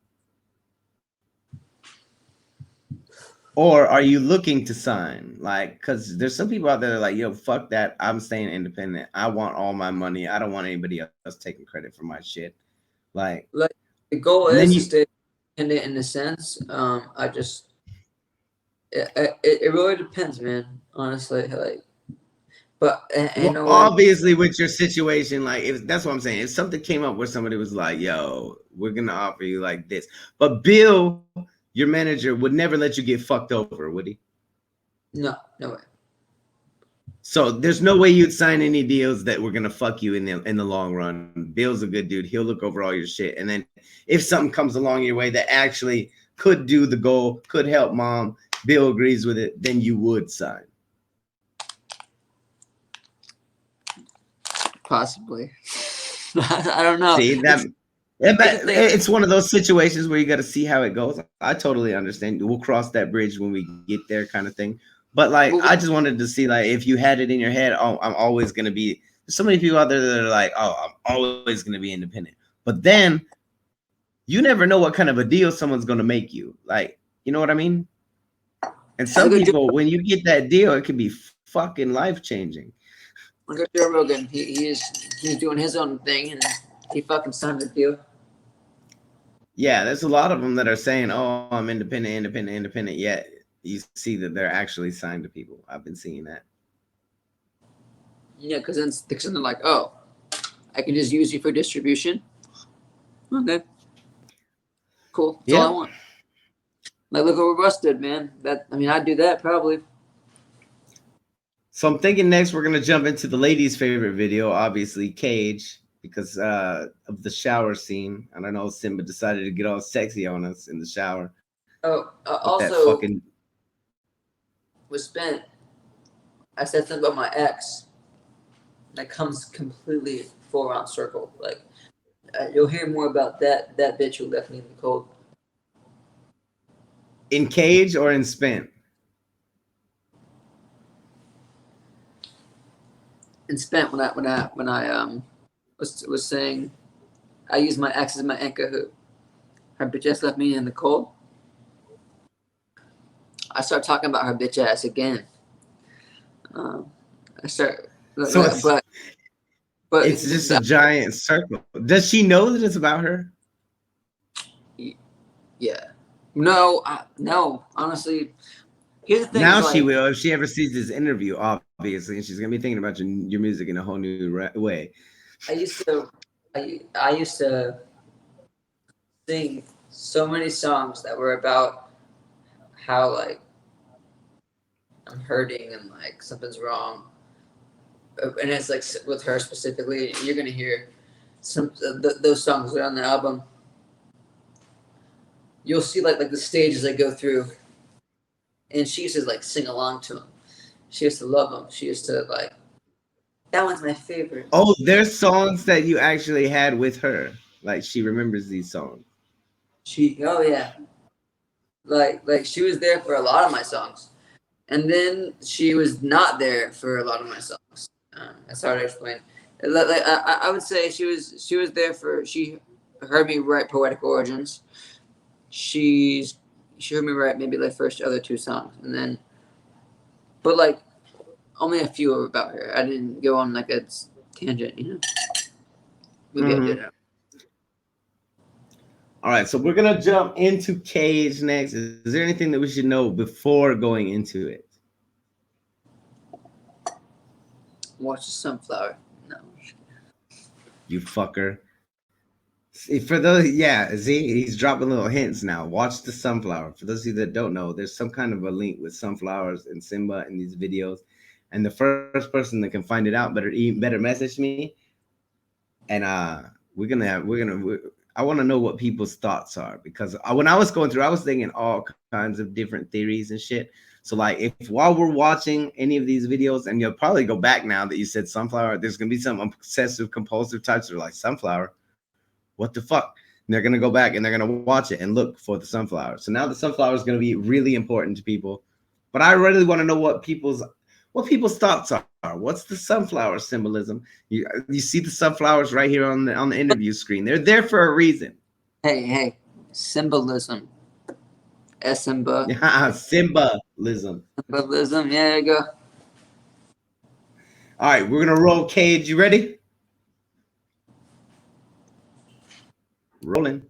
Or are you looking to sign? Like, because there's some people out there that are like, yo, fuck that. I'm staying independent. I want all my money. I don't want anybody else taking credit for my shit. Like, like the goal and then is to you, stay independent in a sense. I just it really depends, man. Honestly, like, but you well, know what? obviously with your situation, like, if that's what I'm saying, if something came up where somebody was like, yo, we're going to offer you like this, but Bill, your manager, would never let you get fucked over, would he? No, no way. So there's no way you'd sign any deals that were gonna fuck you in the long run. Bill's a good dude. He'll look over all your shit. And then if something comes along your way that actually could do the goal, could help mom, Bill agrees with it, then you would sign. Possibly. I don't know. See that it's one of those situations where you got to see how it goes. I totally understand. We'll cross that bridge when we get there, kind of thing. But like, Well, I just wanted to see, like, if you had it in your head, oh, I'm always gonna be. There's so many people out there that are like, oh, I'm always gonna be independent. But then you never know what kind of a deal someone's gonna make you. Like, you know what I mean? And some look at people, when you get that deal, it can be fucking life changing. Joe Rogan. He's doing his own thing, and he fucking signed the deal. Yeah, there's a lot of them that are saying, "Oh, I'm independent, independent, independent." Yet you see that they're actually signed to people. I've been seeing that. Yeah, because then they're like, oh, I can just use you for distribution. Okay, cool. That's all I Yeah. want. Like, look what Russ did, man. I'd do that probably. So I'm thinking next we're gonna jump into the ladies' favorite video, obviously Cage, because of the shower scene. I don't know, Simba decided to get all sexy on us in the shower Oh, with that also fucking. was spent. I said something about my ex. That comes completely full round circle. Like, you'll hear more about that bitch who left me in the cold. In Cage or in Spent? And spent when I was saying I use my ex as my anchor. Who her bitch ass left me in the cold. I start talking about her bitch ass again. I start, So but it's just a giant circle. Does she know that it's about her? yeah, no, no. Honestly, here's the thing. Now Like, she will if she ever sees this interview, obviously, and she's gonna be thinking about your music in a whole new way. I used to sing so many songs that were about how, like, I'm hurting and like something's wrong, and it's like with her specifically. You're gonna hear some those songs that are on the album. You'll see like the stages I go through, and she used to like sing along to them. She used to love them. She used to like. That one's my favorite. Oh, there's songs that you actually had with her. Like, she remembers these songs. Oh yeah, like she was there for a lot of my songs, and then she was not there for a lot of my songs. That's hard to explain. Like, I would say she was there for, she heard me write Poetic Origins. She heard me write maybe the first other two songs, and then, but like only a few were about her. I didn't go on like a tangent, you know. Maybe I did. All right, so we're gonna jump into Cage next. Is there anything that we should know before going into it? Watch the sunflower. No. You fucker. See, for those, yeah, see, he's dropping little hints now. Watch the sunflower. For those of you that don't know, there's some kind of a link with sunflowers and Simba in these videos, and the first person that can find it out better message me, and I want to know what people's thoughts are, because when I was going through, I was thinking all kinds of different theories and shit. So like, if while we're watching any of these videos, and you'll probably go back now that you said sunflower, there's gonna be some obsessive compulsive types that are like, sunflower, what the fuck? And they're gonna go back and they're gonna watch it and look for the sunflower. So now the sunflower is gonna be really important to people. But I really want to know what people's thoughts are. What's the sunflower symbolism? You see the sunflowers right here on the interview screen. They're there for a reason. Hey, symbolism. Simba. Yeah, symbolism. Symbolism. Yeah, there you go. All right, we're gonna roll. Cage, you ready? Rolling.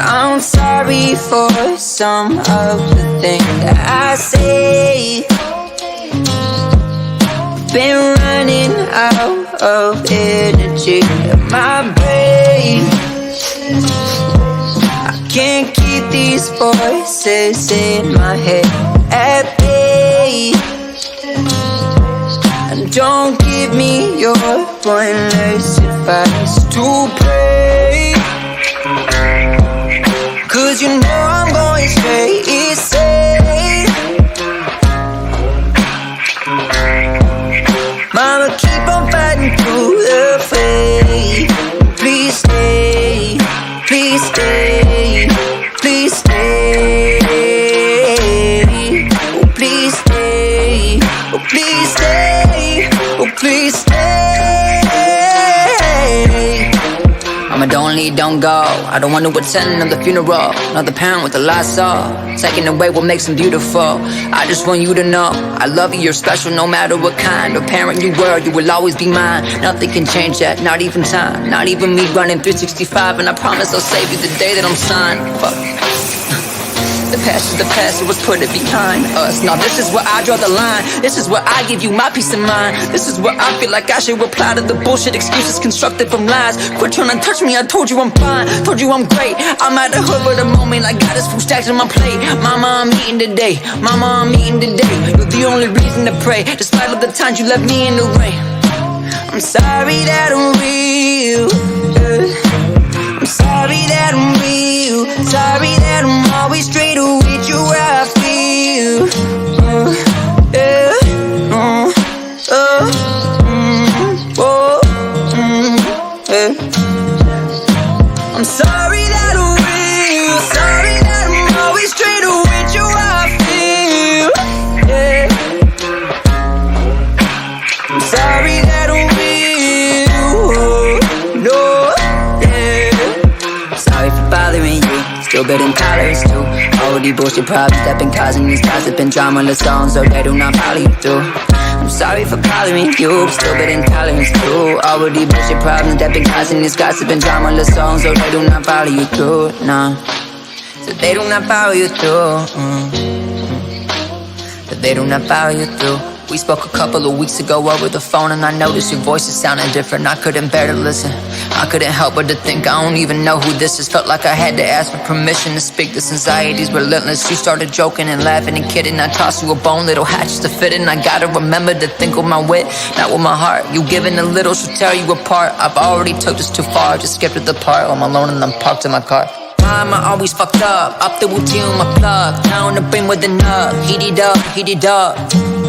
I'm sorry for some of the things that I say. Been running out of energy in my brain. I can't keep these voices in my head at bay. And don't give me your pointless advice to pray, 'cause you know I'm going straight insane. Mama, keep on fighting through the fray. Please stay, please stay, please stay. Oh, please stay, oh, please stay, oh, please stay. Mama, don't leave, don't go. I don't want to attend another funeral. Another parent with a lost soul, taking away what makes them beautiful. I just want you to know I love you, you're special no matter what kind of parent you were. You will always be mine. Nothing can change that, not even time. Not even me running 365. And I promise I'll save you the day that I'm signed. Fuck. The past is the past, so let's put it behind us. Now this is where I draw the line. This is where I give you my peace of mind. This is where I feel like I should reply to the bullshit excuses constructed from lies. Quit trying to touch me, I told you I'm fine. Told you I'm great. I'm at the hood for the moment. I got this food stacked on my plate. Mama, I'm eating today. Mama, I'm eating today. You're the only reason to pray, despite all the times you left me in the rain. I'm sorry that I'm real. I'm sorry that I'm real. Sorry that I'm always straight with you where I feel. I'm sorry that I'm real. Sorry that I'm always straight with you where I feel. I'm sorry that I'm real. No. Sorry for bothering you, still building tolerance too. All the bullshit problems that been causing these gossip and dramaless songs, so they do not follow you through. I'm sorry for bothering you, still building tolerance too. All of the bullshit problems that been causing these gossip and dramaless songs, so they do not follow you through. No, so they do not follow you through. So they do not follow you through. We spoke a couple of weeks ago over the phone, and I noticed your voice is sounding different. I couldn't bear to listen. I couldn't help but to think I don't even know who this is. Felt like I had to ask for permission to speak. This anxiety's relentless. You started joking and laughing and kidding. I tossed you a bone, little hatchet to fit in. I gotta remember to think with my wit, not with my heart. You giving a little should tear you apart. I've already took this too far. Just skipped the part. I'm alone and I'm parked in my car. I always fucked up the routine with my plug. Down the brim with the nub. Heat it up, heat it up.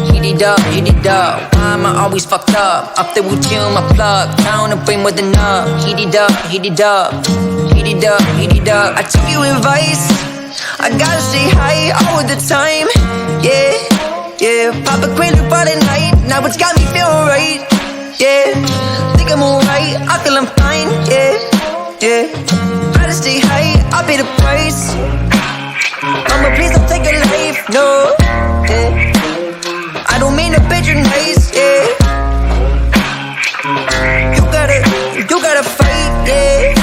Heat it up, heat it up. I'm always fucked up the routine with my plug. Down the brim with the nub. Heat it up, heat it up. Heat it up, heat it up. I took you advice. I gotta stay high all the time. Yeah, yeah. Pop a Quaalude for the night. Now it's got me feeling right. yeah. Think I'm alright, I feel I'm fine, yeah, yeah. Try to stay high, I'll pay the price. Mama, please don't take your life, no, yeah. I don't mean to patronize, yeah. You gotta fight, yeah.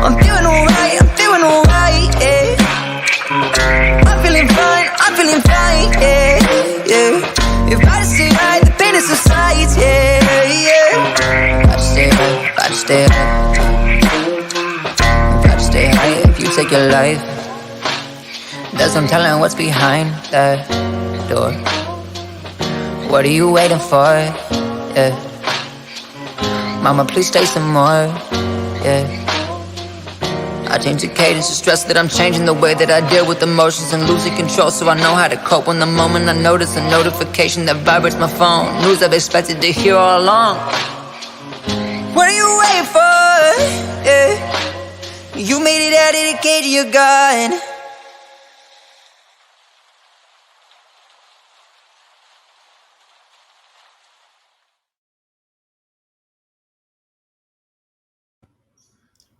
I'm feeling alright, yeah. I'm feeling fine, yeah, yeah. If I just stay right, the pain is subside, yeah, yeah. Gotta stay right, gotta stay right. Gotta stay right if you take your life. There's no telling what's behind that door. What are you waiting for, yeah. Mama, please stay some more, yeah. I change the cadence of stress that I'm changing the way that I deal with emotions and losing control, so I know how to cope when the moment I notice a notification that vibrates my phone. News I've expected to hear all along. What are you waiting for? Yeah. You made it out of the cage, you're gone.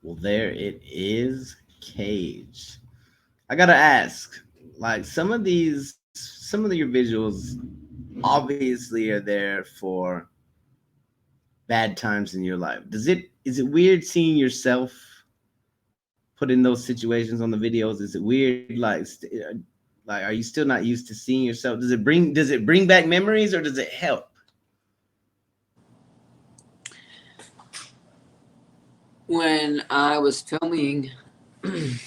Well, there it is, Cage. I gotta ask, like some of your visuals obviously are there for bad times in your life. Is it weird seeing yourself put in those situations on the videos? Is it weird, like are you still not used to seeing yourself? Does it bring back memories or does it help? When I was filming, I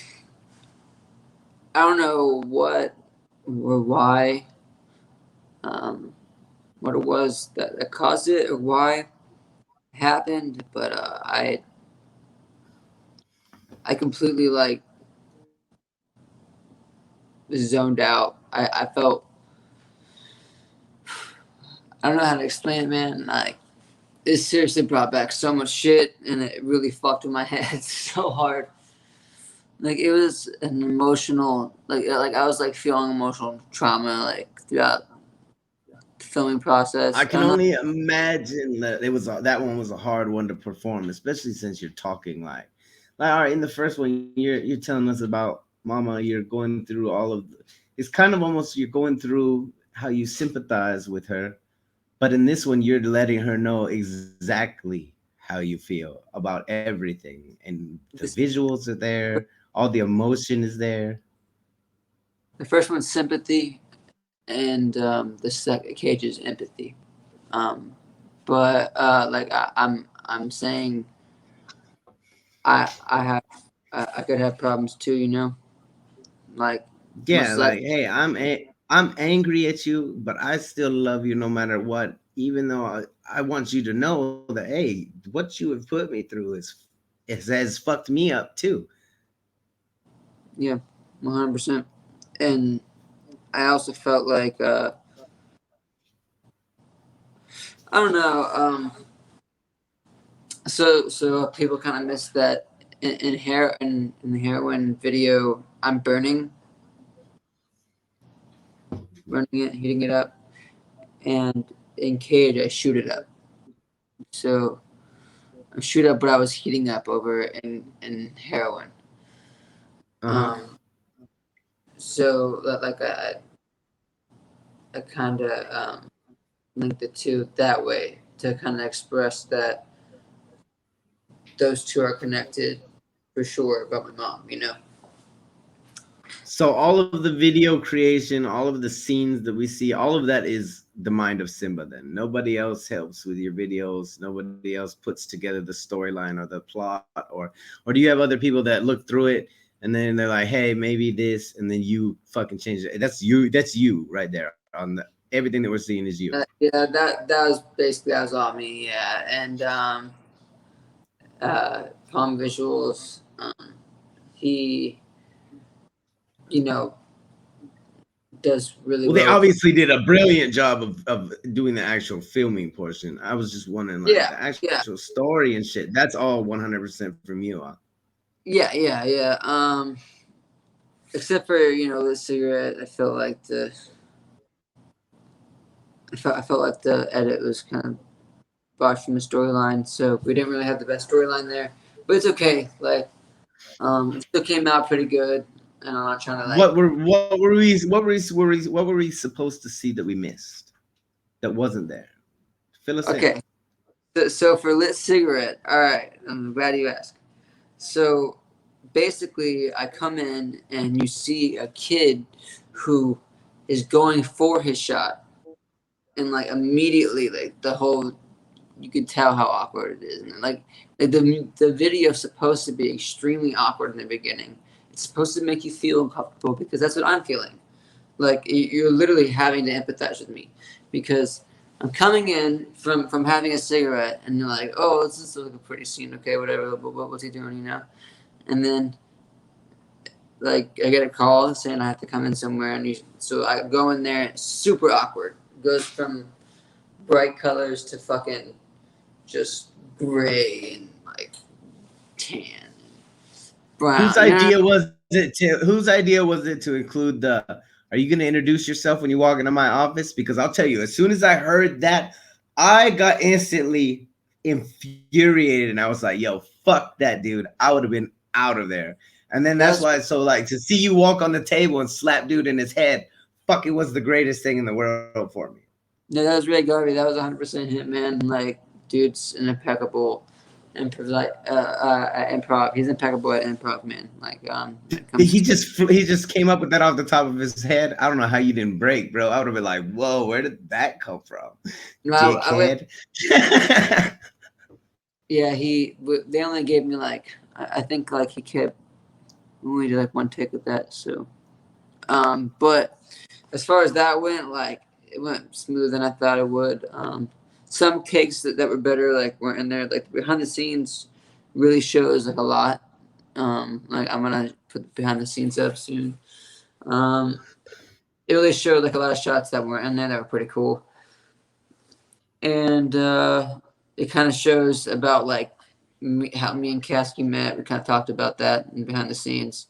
don't know what or why, what it was that caused it or why it happened, but I completely like zoned out. I felt, I don't know how to explain it, man. Like, it seriously brought back so much shit, and it really fucked with my head so hard. Like, it was an emotional, like I was like feeling emotional trauma like throughout the filming process. I I can don't know. only imagine that that one was a hard one to perform, especially since you're talking like all right, in the first one you're telling us about mama, you're going through all of it's kind of almost you're going through how you sympathize with her, but in this one you're letting her know exactly how you feel about everything, and the This, visuals are there, all the emotion is there. the first one's sympathy, and the second cage is empathy. Um, but like I'm saying, I have I could have problems too, you know, like Yeah, most like, likely. hey, I'm angry at you, but I still love you no matter what. Even though I want you to know that, hey, what you have put me through has fucked me up too. Yeah, 100%. And I also felt like I don't know. So people kind of miss that in the heroin video. I'm burning it, heating it up, and in cage I shoot it up. So I shoot up what I was heating up over in heroin. Uh-huh. Um, so like I kind of link the two that way to kind of express that those two are connected for sure about my mom, you know. So all of the video creation, all of the scenes that we see, all of that is the mind of Simba then. Nobody else helps with your videos. Nobody else puts together the storyline or the plot, or do you have other people that look through it and then they're like, "Hey, maybe this," and then you fucking change it. That's you right there on everything that we're seeing is you. Yeah, that was basically that was all me. Yeah, and Palm Visuals, he you know does really Well, they well. obviously did a brilliant job of doing the actual filming portion. I was just wondering, like, Yeah, the yeah, actual story and shit. That's all 100% from you. Huh? yeah. Except for the cigarette, I felt like the edit was kind of botched from the storyline, so we didn't really have the best storyline there. But it's okay. Like, it still came out pretty good, and I'm not trying to like. What were we supposed to see that we missed that wasn't there? Fill us in. Okay, so for lit cigarette, all right. I'm glad you asked. So basically, I come in and you see a kid who is going for his shot, and like immediately, like the whole, you could tell how awkward it is, and like the video is supposed to be extremely awkward in the beginning. It's supposed to make you feel uncomfortable because that's what I'm feeling. Like you're literally having to empathize with me because I'm coming in from having a cigarette, and you're like, oh, this is like a pretty scene, okay, whatever. What's he doing, you know? And then like I get a call saying I have to come in somewhere, and so I go in there. It's super awkward. It goes from bright colors to fucking just gray and like tan and brown. Whose idea was it to include the? Are you going to introduce yourself when you walk into my office? Because I'll tell you, as soon as I heard that, I got instantly infuriated, and I was like, "Yo, fuck that dude! I would have been out of there." And then that's why it's so like to see you walk on the table and slap dude in his head. Fuck, it was the greatest thing in the world for me. No, that was Ray Garvey. That was 100% him, man. Like, dude's an impeccable improv. He's impeccable at improv, man. Like, he just came up with that off the top of his head. I don't know how you didn't break, bro. I would have been like, whoa, where did that come from? No, dickhead. Yeah, they only gave me like, I think like he kept only did like one take with that. So, but as far as that went, like it went smoother than I thought it would. Some takes that were better, like weren't in there. Like behind the scenes really shows like a lot. Like I'm gonna put behind the scenes up soon. It really showed like a lot of shots that weren't in there that were pretty cool. And it kind of shows about like how me and Kasky met. We kind of talked about that in behind the scenes,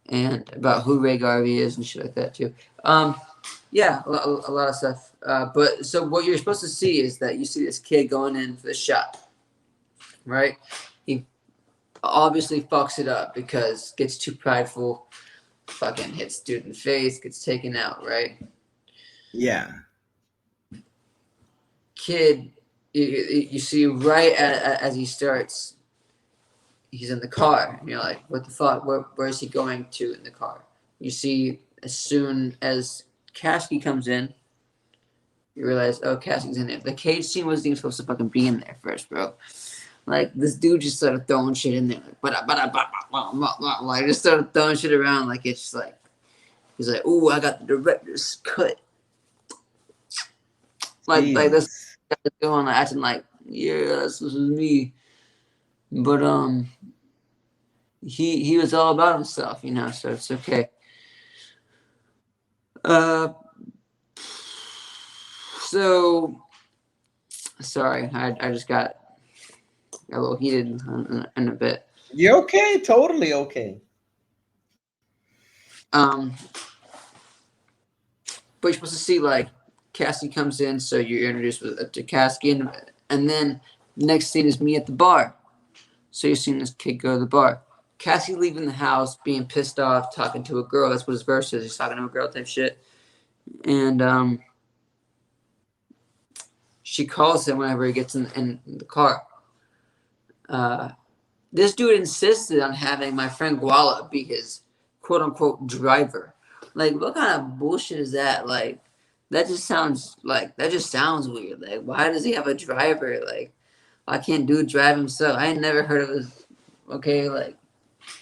and about who Ray Garvey is and shit like that too. Yeah, a lot of stuff. But so what you're supposed to see is that you see this kid going in for the shot, right? He obviously fucks it up because gets too prideful, fucking hits dude in the face, gets taken out, right? Yeah. Kid, you see right as he starts, he's in the car, and you're like, what the fuck? Where is he going to in the car? You see, as soon as Kasky comes in, you realize, oh, Kasky's in there. The cage scene wasn't even supposed to fucking be in there first, bro. Like, this dude just started throwing shit in there. Like, just started throwing shit around. Like, it's just like, he's like, ooh, I got the director's cut. Like this guy doing, like, acting like, yeah, this is me. But, he was all about himself, you know, so it's okay. So sorry, I just got a little heated in a bit. You're okay, totally okay. But you're supposed to see like Kasky comes in, so you're introduced to Kasky, and then the next scene is me at the bar. So you're seeing this kid go to the bar. Kasky leaving the house, being pissed off, talking to a girl. That's what his verse is. He's talking to a girl type shit. And she calls him whenever he gets in the car. This dude insisted on having my friend Guala be his quote-unquote driver. Like, what kind of bullshit is that? Like, that just sounds weird. Like, why does he have a driver? Like, why can't dude drive himself? I ain't never heard of this. Okay, like,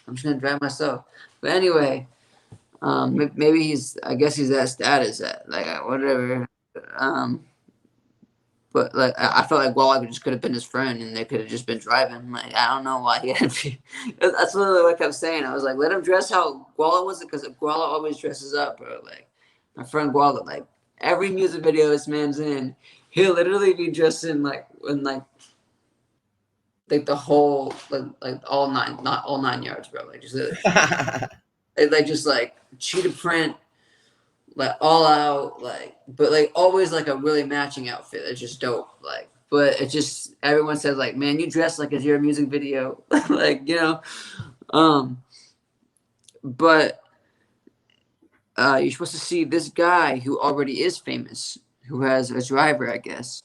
I'm just gonna drive myself. But anyway, maybe I guess he's that status at like whatever. But like I felt like Guala just could have been his friend, and they could have just been driving. Like I don't know why he had to be. That's literally what I kept saying. I was like, let him dress how Guala was, because Guala always dresses up, bro. Like my friend Guala, like every music video this man's in, he'll literally be dressed in like the whole like all nine, not all 9 yards, bro. Like just like just like cheetah print, like all out, like but like always like a really matching outfit. That's just dope. Like but it just everyone says like, man, you dress like it's your music video, like but you're supposed to see this guy who already is famous, who has a driver, I guess,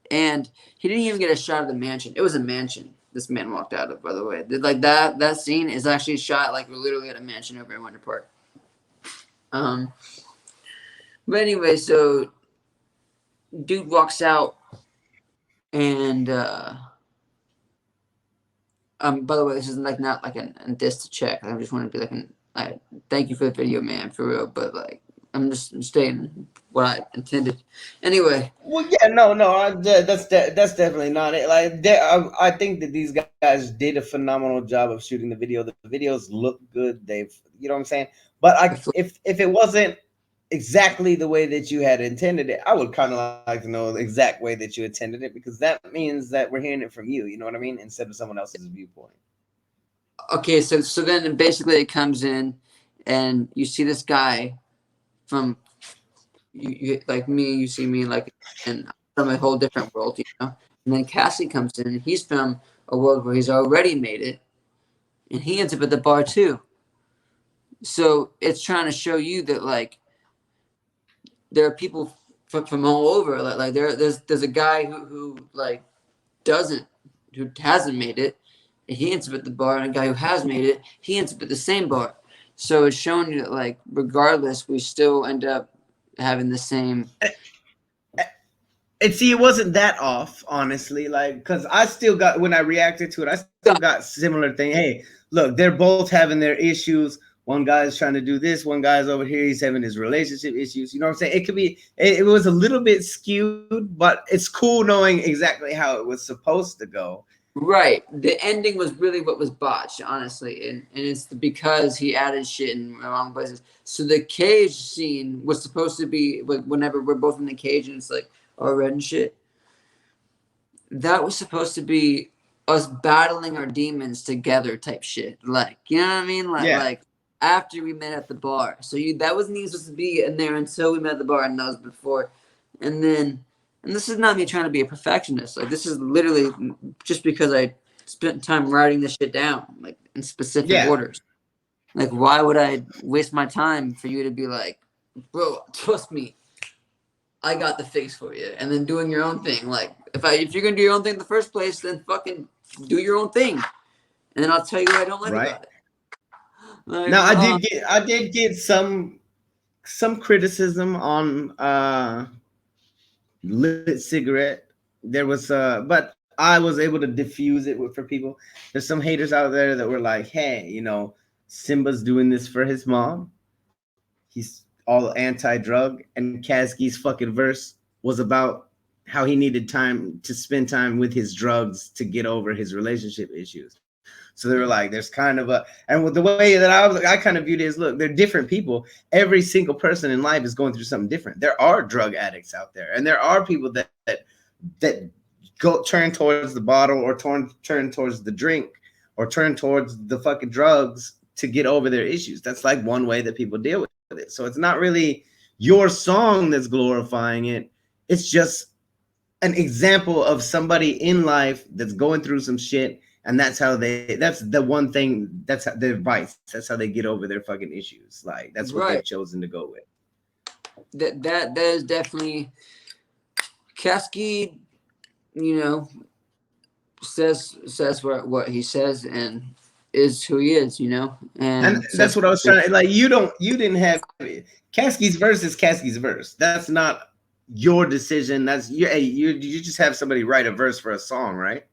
and he didn't even get a shot of the mansion. It was a mansion this man walked out of, by the way. Like that scene is actually shot like we're literally at a mansion over in Winter Park. But anyway, so dude walks out, and by the way, this is like not like a diss to check. I just want to be like I thank you for the video, man, for real. But like, I'm stating what I intended. Anyway. Well, yeah, no, that's definitely not it. Like, I think that these guys did a phenomenal job of shooting the video. The videos look good. They've, you know what I'm saying. But if it wasn't exactly the way that you had intended it, I would kind of like to know the exact way that you intended it, because that means that we're hearing it from you. You know what I mean, instead of someone else's viewpoint. Okay, so then basically it comes in, and you see this guy from you like me, you see me like, and from a whole different world, you know. And then Cassie comes in, and he's from a world where he's already made it, and he ends up at the bar too. So it's trying to show you that like there are people from all over. Like there's a guy who like who hasn't made it, and he ends up at the bar, and a guy who has made it, he ends up at the same bar. So it's showing you that like regardless, we still end up having the same. And see, it wasn't that off, honestly. Like, because I still got, when I reacted to it, I still got similar thing. Hey, look, they're both having their issues. One guy's trying to do this. One guy's over here. He's having his relationship issues. You know what I'm saying? It could be, it was a little bit skewed, but it's cool knowing exactly how it was supposed to go. Right. The ending was really what was botched, honestly. And it's because he added shit in the wrong places. So the cage scene was supposed to be like whenever we're both in the cage and it's like all red and shit. That was supposed to be us battling our demons together type shit. Like, you know what I mean? Like after we met at the bar. So that wasn't even supposed to be in there until we met at the bar, and that was before. And this is not me trying to be a perfectionist. Like, this is literally just because I spent time writing this shit down, like in specific orders. Like, why would I waste my time for you to be like, bro, trust me, I got the fix for you, and then doing your own thing. Like, if you're gonna do your own thing in the first place, then fucking do your own thing, and then I'll tell you what I don't like about it. Like, now, I did get some criticism on lit cigarette. There was but I was able to diffuse it for people. There's some haters out there that were like, hey, you know, Simba's doing this for his mom. He's all anti-drug, and Kasky's fucking verse was about how he needed time to spend time with his drugs to get over his relationship issues. So they were like, there's kind of a, and with the way that I kind of viewed it is, look, they're different people. Every single person in life is going through something different. There are drug addicts out there, and there are people that go turn towards the bottle, or turn towards the drink, or turn towards the fucking drugs to get over their issues. That's like one way that people deal with it. So it's not really your song that's glorifying it. It's just an example of somebody in life that's going through some shit. And that's the one thing, that's their advice. That's how they get over their fucking issues. Like, that's what they've chosen to go with. That is definitely, Kasky, you know, says what he says and is who he is, you know. And that's what I was trying to, like, you didn't have, Kasky's verse is Kasky's verse. That's not your decision. That's you just have somebody write a verse for a song, right?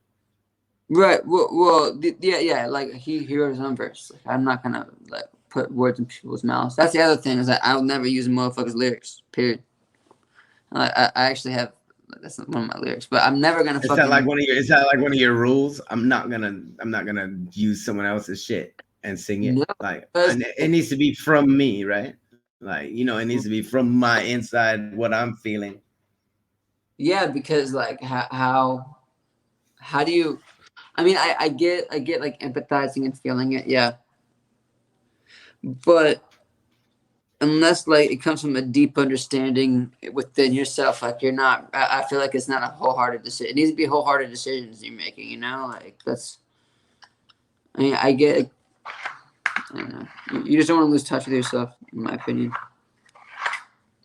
Right. Well, yeah. Like he wrote his own verse. Like, I'm not gonna like put words in people's mouths. That's the other thing, is that I'll never use a motherfucker's lyrics. Period. I actually have. That's not one of my lyrics, but I'm never gonna. Is that like one of your rules? I'm not gonna use someone else's shit and sing it. No, like, it needs to be from me, right? Like, you know, it needs to be from my inside, what I'm feeling. Yeah, because like how do you? I mean, I get like empathizing and feeling it, yeah. But unless like it comes from a deep understanding within yourself, like you're not. I feel like it's not a wholehearted decision. It needs to be wholehearted decisions you're making. You know, like that's. I mean, I get. I don't know. You just don't want to lose touch with yourself, in my opinion.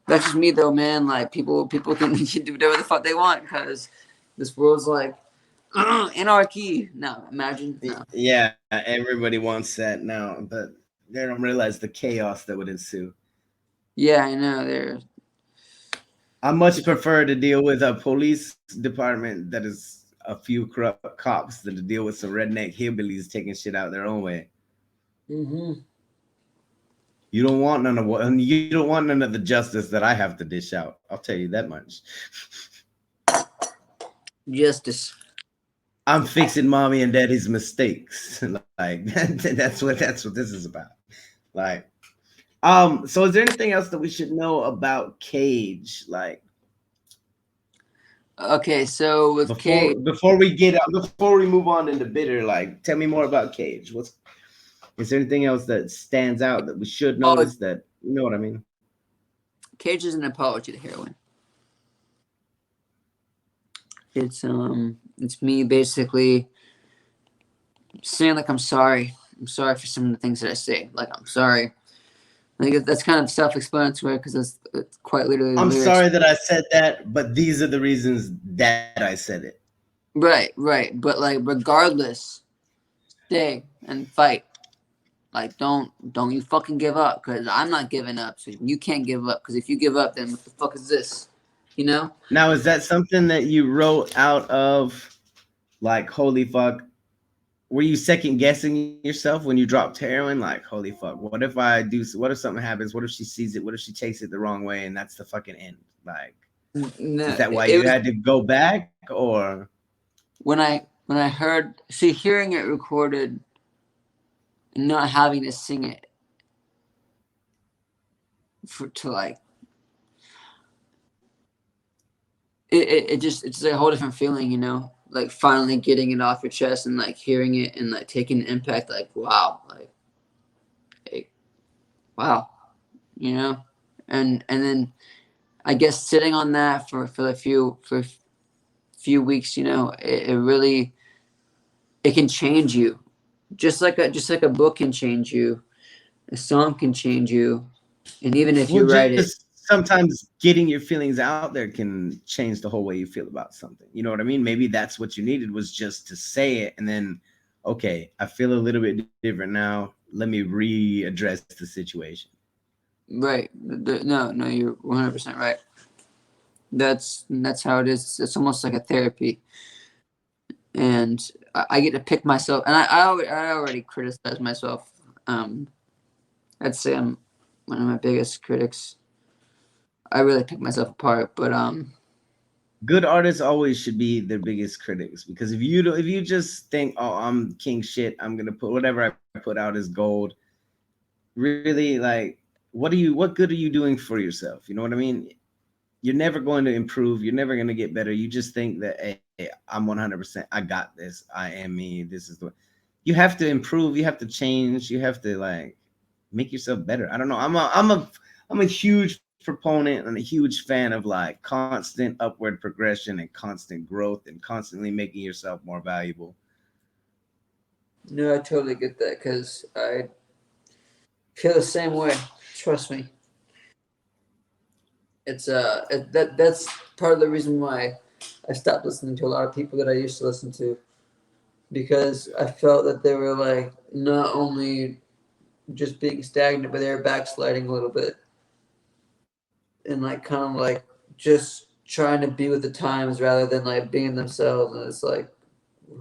That's just me though, man. Like people can do whatever the fuck they want because this world's like anarchy. No, imagine no. Yeah, everybody wants that now, but they don't realize the chaos that would ensue. Yeah, I know. They're I much prefer to deal with a police department that is a few corrupt cops than to deal with some redneck hillbillies taking shit out their own way. mm-hmm. You don't want none of what, and you don't want none of the justice that I have to dish out. I'll tell you that much. Justice. I'm fixing mommy and daddy's mistakes. Like that's what this is about. Like, so is there anything else that we should know about Cage? Like Okay, so with Kate, before we move on into Bitter, like tell me more about Cage. Is there anything else that stands out that we should oh, notice that you know what I mean? Cage is an apology to heroin. It's me basically saying like I'm sorry. I'm sorry for some of the things that I say. Like I'm sorry. I think that's kind of self-explanatory because it's quite literally the I'm lyrics. sorry that I said that, but these are the reasons that I said it. Right. But like regardless, stay and fight. Like don't you fucking give up because I'm not giving up. So you can't give up because if you give up, then what the fuck is this? You know? Now, is that something that you wrote out of like, holy fuck? Were you second guessing yourself when you dropped heroin? Like, holy fuck, what if I do? What if something happens? What if she sees it? What if she takes it the wrong way and that's the fucking end? Like, No, is that why it you was had to go back or? when I heard hearing it recorded and not having to sing it to like it's a whole different feeling, you know, like finally getting it off your chest and like hearing it and like taking the impact, like wow, like hey, wow, you know, and then I guess sitting on that for a few weeks, you know, it really it can change you, just like a book can change you, a song can change you, and even if Well, you write it. just sometimes getting your feelings out there can change the whole way you feel about something. You know what I mean? Maybe that's what you needed was just to say it and then, okay, I feel a little bit different now. Let me readdress the situation. Right. No, you're 100% right. That's how it is. It's almost like a therapy, and I get to pick myself. And I already criticize myself. I'd say I'm one of my biggest critics. I really pick myself apart, but Good artists always should be their biggest critics because if you just think, oh, I'm king shit, I'm gonna put whatever I put out is gold. Really, like, what good are you doing for yourself? You know what I mean? You're never going to improve. You're never going to get better. You just think that, hey, I'm 100%. I got this. I am me. This is the. You have to improve. You have to change. You have to like make yourself better. I don't know. I'm a huge proponent and a huge fan of like constant upward progression and constant growth and constantly making yourself more valuable. no, I totally get that because I feel the same way. Trust me. That's part of the reason why I stopped listening to a lot of people that I used to listen to because I felt that they were like not only just being stagnant, but they were backsliding a little bit and like kind of like just trying to be with the times rather than like being themselves. And it's like,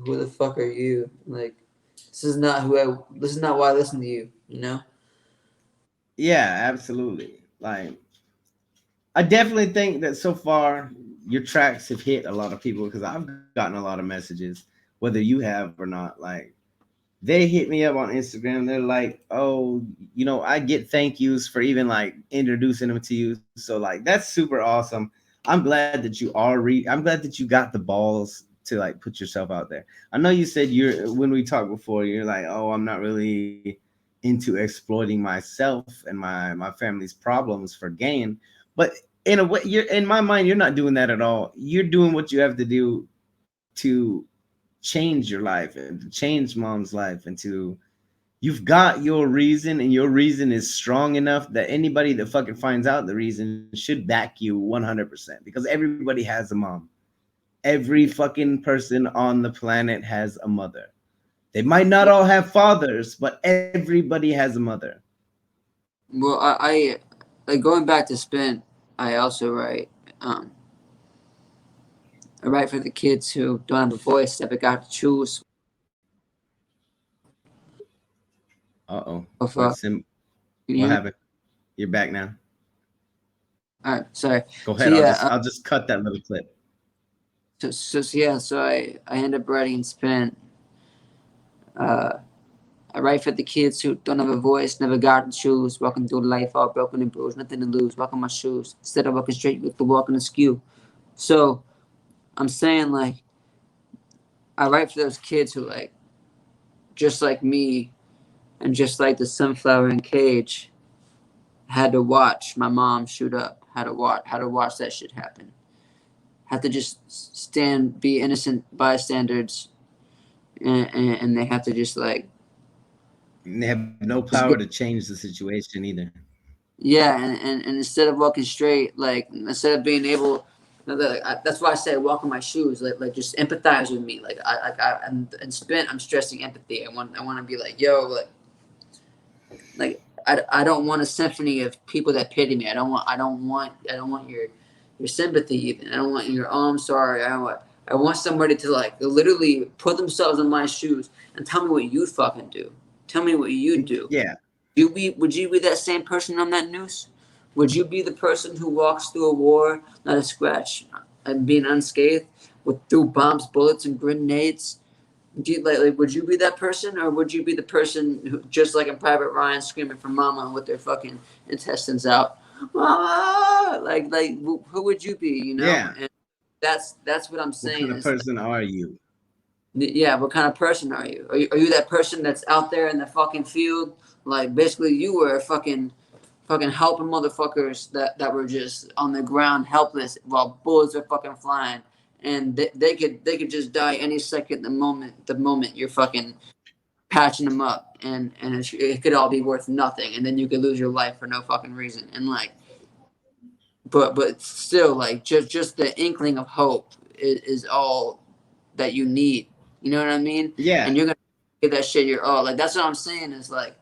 who the fuck are you? Like, this is not why I listen to you, you know? Yeah, absolutely. Like I definitely think that so far your tracks have hit a lot of people because I've gotten a lot of messages, whether you have or not. Like they hit me up on Instagram. They're like, "Oh, you know, I get thank yous for even like introducing them to you." So like that's super awesome. I'm glad that I'm glad that you got the balls to like put yourself out there. I know you said you're when we talked before, you're like, "Oh, I'm not really into exploiting myself and my family's problems for gain. But in a way, you're in my mind, you're not doing that at all. You're doing what you have to do to change your life and to change mom's life and to you've got your reason, and your reason is strong enough that anybody that fucking finds out the reason should back you 100%, because everybody has a mom. Every fucking person on the planet has a mother. They might not all have fathers, but everybody has a mother. Well, I like going back to spin. I also write. I write for the kids who don't have a voice that got to choose. Uh-oh. Of, What you happened? You're back now. All right, sorry. Go So ahead. yeah, I'll just cut that little clip. So I end up writing in spin. I write for the kids who don't have a voice, never got to choose, walking through life all broken and bruised, nothing to lose, walking my shoes. Instead of walking straight, you have to walk in askew. So I'm saying, like, I write for those kids who, like, just like me and just like the sunflower in Cage, had to watch my mom shoot up, had to watch that shit happen. Had to just be innocent bystanders, and they have to just, like, And they have no power to change the situation either. yeah, and instead of walking straight, like, instead of being able, that's why I say walk in my shoes, like just empathize with me, like and spin. I'm stressing empathy. I want to be like, yo, I don't want a symphony of people that pity me. I don't want your sympathy even. I don't want your, oh, I'm sorry. I want somebody to, like, literally put themselves in my shoes and tell me what you'd fucking do. Tell me what you'd do. Yeah. Would you be that same person on that noose? Would you be the person who walks through a war, not a scratch, and being unscathed, through bombs, bullets, and grenades? Do you, like, would you be that person, or would you be the person who, just like in Private Ryan, screaming for mama with their fucking intestines out, mama? Like who would you be? You know? Yeah. And that's what I'm What saying. kind of person are you? Yeah, what kind of person are you? Are you that person that's out there in the fucking field? Like, basically, you were fucking helping motherfuckers that were just on the ground helpless while bullets are fucking flying, and they could just die any second. The moment you're fucking patching them up, and it could all be worth nothing, and then you could lose your life for no fucking reason. And, like, but still, like, just the inkling of hope is all that you need. You know what I mean? Yeah. And you're gonna give that shit your all. Like, that's what I'm saying is, like,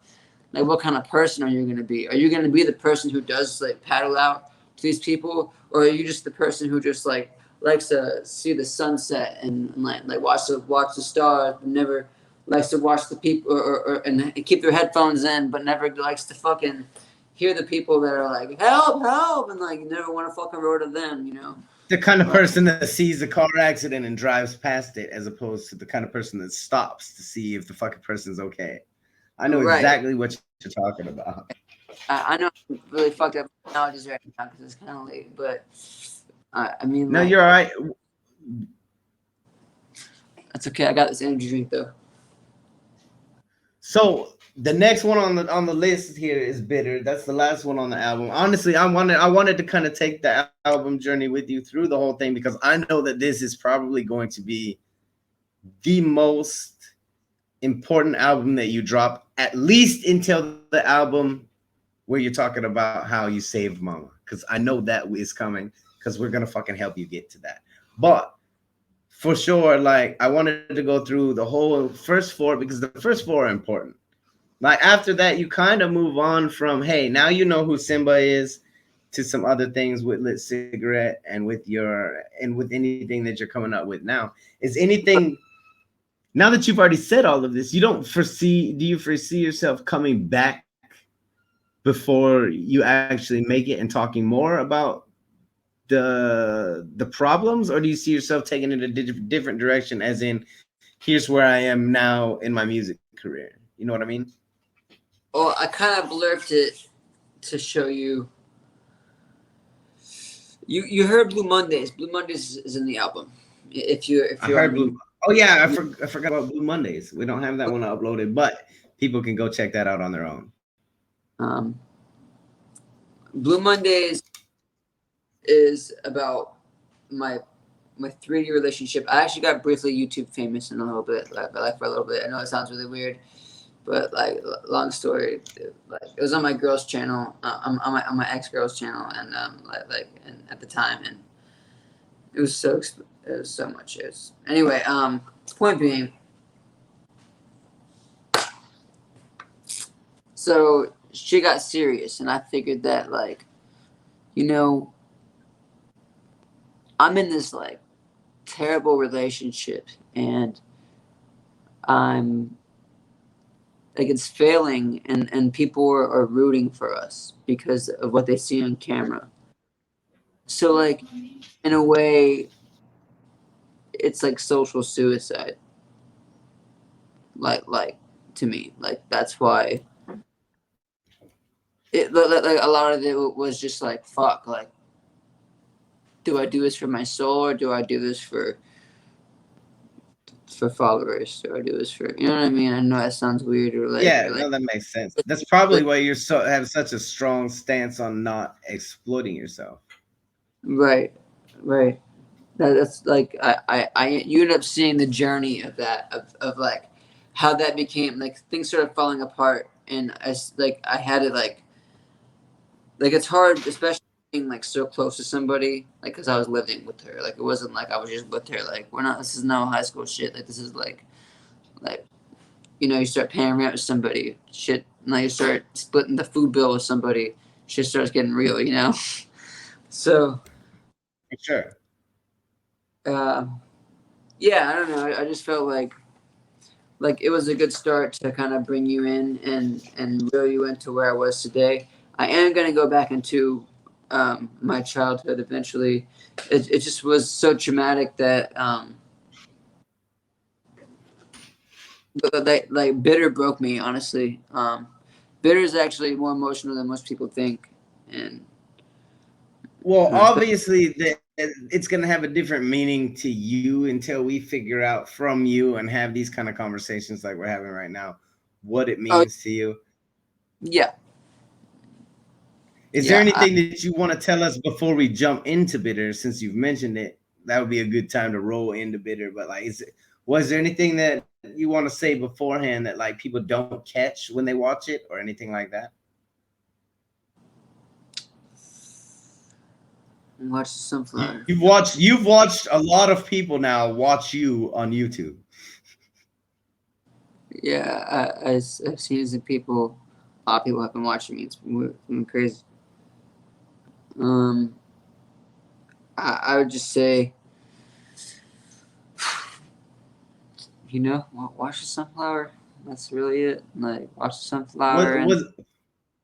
what kind of person are you gonna be? Are you gonna be the person who does, like, paddle out to these people, or are you just the person who just, like, likes to see the sunset and like watch the stars, but never likes to watch the people and keep their headphones in, but never likes to fucking hear the people that are like, help, help, and, like, you never want to fucking roar to them, you know? The kind of person that sees a car accident and drives past it, as opposed to the kind of person that stops to see if the fucking person's okay. I know exactly what you're talking about. I know I'm really fucked up analogies right now because it's kind of late, but I mean, no, like, you're all right. That's okay. I got this energy drink though. So the next one on the list here is Bitter. That's the last one on the album. Honestly, I wanted to kind of take the album journey with you through the whole thing, because I know that this is probably going to be the most important album that you drop, at least until the album where you're talking about how you saved mama, because I know that is coming, because we're gonna fucking help you get to that. But for sure, like, I wanted to go through the whole first four, because the first four are important. Like, after that, you kind of move on from, hey, now you know who Simba is, to some other things with Lit Cigarette and with anything that you're coming up with now. Is anything, now that you've already said all of this, do you foresee yourself coming back before you actually make it and talking more about the problems, or do you see yourself taking it a different direction, as in, here's where I am now in my music career? You know what I mean? Well, I kind of blurted it to show you. You heard Blue Mondays. Blue Mondays is in the album. If you heard Blue. Oh yeah, I forgot about Blue Mondays. We don't have that one uploaded, but people can go check that out on their own. Blue Mondays is about my 3D relationship. I actually got briefly YouTube famous in a little bit, like for a little bit. I know it sounds really weird, but like long story, like it was on my girl's channel, on my ex-girl's channel, and and at the time, and it was so much. Anyway, point being, so she got serious, and I figured that, like, you know, I'm in this like terrible relationship, and I'm like, it's failing, and people are rooting for us because of what they see on camera. So like, in a way, it's like social suicide. Like to me, like that's why it like a lot of it was just like, fuck, like, do I do this for my soul, or do I do this for followers? Do I do this for, you know what I mean? I know that sounds weird, or like, Yeah, no, that makes sense. That's probably why you're have such a strong stance on not exploiting yourself. Right. That's like, you end up seeing the journey of that, of like how that became, like, things started falling apart, and I had to like it's hard, especially being like so close to somebody, like, because I was living with her. Like, it wasn't like I was just with her. Like, this is no high school shit. Like, this is like you know, you start paying rent with somebody, shit. Now you start splitting the food bill with somebody, shit starts getting real, you know. So For sure. Yeah, I don't know. I just felt like it was a good start to kind of bring you in and reel you into where I was today. I am going to go back into my childhood eventually. It just was so traumatic that like Bitter broke me, honestly. Bitter is actually more emotional than most people think, and well, obviously it's going to have a different meaning to you until we figure out from you and have these kind of conversations like we're having right now what it means to you. Yeah. Is there anything that you want to tell us before we jump into Bitter? Since you've mentioned it, that would be a good time to roll into Bitter. But like, was there anything that you want to say beforehand that like people don't catch when they watch it, or anything like that? Watch the sunflower. You've watched a lot of people now watch you on YouTube. Yeah, I've seen some people. A lot of people have been watching me. It's been crazy. I would just say, you know, watch the sunflower. That's really it. Like, watch the sunflower.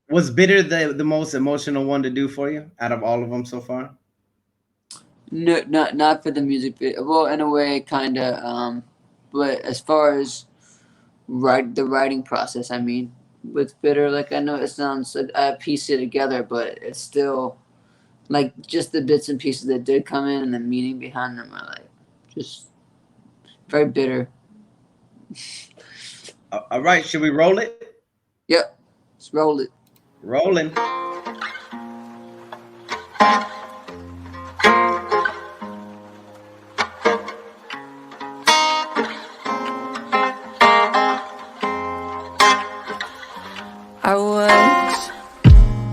Was Bitter the most emotional one to do for you out of all of them so far? No, not for the music video. Well, in a way, kind of. But as far as the writing process, I mean, with Bitter, like, I know it sounds, I piece it together, but it's still like just the bits and pieces that did come in and the meaning behind them are like just very bitter. All right, should we roll it? Yep, let's roll it. Rolling. I was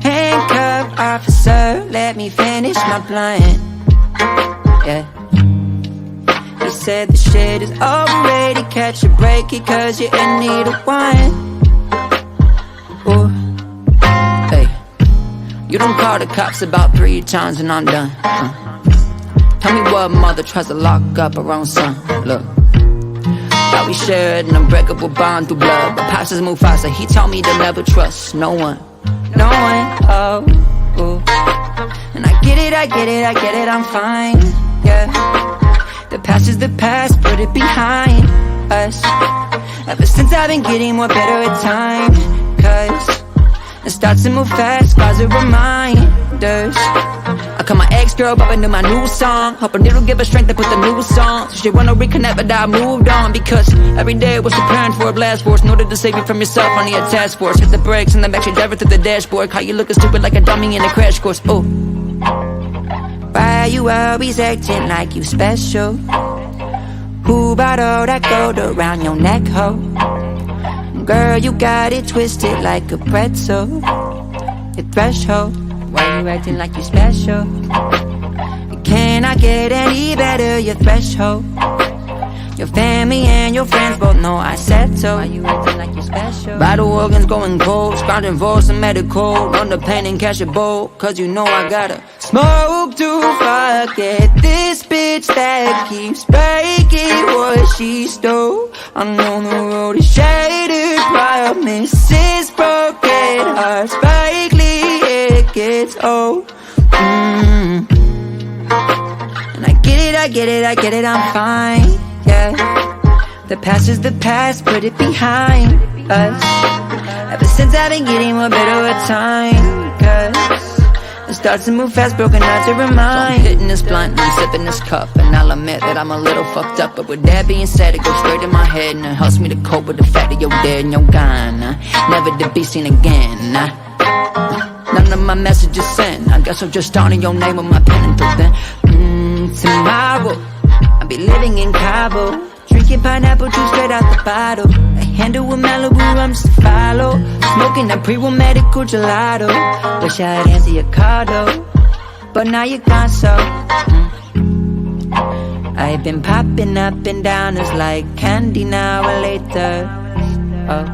handcuffed, officer, let me finish my plan. Yeah. He said the shit is overrated, catch a break cause you're in need of wine. Ooh. Hey, you don't call the cops about 3 times and I'm done. Tell me what mother tries to lock up her own son. Look, thought we shared an unbreakable bond through blood, but Pops just moved faster. He told me to never trust no one. Oh, ooh. And I get it, I'm fine. Yeah, the past is the past, put it behind us. Ever since I've been getting more better at time, cause it starts to move fast, cause it reminders. I I call my ex-girl up into my new song, hoping it'll give her strength to put the new song. So she wanna reconnect, but I moved on, because every day was preparing for a blast force. In order to save you from yourself, I need a task force. Hit the brakes and then back, she drive it through the dashboard. Call you looking stupid like a dummy in a crash course. Oh, why you always acting like you special? Who brought all that gold around your neck, ho? Girl, you got it twisted like a pretzel. Your threshold, why you acting like you special? Can I get any better, your threshold? Your family and your friends both know I said so. Why you acting like you special? Vital organs going cold, scrounging for some medical. Run the pain and cash a bolt, cause you know I gotta smoke to forget this bitch that keeps breaking what she stole. I know the road is shaded, promises broken hearts, vaguely it gets old. And I get it, I'm fine. Yeah, the past is the past, put it behind us. Ever since I've been getting more better with time, cause it starts to move fast, broken hearts to remind. So I'm hitting this blunt and I'm sipping this cup, and I'll admit that I'm a little fucked up. But with that being said, it goes straight in my head, and it helps me to cope with the fact that you're dead and you're gone, never to be seen again. None of my messages sent. I guess I'm just starting your name with my pen until then. Tomorrow I'll be living in Cabo, drinking pineapple juice straight out the bottle. A handle with Malibu rum just to follow, smoking that pre-war medical gelato. Wish I had answered your call though, but now you're gone, so I've been popping up and down, it's like candy now or later. Oh,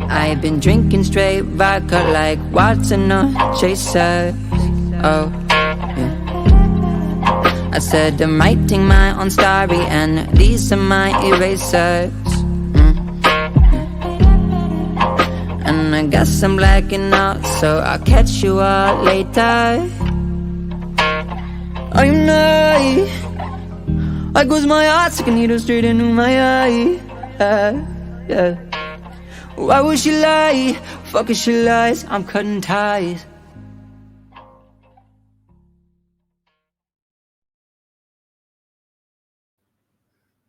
I've been drinking straight vodka like Watson or Chaser. Oh, yeah. I said I'm writing my own story, and these are my erasers. And I guess I'm blacking out, so I'll catch you all later. I'm not, like was my heart stuck a needle straight into my eye. Yeah. Why would she lie? Fucking she lies, I'm cutting ties.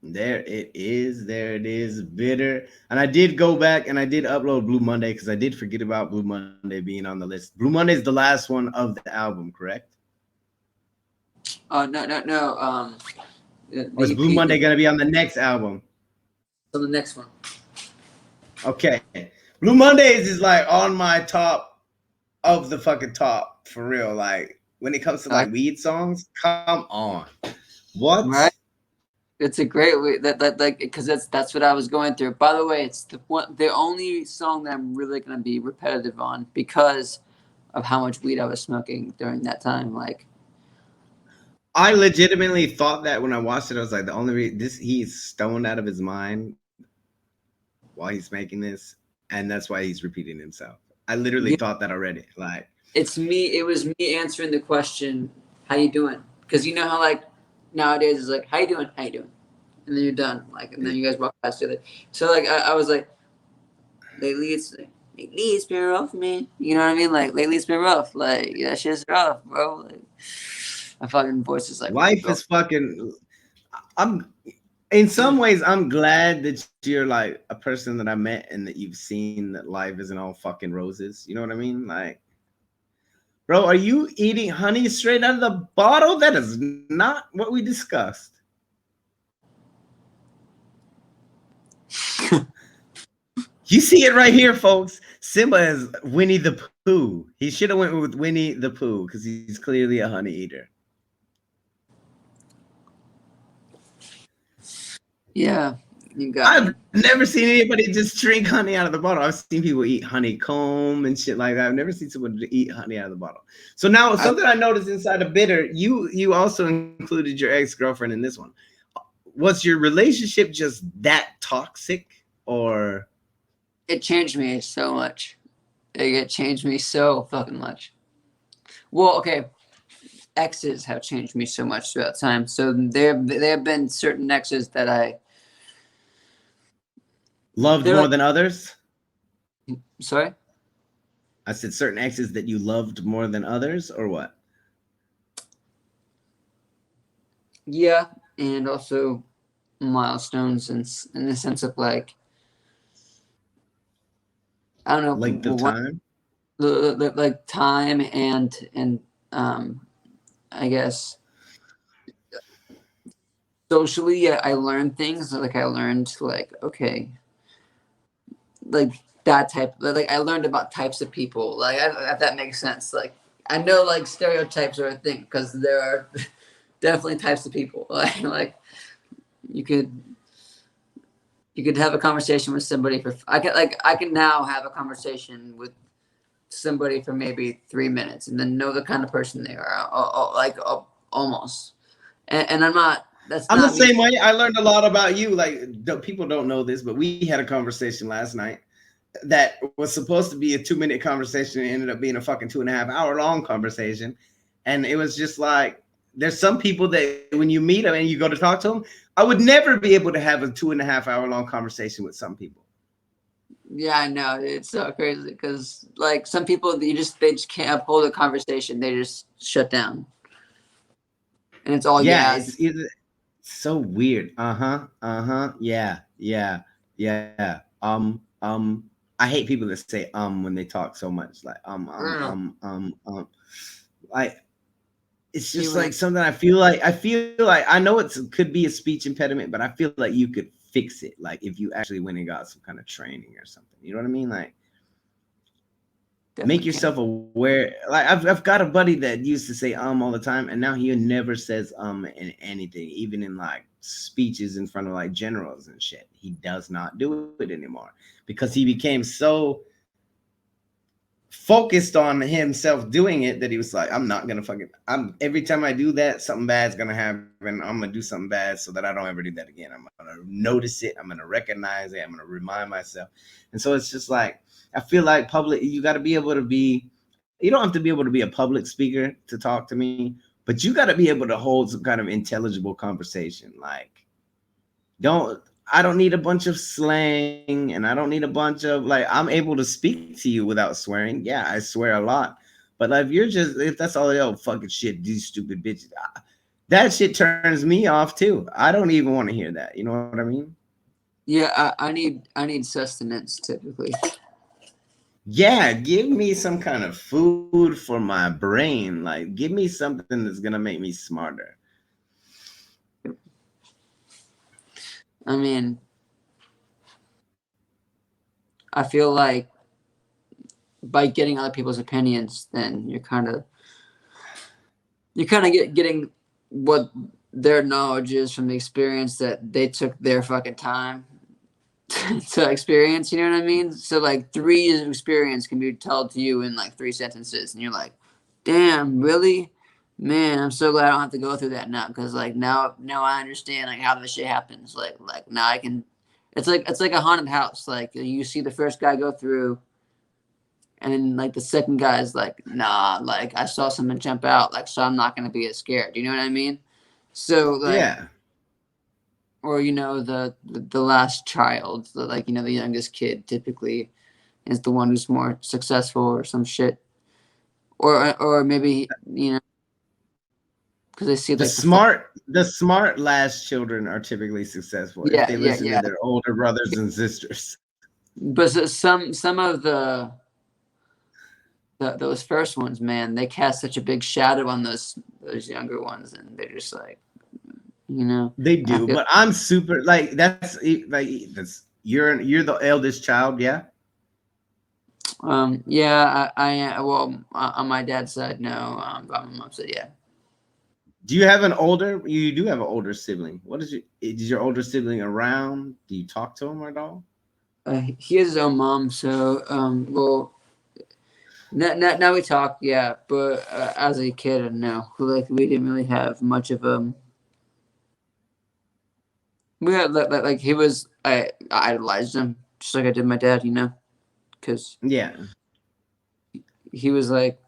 There it is, bitter. And I did go back and I did upload Blue Monday because I did forget about Blue Monday being on the list. Blue Monday is the last one of the album, correct? No. Or is Blue Monday going to be on the next album? On the next one. Okay. Blue Mondays is like on my top of the fucking top, for real. Like when it comes to like weed songs, come on. What? Right? It's a great way that like, because that's what I was going through. By the way, it's the only song that I'm really gonna be repetitive on because of how much weed I was smoking during that time. Like, I legitimately thought that when I watched it, I was like, the only reason he's stoned out of his mind while he's making this, and that's why he's repeating himself. I literally thought that already. Like, it was me answering the question, "How you doing?" Because you know how like nowadays it's like, "How you doing? How you doing?" And then you're done. Like, and then you guys walk past each other. So like I was like, lately it's been rough, man. You know what I mean? Like lately it's been rough. Like that shit's rough, bro. Like my fucking voice is like life is fucking. I'm in some ways I'm glad that you're like a person that I met and that you've seen that life isn't all fucking roses. You know what I mean? Like, bro, are you eating honey straight out of the bottle? That is not what we discussed. You see it right here, folks. Simba is Winnie the Pooh. He should have went with Winnie the Pooh because he's clearly a honey eater. Yeah, you got I've never seen anybody just drink honey out of the bottle. I've seen people eat honeycomb and shit like that. I've never seen someone eat honey out of the bottle. So now something I noticed inside of Bitter, you also included your ex-girlfriend in this one. Was your relationship just that toxic, or? It changed me so much. It changed me so fucking much. Well, okay. Exes have changed me so much throughout time. So there have been certain exes that I loved more than others? Sorry? I said certain exes that you loved more than others, or what? Yeah, and also milestones in the sense of like, I don't know, Length of time? like time and I guess socially, yeah, I learned things. Like I learned like, okay, like that type, like I learned about types of people. Like if that makes sense. Like I know like stereotypes are a thing because there are definitely types of people. Like you could you could have a conversation with somebody for I can now have a conversation with somebody for maybe 3 minutes and then know the kind of person they are, almost. And I'm not. That's I'm the not me. same way. I learned a lot about you. Like people don't know this, but we had a conversation last night that was supposed to be a 2-minute conversation and ended up being a fucking 2.5 hour long conversation. And it was just like, there's some people that when you meet them and you go to talk to them, I would never be able to have a 2.5 hour long conversation with some people. Yeah, I know. It's so crazy because like some people they just can't hold a conversation. They just shut down, and it's all Yeah, yeah. it's so weird. Yeah, yeah, yeah. I hate people that say when they talk so much. Like like it's just You like something I feel like I know it could be a speech impediment, but I feel like you could fix it. Like if you actually went and got some kind of training or something. You know what I mean? Like make definitely can. yourself aware. Like I've got a buddy that used to say all the time, and now he never says in anything, even in like speeches in front of like generals and shit. He does not do it anymore because he became so focused on himself doing it that he was like, I'm not gonna fucking every time I do that, something bad's gonna happen. I'm gonna do something bad so that I don't ever do that again. I'm gonna notice it, I'm gonna recognize it, I'm gonna remind myself. And so it's just like I feel like public, you gotta be able to be, you don't have to be able to be a public speaker to talk to me, but you gotta be able to hold some kind of intelligible conversation. Like don't I don't need a bunch of slang and I don't need a bunch of like I'm able to speak to you without swearing. Yeah, I swear a lot. But like, if that's all fucking shit, these stupid bitches, that shit turns me off too. I don't even want to hear that. You know what I mean? Yeah, I need sustenance typically. Yeah, give me some kind of food for my brain. Like give me something that's gonna make me smarter. I mean, I feel like by getting other people's opinions, then you're kind of getting what their knowledge is from the experience that they took their fucking time to experience. You know what I mean? So like 3 years of experience can be told to you in like 3 sentences, and you're like, "Damn, really? Man, I'm so glad I don't have to go through that now because like now I understand like how this shit happens. Like now I can. It's like a haunted house. Like you see the first guy go through, and then like the second guy is like, nah, like I saw someone jump out, like so I'm not gonna be as scared. You know what I mean? So like, Yeah. or the last child, like the youngest kid typically is the one who's more successful or some shit, or maybe because they see The like smart last children are typically successful if they listen to yeah. their older brothers and sisters. But some of those first ones, man, they cast such a big shadow on those younger ones, and they're just like, They I do, feel. but I'm super like that's you're the eldest child, yeah. Yeah, well, on my dad's side, no. On my mom's side, yeah. Do you have an older? You do have an older sibling. What is your older sibling around? Do you talk to him at all? He has his own mom, so well, now we talk, yeah. But as a kid, no, like we didn't really have much of We had like he was. I idolized him just like I did my dad, because Yeah, he was like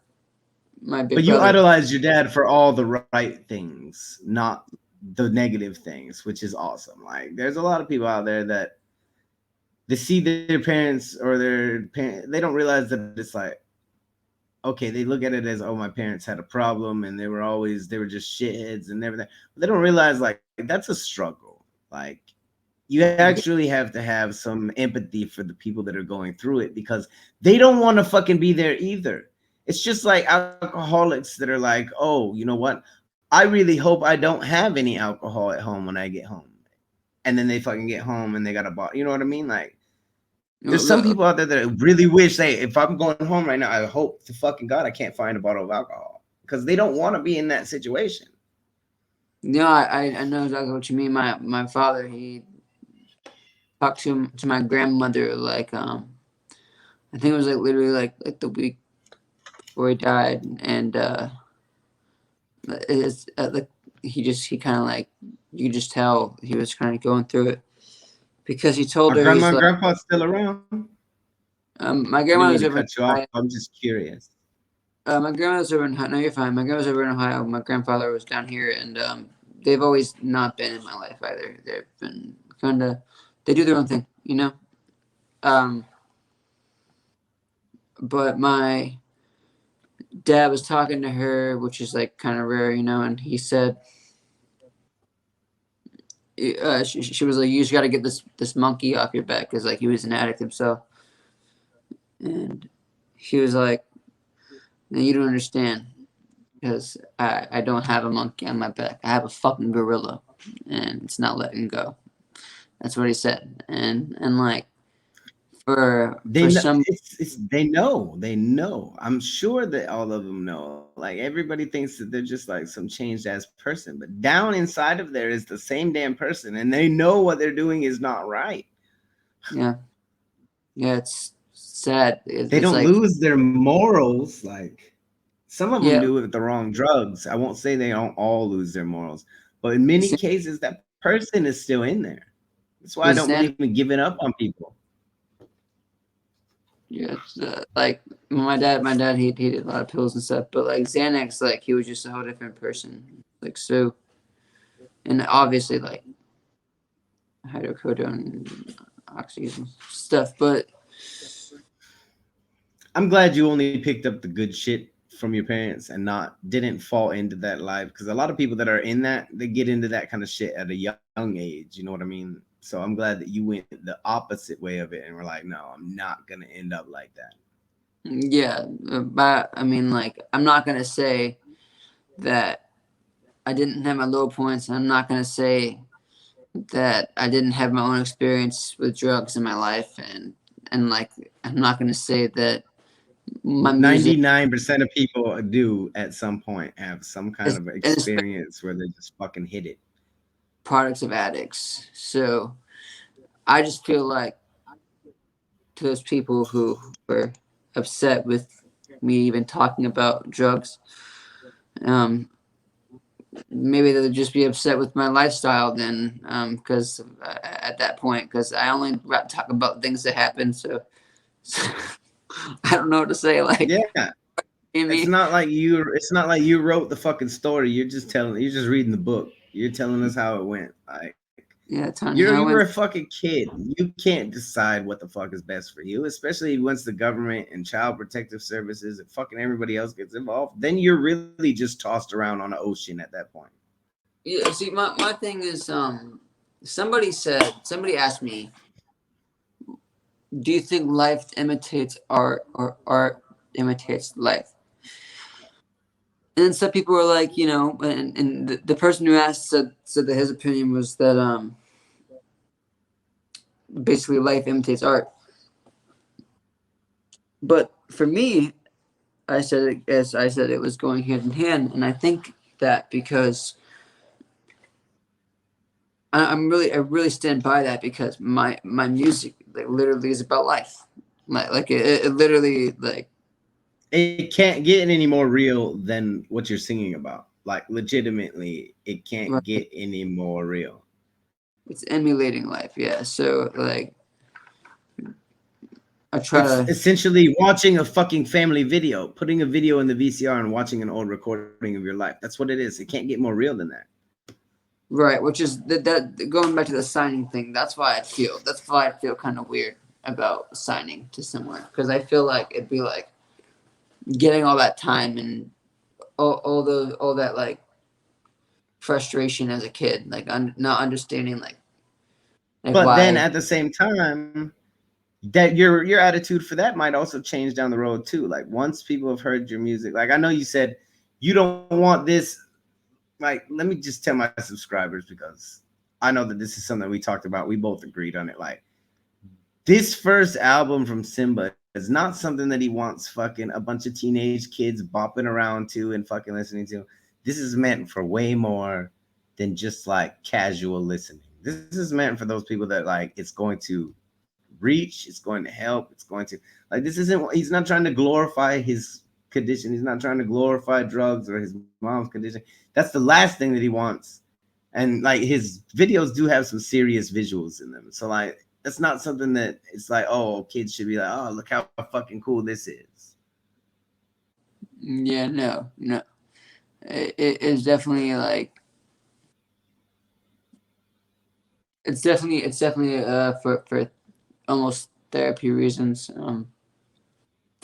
my but big you brother. idolize your dad for all the right things, not the negative things, which is awesome. Like, there's a lot of people out there that they see their parents or their parents, they don't realize that it's like okay, they look at it as, oh, my parents had a problem and they were just shitheads and everything. But they don't realize like that's a struggle. Like you actually have to have some empathy for the people that are going through it because they don't want to fucking be there either. It's just like alcoholics that are like, oh, you know what? I really hope I don't have any alcohol at home when I get home. And then they fucking get home and they got a bottle. You know what I mean? Like, there's some Look, people out there that really wish, hey, if I'm going home right now, I hope to fucking God I can't find a bottle of alcohol because they don't want to be in that situation. no, I know exactly what you mean. My father, he talked to my grandmother like I think it was like literally like the week before he died, and it's like he kind of like you could just tell he was kind of going through it because he told Are her grandma he's and like grandpa still around? my I didn't mean grandmother's to over in cut you off. Ohio. I'm just curious. My grandmother's over in no, you're fine. My grandmother's over in Ohio. My grandfather was down here, and they've always not been in my life either. They've been kind of they do their own thing, you know. Um, but my dad was talking to her, which is like kind of rare, you know, and he said, she was like, "You just got to get this monkey off your back," because like he was an addict himself, and he was like, "No, you don't understand, because I don't have a monkey on my back. I have a fucking gorilla, and it's not letting go." That's what he said, and like They for know some, they know. I'm sure that all of them know. Like everybody thinks that they're just like some changed ass person, but down inside of there is the same damn person, and they know what they're doing is not right. yeah, yeah, it's sad. They It's don't like, lose their morals. Like some of them yeah, do it with the wrong drugs. I won't say they don't all lose their morals, but in many cases, that person is still in there. That's why I because don't Xan, believe in giving up on people. yeah, it's, like my dad, he did a lot of pills and stuff, but like Xanax, like he was just a whole different person. Like so, and obviously like hydrocodone, oxys and stuff, but I'm glad you only picked up the good shit from your parents and not didn't fall into that life because a lot of people that are in that they get into that kind of shit at a young age. You know what I mean? So I'm glad that you went the opposite way of it and were like, no, I'm not gonna end up like that. yeah, but I mean, like I'm not gonna say that I didn't have my low points, and I'm not gonna say that I didn't have my own experience with drugs in my life, and like I'm not gonna say that my music 99% of people do at some point have some kind is of and especially experience where they just fucking hit it. products of addicts. So I just feel like to those people who were upset with me even talking about drugs, um, maybe they'll just be upset with my lifestyle then, because at that point, because I only talk about things that happen. So I don't know what to say. Like, Yeah. It's me, not like you wrote the fucking story. You're just reading the book. You're telling us how it went. Like yeah, Tony, I you were went. a fucking kid. You can't decide what the fuck is best for you, especially once the government and child protective services and fucking everybody else gets involved. Then you're really just tossed around on the ocean at that point. Yeah, see, my thing is, somebody asked me, do you think life imitates art or art imitates life? And then some people were like, you know, and the person who asked said that his opinion was that basically life imitates art. But for me, I said it as I said it was going hand in hand, and I think that because I really stand by that because my music like literally is about life, like it literally like It can't get any more real than what you're singing about. Like legitimately, it can't like, get any more real. it's emulating life, yeah. So like I try It's to essentially watching a fucking family video, putting a video in the VCR and watching an old recording of your life. That's what it is. It can't get more real than that. right, which is that going back to the signing thing. That's why I feel kind of weird about signing to somewhere because I feel like it'd be like getting all that time and all that like frustration as a kid, like not understanding like But then why. at the same time, that your attitude for that might also change down the road too. Like once people have heard your music, like I know you said you don't want this. Like, let me just tell my subscribers, because I know that this is something we talked about. We both agreed on it. Like, this first album from Simba is not something that he wants fucking a bunch of teenage kids bopping around to and fucking listening to. This is meant for way more than just like casual listening. This is meant for those people that like it's going to reach, it's going to help, it's going to like this isn't he's not trying to glorify his condition, he's not trying to glorify drugs or his mom's condition. That's the last thing that he wants. And like his videos do have some serious visuals in them. So like that's not something that it's like, oh, kids should be like, oh, look how fucking cool this is. Yeah, no. It is definitely like it's definitely for almost therapy reasons. From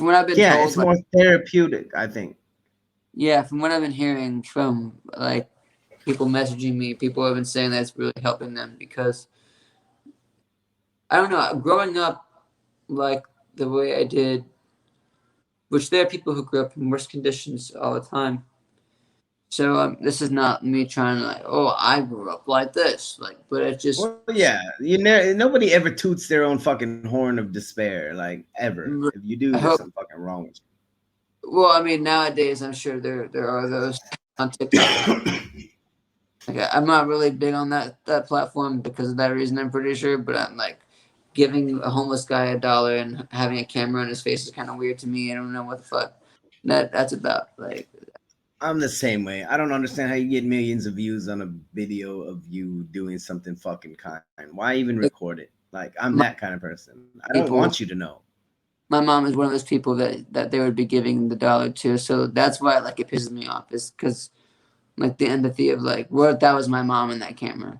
what I've been Yeah, told, it's like, more therapeutic, I think. yeah, from what I've been hearing from like people messaging me, people have been saying that it's really helping them because I don't know, growing up like the way I did, which there are people who grew up in worse conditions all the time. So this is not me trying to like, oh, I grew up like this, like, but it's just Well, yeah, nobody ever toots their own fucking horn of despair, like ever. If you I do, there's hope. something fucking wrong with Well, I mean, nowadays I'm sure there are those on TikTok. you. Like, I'm not really big on that platform because of that reason. I'm pretty sure, but I'm like giving a homeless guy $1 and having a camera on his face is kind of weird to me. I don't know what the fuck that's about. Like, I'm the same way. I don't understand how you get millions of views on a video of you doing something fucking kind. Why even record it? Like, I'm my that kind of person. I don't people, want you to know. my mom is one of those people that they would be giving the dollar to. So that's why like it pisses me off is because like the empathy of like, what if that was my mom in that camera?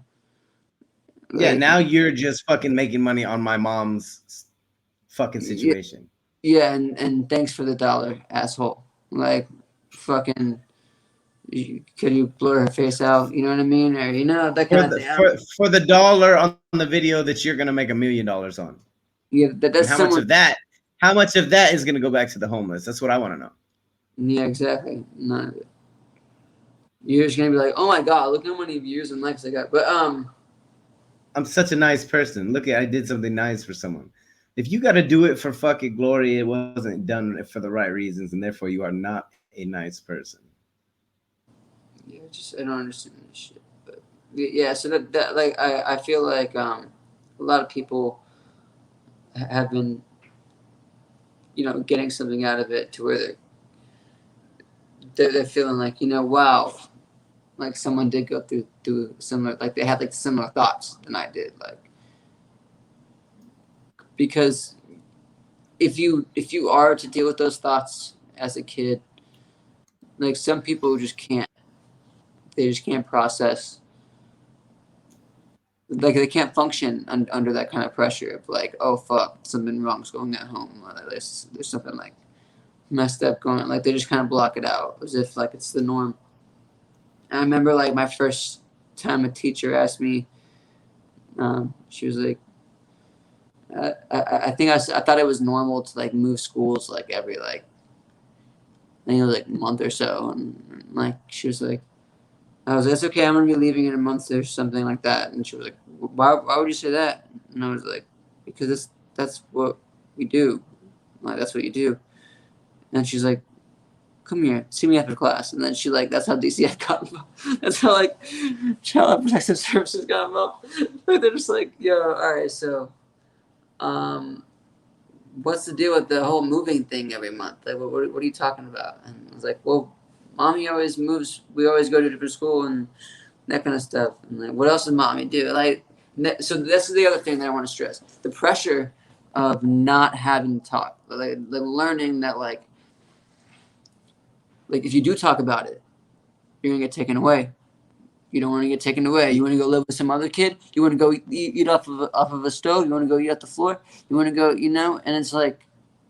Yeah, Like, now you're just fucking making money on my mom's fucking yeah, situation. yeah, and thanks for the $1, asshole. Like, fucking. Could you blur her face out? You know what I mean, or that For kind of the thing. for the dollar on the video that you're gonna make $1 million on. Yeah, And that's someone. how much of that is gonna go back to the homeless? That's what I want to know. Yeah, exactly. None of it. You're just gonna be like, oh my god, look how many views and likes I got. But I'm such a nice person. Look at I did something nice for someone. If you got to do it for fucking glory, it wasn't done for the right reasons, and therefore you are not a nice person. yeah, just I don't understand this shit. But yeah, so that like I feel like a lot of people have been getting something out of it to where they're feeling like wow, like someone did go through similar, like they had like similar thoughts than I did, like because if you are to deal with those thoughts as a kid, like some people just can't, they just can't process, like they can't function under that kind of pressure of like, oh fuck, something wrong's going at home, or there's something like messed up going on. Like they just kind of block it out as if like it's the norm. And I remember like my first time a teacher asked me, she was like, I think I thought it was normal to like move schools like every like I think it was like a month or so, and like she was like, I was like, it's okay, I'm gonna be leaving in a month or something like that, and she was like, why would you say that? And I was like, because that's what we do, like that's what you do. And she's like, come here, see me after class. And then she like, that's how DCF got involved. That's how like Child Protective Services got involved. Like they're just like, yo, all right, so what's the deal with the whole moving thing every month? Like, what are you talking about? And I was like, well, mommy always moves. We always go to a different school and that kind of stuff. And like, what else does mommy do? Like, so that's the other thing that I want to stress: the pressure of not having to talk, like learning that like if you do talk about it, you're gonna get taken away. You don't want to get taken away. You want to go live with some other kid. You want to go eat off of a stove. You want to go eat off the floor. You want to go, and it's like,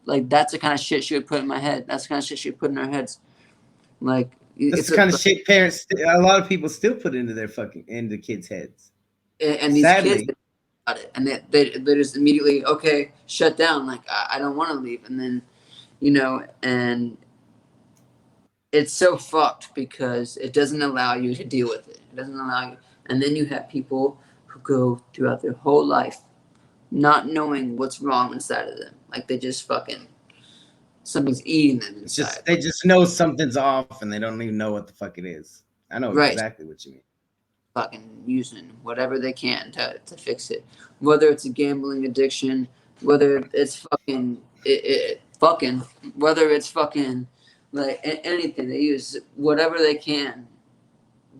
Like that's the kind of shit she would put in my head. That's the kind of shit she would put in our heads. Like That's it's the kind of shit parents. A lot of people still put into kids' heads. and these kids Sadly, got it, and they just immediately okay shut down. Like I don't want to leave, and then and it's so fucked because it doesn't allow you to deal with it. It doesn't allow you, and then you have people who go throughout their whole life not knowing what's wrong inside of them. Like they just fucking something's eating them it's inside. just they just know something's off, and they don't even know what the fuck it is. I know Right. exactly what you mean. Fucking using whatever they can to fix it. Whether it's a gambling addiction, whether it's fucking, whether it's fucking like anything. They use whatever they can.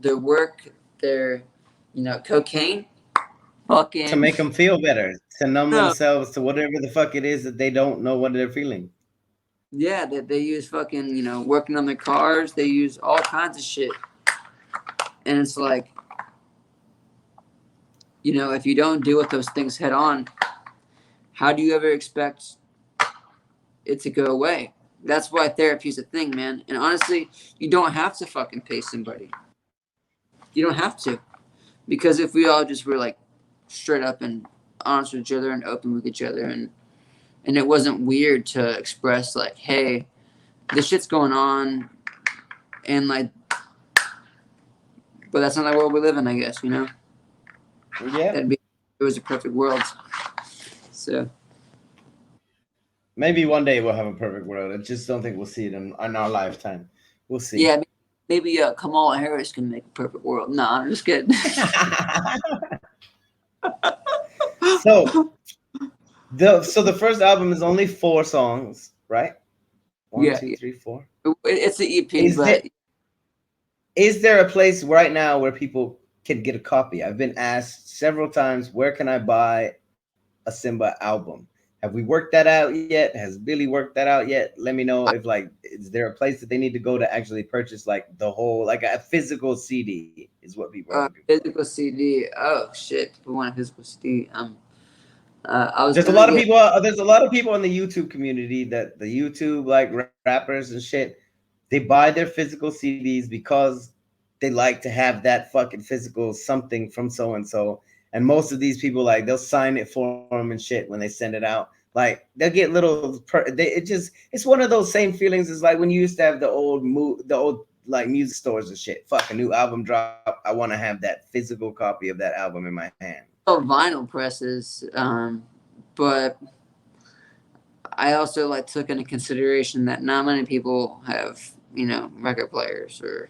Their work, their cocaine, To fucking make them feel better, to numb no. themselves to whatever the fuck it is that they don't know what they're feeling. Yeah, they use fucking working on their cars. They use all kinds of shit, and it's like if you don't deal with those things head on, how do you ever expect it to go away? That's why therapy is a thing, man. And honestly, you don't have to fucking pay somebody. You don't have to. Because if we all just were like straight up and honest with each other and open with each other and it wasn't weird to express like, hey, this shit's going on and like but that's not the world we live in, I guess, Yeah. It was a perfect world. So Maybe one day we'll have a perfect world. I just don't think we'll see it in our lifetime. We'll see. yeah, maybe Kamala Harris can make a perfect world. Nah, I'm just kidding. So the first album is only 4 songs, right? One, Yeah, 2, 3, 4. It's the EP, Is there a place right now where people can get a copy? I've been asked several times, where can I buy a Simba album? Have we worked that out yet? Has Billy worked that out yet? Let me know if is there a place that they need to go to actually purchase like the whole, like a physical CD is what people are looking for. physical CD. Oh shit, people want a physical CD. There's a lot of people. There's a lot of people in the YouTube community that the YouTube like rappers and shit. They buy their physical CDs because they like to have that fucking physical something from so and so. And most of these people like they'll sign it for them and shit when they send it out. Like they'll get little. It's one of those same feelings as like when you used to have the old like music stores and shit. Fuck, a new album drop. I want to have that physical copy of that album in my hand. Vinyl presses, but I also like took into consideration that not many people have record players or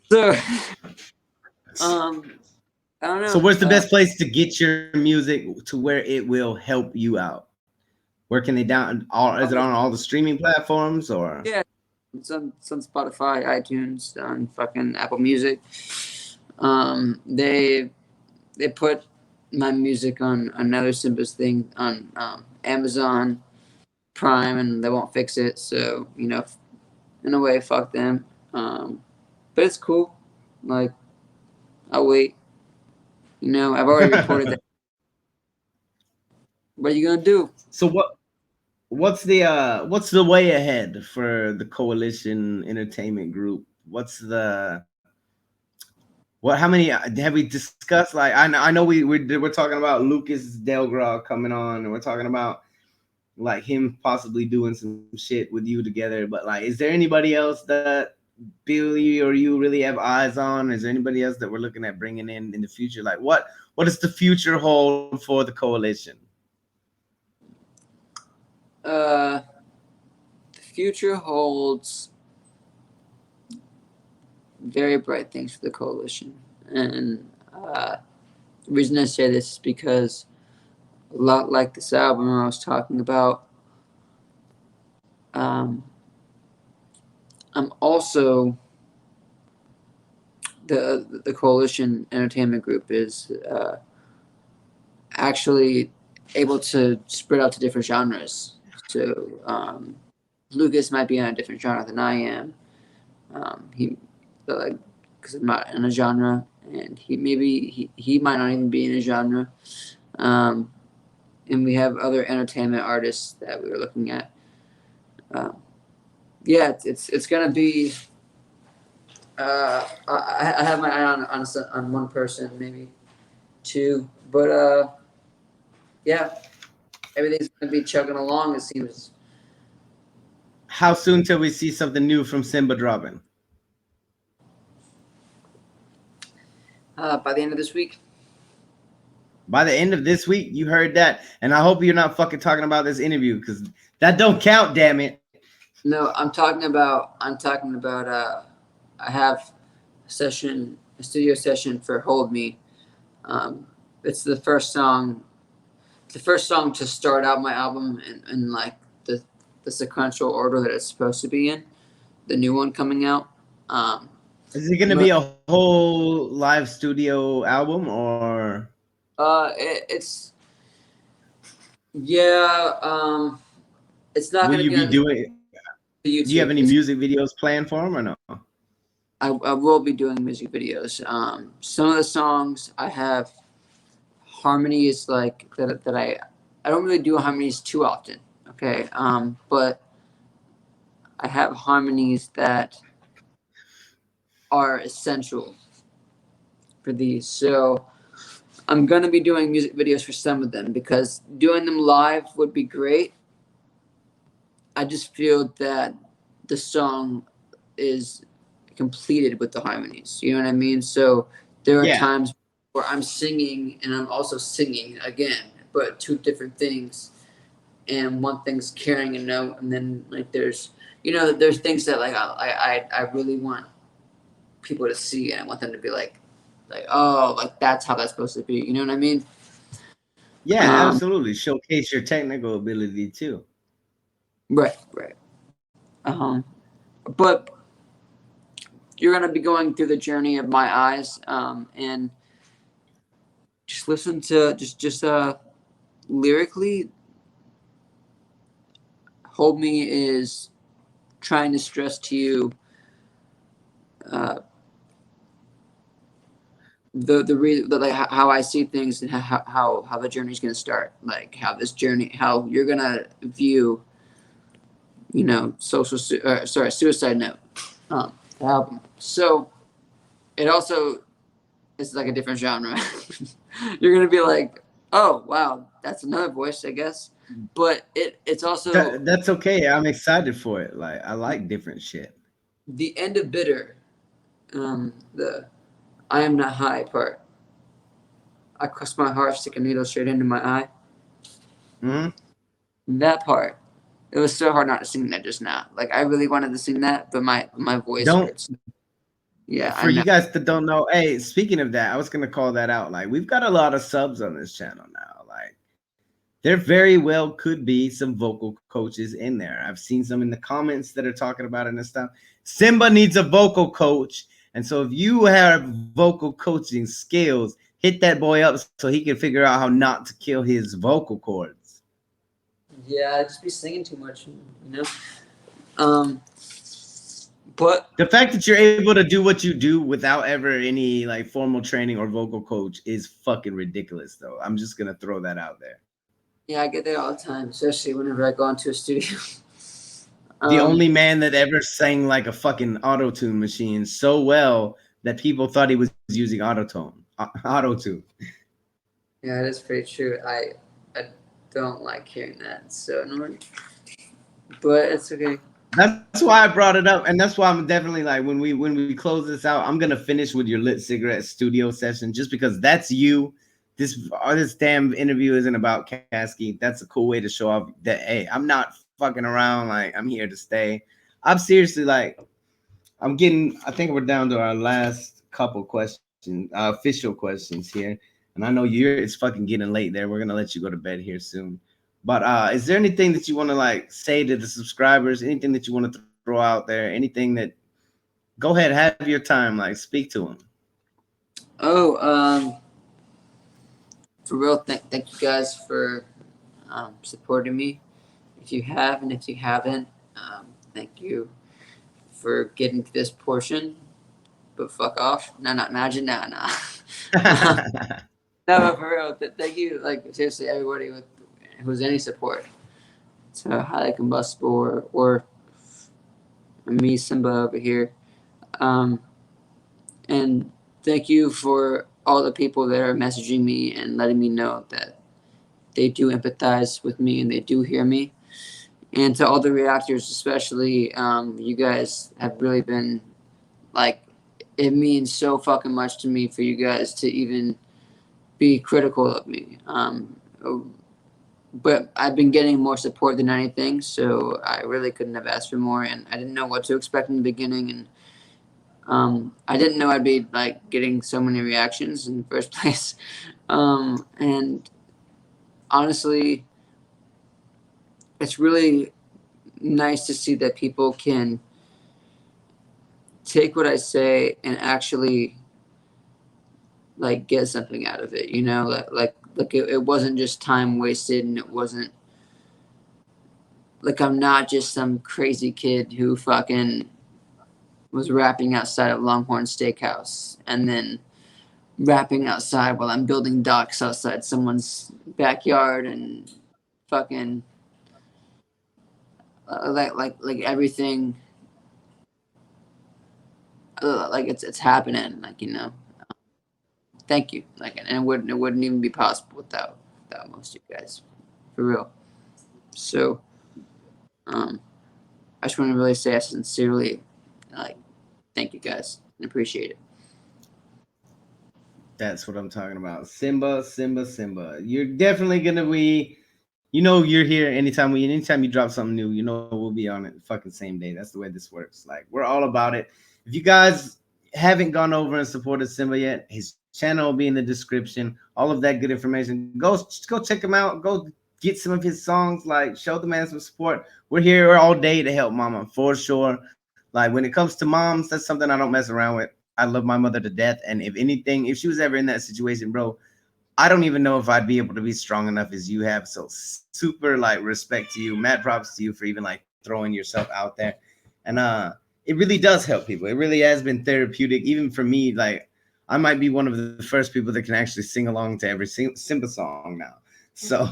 so. I don't know. So where's the best place to get your music to where it will help you out? Where can they is it on all the streaming platforms or? Yeah, it's on Spotify, iTunes, on fucking Apple Music. They put my music on another Simba's thing on Amazon Prime, and they won't fix it. So in a way, fuck them. But it's cool. Like I'll wait. I've already reported that. What are you gonna do? So what's the way ahead for the Coalition Entertainment Group? How many have we discussed? Like I know we're talking about Lucas Delgras coming on, and we're talking about like him possibly doing some shit with you together. But like, is there anybody else that Billy or you really have eyes on? Is there anybody else that we're looking at bringing in the future? Like what does the future hold for the Coalition? The future holds very bright things for the Coalition, and the reason I say this is because a lot like this album I was talking about, I'm also the Coalition Entertainment Group is actually able to spread out to different genres. So Lucas might be in a different genre than I am. Because I'm not in a genre, and he might not even be in a genre. and we have other entertainment artists that we were looking at. Yeah, it's gonna be. I have my eye on one person, maybe two, but yeah, everything's gonna be chugging along. It seems. How soon till we see something new from Simba dropping? By the end of this week. By the end of this week, you heard that, and I hope you're not fucking talking about this interview because that don't count. Damn it. No, I'm talking about. I have a studio session for "Hold Me." It's the first song. The first song to start out my album in like the sequential order that it's supposed to be in. The new one coming out. Is it gonna be a whole live studio album or? It's yeah. It's not Will gonna you be be on doing? YouTube. Do you have any music videos planned for them or no? I will be doing music videos. Some of the songs I have harmonies like that I don't really do harmonies too often. Okay. But I have harmonies that are essential for these. So I'm gonna be doing music videos for some of them because doing them live would be great. I just feel that the song is completed with the harmonies. You know what I mean? So there are Yeah. times where I'm singing and I'm also singing again, but two different things. And one thing's carrying a note, and then like there's there's things that like I really want people to see, and I want them to be like oh, like that's how that's supposed to be. You know what I mean? Yeah, Um, absolutely. Showcase your technical ability too. right, right. But you're gonna be going through the journey of my eyes, and just listen to just lyrically. Hold Me is trying to stress to you uh, the reason like how I see things and how the journey's gonna start, like how this journey, how you're gonna view, suicide note, the album. So it also is like a different genre. You're gonna be like, oh wow, that's another voice, I guess. But it's also That's okay. I'm excited for it. Like I like different shit. the end of Bitter, the I am not high part. I cross my heart, stick a needle straight into my eye. Hmm. That part, it was so hard not to sing that just now. Like I really wanted to sing that, but my voice Don't hurts. Yeah, I For know. you guys that don't know, hey, speaking of that, I was gonna call that out. Like we've got a lot of subs on this channel now. Like there very well could be some vocal coaches in there. I've seen some in the comments that are talking about it and stuff. Simba needs a vocal coach. And so if you have vocal coaching skills, hit that boy up so he can figure out how not to kill his vocal cords. Yeah, I just be singing too much, Um, but The fact that you're able to do what you do without ever any like formal training or vocal coach is fucking ridiculous though. I'm just gonna throw that out there. yeah, I get that all the time, especially whenever I go into a studio. The only man that ever sang like a fucking auto-tune machine so well that people thought he was using auto-tune. Yeah, it is pretty true. I don't like hearing that. It's so annoying, but it's okay. That's why I brought it up, and that's why I'm definitely like when we close this out, I'm gonna finish with your lit cigarette studio session just because that's you. This damn interview isn't about Kasky. That's a cool way to show off that hey, I'm not fucking around. Like I'm here to stay. I'm seriously like I think we're down to our last couple questions, official questions here. And I know it's fucking getting late there. We're gonna let you go to bed here soon. But is there anything that you want to like say to the subscribers? Anything that you want to throw out there? Anything that go ahead, have your time, like speak to them. Oh, for real, thank you guys for supporting me. If you have and if you haven't, thank you for getting to this portion. But fuck off. No, not imagine. No. No, but for real, thank you. Like seriously, everybody with was any support to Highly Combustible or me, Simba over here. And thank you for all the people that are messaging me and letting me know that they do empathize with me and they do hear me. And to all the reactors, especially, you guys have really been, like, it means so fucking much to me for you guys to even be critical of me. But I've been getting more support than anything, so I really couldn't have asked for more, and I didn't know what to expect in the beginning, and I didn't know I'd be like getting so many reactions in the first place. And honestly, it's really nice to see that people can take what I say and actually like get something out of it, you know, like it wasn't just time wasted, and it wasn't like I'm not just some crazy kid who fucking was rapping outside of Longhorn Steakhouse and then rapping outside while I'm building docks outside someone's backyard and fucking like everything like it's happening, like, you know. Thank you. Like, and it wouldn't even be possible without most of you guys, for real. So, I just want to really say I sincerely, like, thank you guys and appreciate it. That's what I'm talking about. Simba. You're definitely gonna be, you know, you're here anytime you drop something new, you know, we'll be on it fucking same day. That's the way this works. Like, we're all about it. If you guys haven't gone over and supported Simba yet, his channel will be in the description. All of that good information. Go check him out. Go get some of his songs. Like, show the man some support. We're here all day to help mama, for sure. Like, when it comes to moms, that's something I don't mess around with. I love my mother to death. And if anything, if she was ever in that situation, bro, I don't even know if I'd be able to be strong enough as you have. So super like respect to you. Mad props to you for even like throwing yourself out there. And it really does help people. It really has been therapeutic. Even for me, like, I might be one of the first people that can actually sing along to every Simba song now. So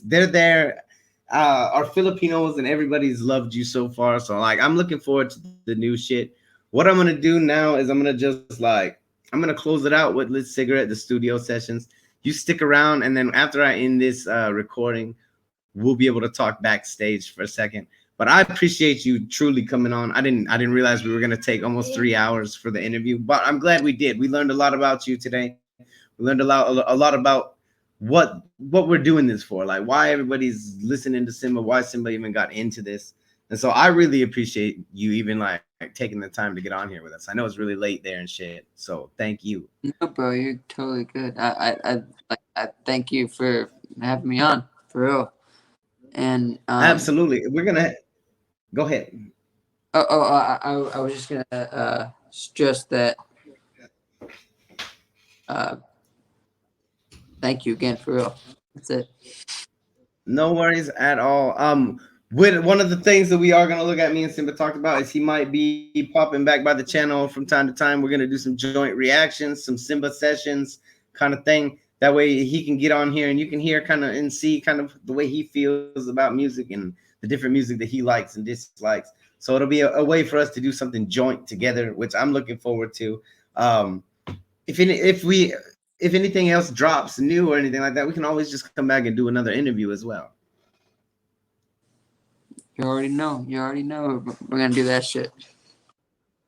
they're there. Our Filipinos and everybody's loved you so far. So like, I'm looking forward to the new shit. What I'm gonna do now is I'm gonna close it out with Lit Cigarette, the studio sessions. You stick around, and then after I end this recording, we'll be able to talk backstage for a second. But I appreciate you truly coming on. I didn't realize we were gonna take almost 3 hours for the interview, but I'm glad we did. We learned a lot about you today. We learned a lot about what we're doing this for, like why everybody's listening to Simba, why Simba even got into this. And so I really appreciate you even like taking the time to get on here with us. I know it's really late there and shit. So thank you. No, bro, you're totally good. I thank you for having me on, for real. And absolutely, we're gonna go ahead. I was just gonna stress that. Thank you again, for real. That's it. No worries at all. With one of the things that we are gonna look at, me and Simba talked about, is he might be popping back by the channel from time to time. We're gonna do some joint reactions, some Simba sessions kind of thing. That way he can get on here and you can hear kind of and see kind of the way he feels about music and the different music that he likes and dislikes. So it'll be a way for us to do something joint together, which I'm looking forward to. If anything else drops new or anything like that, we can always just come back and do another interview as well. You already know. We're gonna do that shit.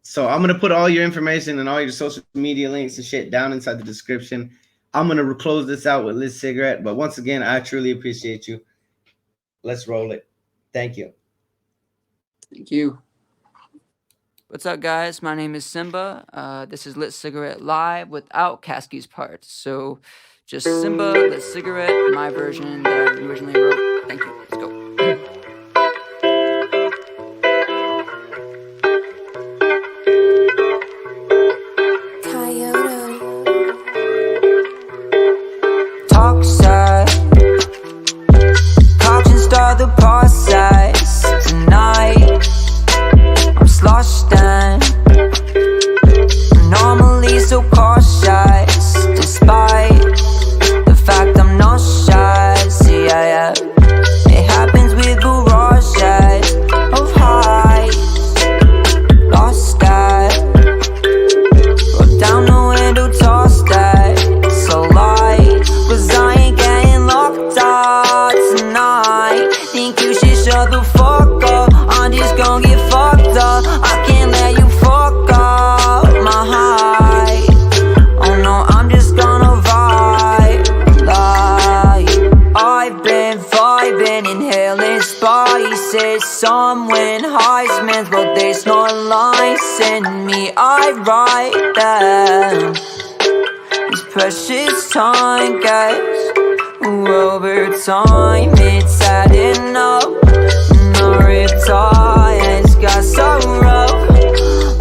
So I'm gonna put all your information and all your social media links and shit down inside the description. I'm gonna close this out with Lit Cigarette, but once again, I truly appreciate you. Let's roll it. Thank you. Thank you. What's up, guys? My name is Simba. This is Lit Cigarette live without Kasky's parts. So just Simba, Lit Cigarette, my version that I originally wrote. Thank you. Let's go. Talk side, couch and start the process tonight. I'm sloshed and normally so cautious, despite the fact I'm nauseous. Yeah, yeah. inhaling spices. Some win Heisman's, but there's no license in me. I write them. This precious time, guys. Over time, it's adding up. No retires, got so rough.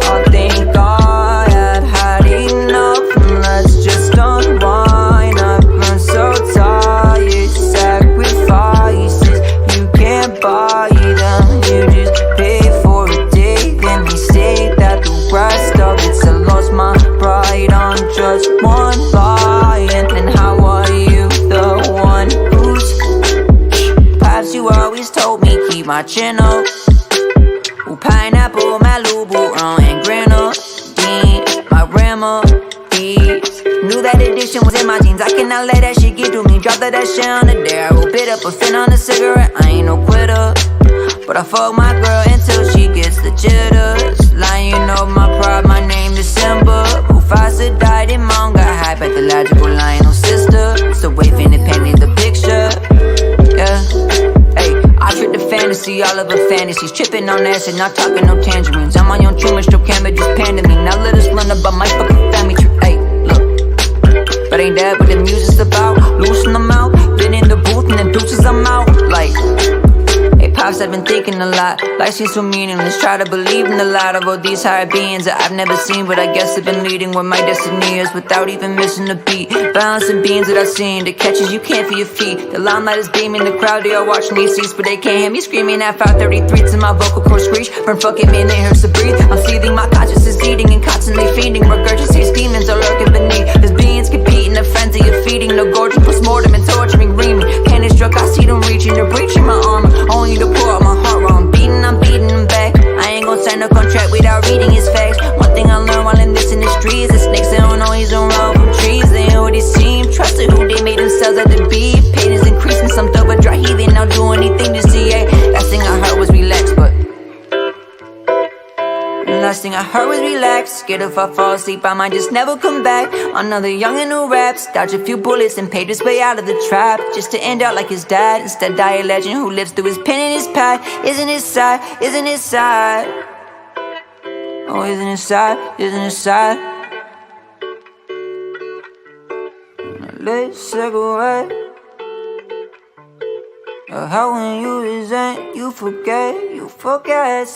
I think I had enough. Let's just unwind. I've been so tired. Sacrifices, you can't buy them. You just pay for a day. Then they say that the rest of it's I lost my pride on just one lie. And how are you the one who's perhaps you always told me keep my chin up. Ooh, pineapple, Malibu, and grenadine, my remedies. Knew that addiction was in my jeans. I cannot let that shit get to me. Drop that shit on the day. I will bit up a fin on a cigarette. I ain't no quitter, but I fuck my girl until she gets the jitters. Lying of my pride, my name is Simba. Mufasa died in manga. High pathological Lionel sister. So waving and painting the picture. Yeah. Hey, I tricked the fantasy, all of her fantasies. Tripping on acid, not talking no tangerines. I'm on your tumor, still can't but just pander me. Now let us learn about my fucking family tree. Hey, look. But ain't that what the music's about? Loosen them out, been in the booth and then deuces I'm out. Like, hey pops, I've been thinking a lot. Life seems so meaningless, try to believe in the light of all these higher beings that I've never seen. But I guess I've been leading where my destiny is without even missing a beat. Balancing beams that I've seen, the catches you can't feel your feet. The limelight is beaming, the crowd they are watching these seats, but they can't hear me screaming at 5:33 to my vocal cords screech. From fucking minute hurts to breathe. I'm seething, my conscience is eating and constantly feeding. Regurgitates demons are lurking beneath. There's beings competing, a frenzy of feeding. No gorging, postmortem and torturing, reaming. Panic struck, I see them reaching, they're breaching my armor. Only to pour out my heart while I'm beating them back. I ain't gon' sign a contract without reading his facts. One thing I learned while in this industry is the snakes, they don't always unroll from trees. They already seem trusted who they made themselves out to be. Pain is increasing, some thug but dry heaving. I'll do anything to see it. Last thing I heard was relax, but last thing I heard was relax. Scared if I fall asleep I might just never come back. Another youngin' who raps, dodge a few bullets and paid his way out of the trap, just to end out like his dad. Instead die a legend who lives through his pen and his pad. Isn't it sad, isn't it sad? Oh, isn't it sad, isn't it sad? Lit cigarette. How when you resent, you forget, you forget.